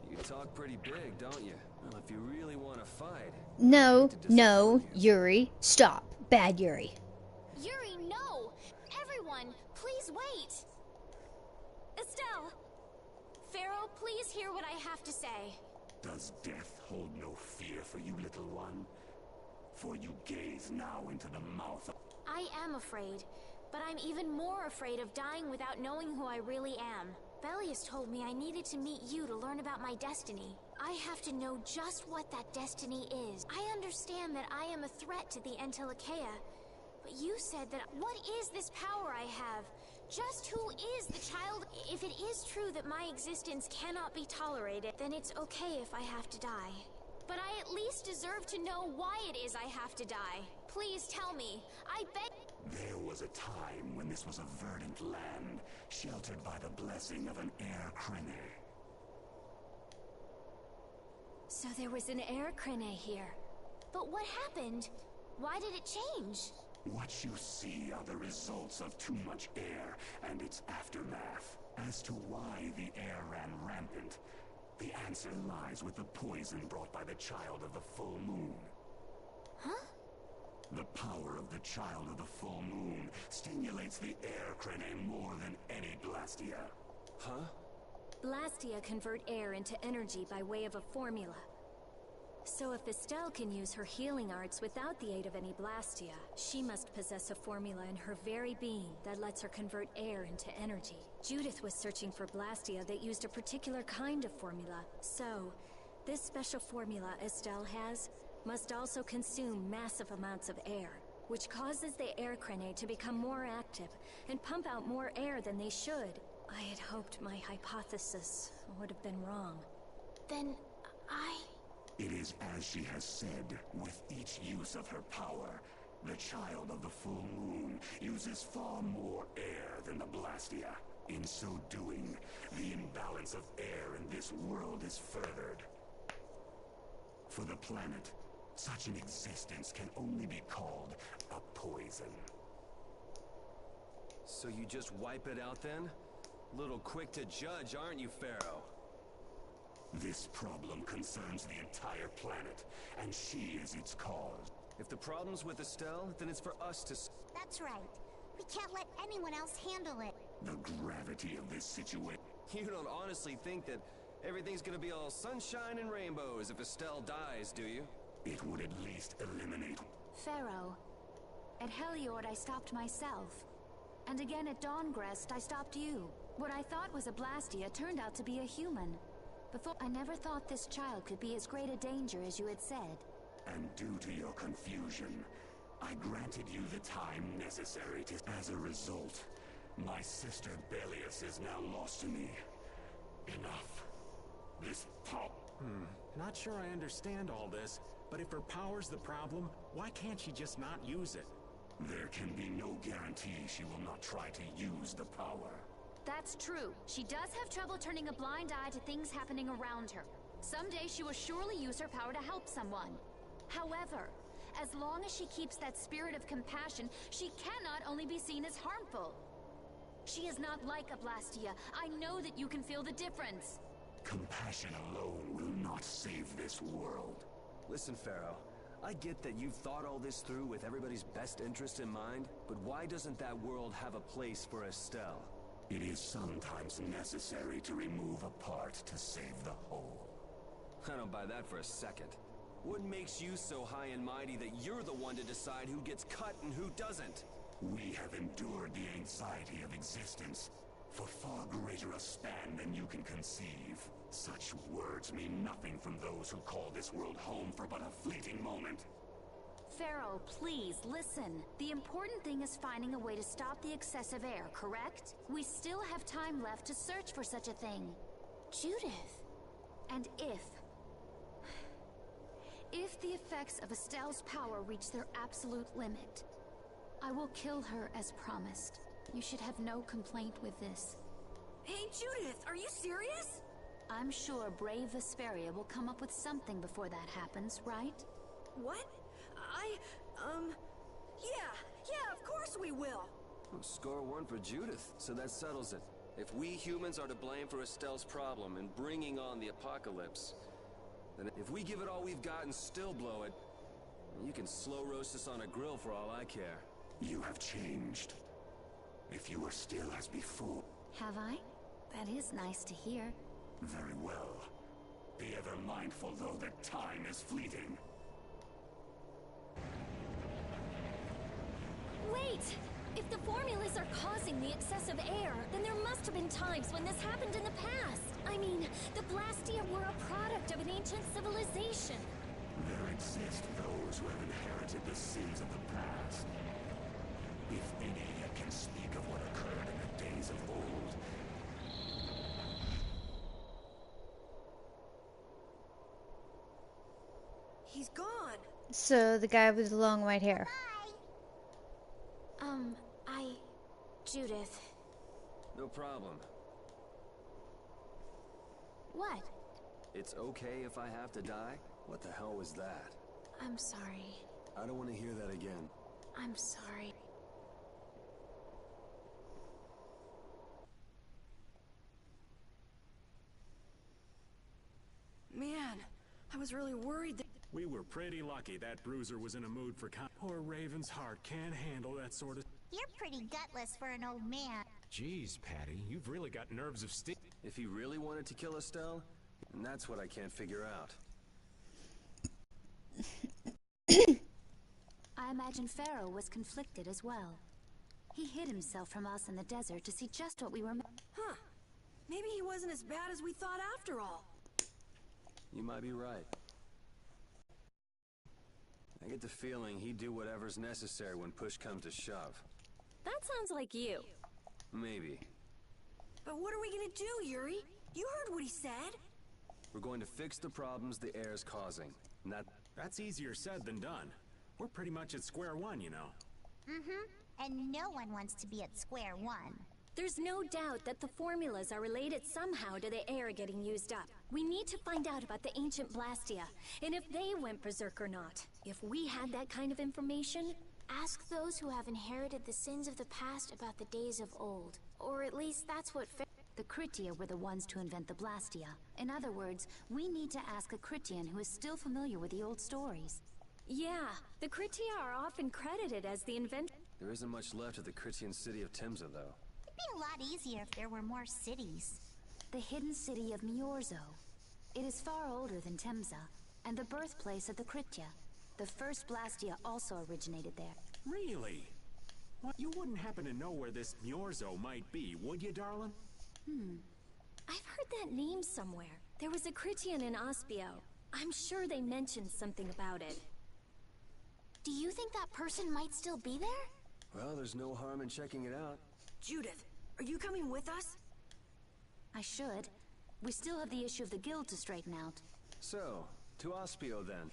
You talk pretty big, don't you? Well, if you really want to fight... No, Yuri. Stop. Bad Yuri. Yuri, no! Everyone, please wait! Estelle! Pharaoh, please hear what I have to say. Does death hold no fear for you, little one? For you gaze now into the mouth of... I am afraid, but I'm even more afraid of dying without knowing who I really am. Belius told me I needed to meet you to learn about my destiny. I have to know just what that destiny is. I understand that I am a threat to the Entelekea, but you said that... What is this power I have? Just who is the child? If it is true that my existence cannot be tolerated, then it's okay if I have to die. But I at least deserve to know why it is I have to die. Please tell me. I beg... There was a time when this was a verdant land, sheltered by the blessing of an air crene. So there was an air crene here. But what happened? Why did it change? What you see are the results of too much air and its aftermath. As to why the air ran rampant, the answer lies with the poison brought by the child of the full moon. Huh? The power of the child of the full moon stimulates the air crene more than any Blastia. Huh? Blastia convert air into energy by way of a formula. So if Estelle can use her healing arts without the aid of any Blastia, she must possess a formula in her very being that lets her convert air into energy. Judith was searching for Blastia that used a particular kind of formula. So, this special formula Estelle has must also consume massive amounts of air, which causes the air cranae to become more active and pump out more air than they should. I had hoped my hypothesis would have been wrong. Then It is as she has said, with each use of her power, the child of the full moon uses far more air than the Blastia. In so doing, the imbalance of air in this world is furthered. For the planet, such an existence can only be called a poison. So you just wipe it out then? Little quick to judge, aren't you, Pharaoh? This problem concerns the entire planet, and she is its cause. If the problem's with Estelle, then it's for us to... That's right. We can't let anyone else handle it. The gravity of this situation... You don't honestly think that everything's gonna be all sunshine and rainbows if Estelle dies, do you? It would at least eliminate... Pharaoh, at Heliord I stopped myself. And again at Dawngrest I stopped you. What I thought was a Blastia turned out to be a human. Before, I never thought this child could be as great a danger as you had said. And due to your confusion, I granted you the time necessary to... As a result, my sister Belius is now lost to me. Enough. This pop... Not sure I understand all this, but if her power's the problem, why can't she just not use it? There can be no guarantee she will not try to use the power. That's true. She does have trouble turning a blind eye to things happening around her. Someday she will surely use her power to help someone. However, as long as she keeps that spirit of compassion, she cannot only be seen as harmful. She is not like a Blastia. I know that you can feel the difference. Compassion alone will not save this world. Listen, Pharaoh, I get that you've thought all this through with everybody's best interest in mind, but why doesn't that world have a place for Estelle? It is sometimes necessary to remove a part to save the whole. I don't buy that for a second. What makes you so high and mighty that you're the one to decide who gets cut and who doesn't? We have endured the anxiety of existence for far greater a span than you can conceive. Such words mean nothing from those who call this world home for but a fleeting moment. Pharaoh, please, listen. The important thing is finding a way to stop the excessive air, correct? We still have time left to search for such a thing. Judith. And if the effects of Estelle's power reach their absolute limit, I will kill her as promised. You should have no complaint with this. Hey, Judith, are you serious? I'm sure brave Vesperia will come up with something before that happens, right? What? Yeah, of course we will. Well, score one for Judith, so that settles it. If we humans are to blame for Estelle's problem and bringing on the apocalypse, then if we give it all we've got and still blow it, you can slow roast us on a grill for all I care. You have changed. If you were still as before... Have I? That is nice to hear. Very well. Be ever mindful, though, that time is fleeting. Wait! If the formulas are causing the excessive air, then there must have been times when this happened in the past. I mean, the Blastia were a product of an ancient civilization. There exist those who have inherited the sins of the past. If any yet can speak of what occurred in the days of old. He's gone. So the guy with the long white hair. Judith. No problem. What? It's okay if I have to die? What the hell was that? I'm sorry. I don't want to hear that again. I'm sorry. Man, I was really worried that... We were pretty lucky that Bruiser was in a mood for Poor Raven's heart can't handle that sort of... You're pretty gutless for an old man. Jeez, Patty, you've really got nerves of steel. If he really wanted to kill Estelle, then that's what I can't figure out. I imagine Pharaoh was conflicted as well. He hid himself from us in the desert to see just what we were. Huh. Maybe he wasn't as bad as we thought after all. You might be right. I get the feeling he'd do whatever's necessary when push comes to shove. That sounds like you. Maybe. But what are we gonna do, Yuri? You heard what he said. We're going to fix the problems the air's causing. And that's easier said than done. We're pretty much at square one, you know. Mm-hmm. And no one wants to be at square one. There's no doubt that the formulas are related somehow to the air getting used up. We need to find out about the ancient Blastia, and if they went berserk or not. If we had that kind of information, ask those who have inherited the sins of the past about the days of old. Or at least that's what the Critia were the ones to invent the Blastia. In other words, we need to ask a Critian who is still familiar with the old stories. Yeah, the Critia are often credited as the inventor. There isn't much left of the Critian city of Timza, though. It'd be a lot easier if there were more cities. The hidden city of Miorzo. It is far older than Temza, and the birthplace of the Critia. The first Blastia also originated there. Really? What, you wouldn't happen to know where this Miorzo might be, would you, darling? I've heard that name somewhere. There was a Critian in Ospio. I'm sure they mentioned something about it. Do you think that person might still be there? Well, there's no harm in checking it out. Judith, are you coming with us? I should. We still have the issue of the guild to straighten out. So, to Ospio then.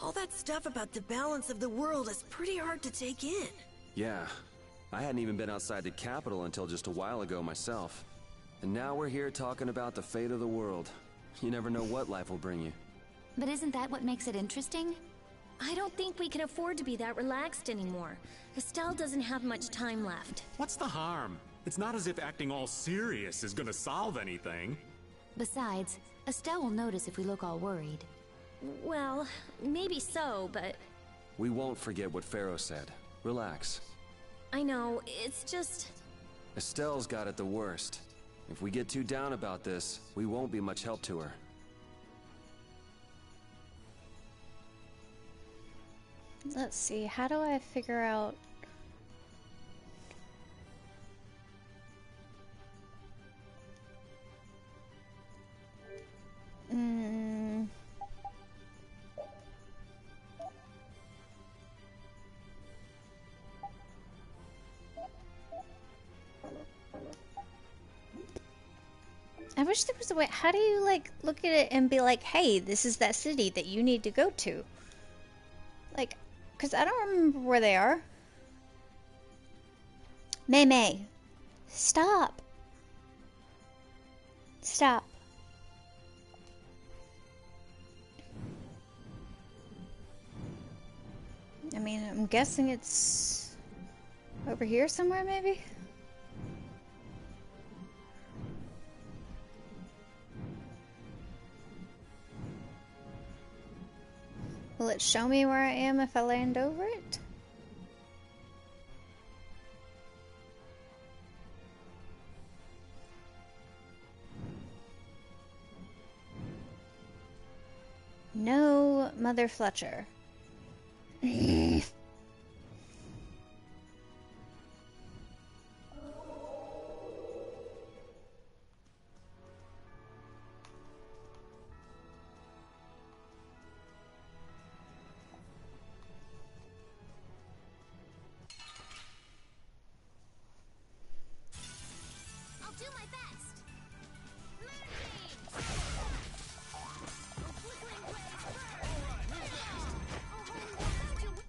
All that stuff about the balance of the world is pretty hard to take in. Yeah. I hadn't even been outside the capital until just a while ago myself. And now we're here talking about the fate of the world. You never know what life will bring you. But isn't that what makes it interesting? I don't think we can afford to be that relaxed anymore. Estelle doesn't have much time left. What's the harm? It's not as if acting all serious is gonna solve anything. Besides, Estelle will notice if we look all worried. Well, maybe so, but... We won't forget what Pharaoh said. Relax. I know, it's just... Estelle's got it the worst. If we get too down about this, we won't be much help to her. Let's see, how do I figure out... I wish there was a way. How do you, like, look at it and be like, hey, this is that city that you need to go to? Like, because I don't remember where they are. May. Stop. Stop. I mean, I'm guessing it's over here somewhere, maybe? Will it show me where I am if I land over it? No, Mother Fletcher. I'll do my best.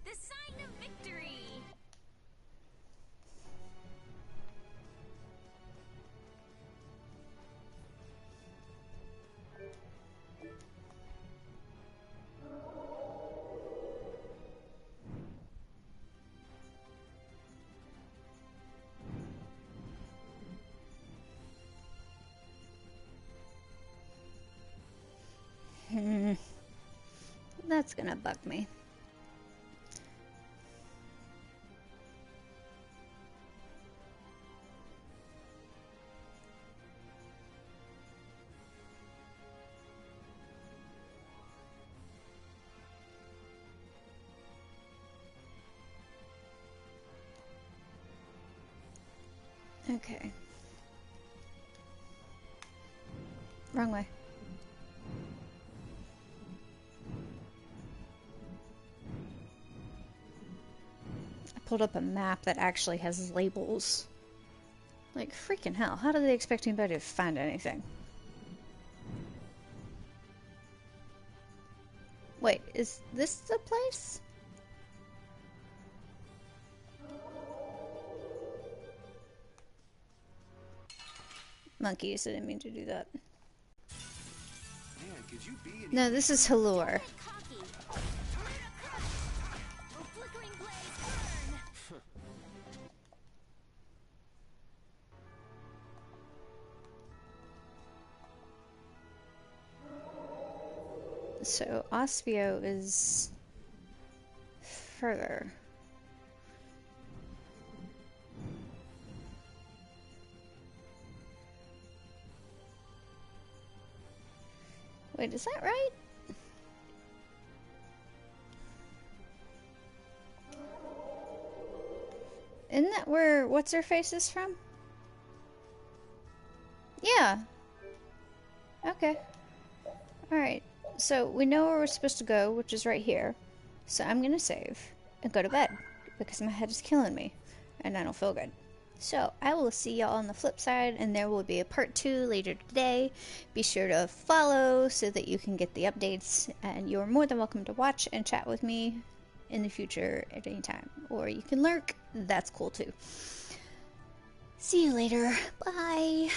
The sign of victory! That's gonna bug me. Okay. Wrong way. I pulled up a map that actually has labels. Like, freaking hell, how do they expect anybody to find anything? Wait, is this the place? Monkeys, I didn't mean to do that. Man, could you be No, this is Halor. So, Ospio is further. Wait, is that right? Isn't that where What's-Her-Face is from? Yeah. Okay. Alright. So, we know where we're supposed to go, which is right here. So, I'm gonna save and go to bed, because my head is killing me, and I don't feel good. So, I will see y'all on the flip side, and there will be a part 2 later today. Be sure to follow so that you can get the updates, and you're more than welcome to watch and chat with me in the future at any time. Or you can lurk, that's cool too. See you later. Bye.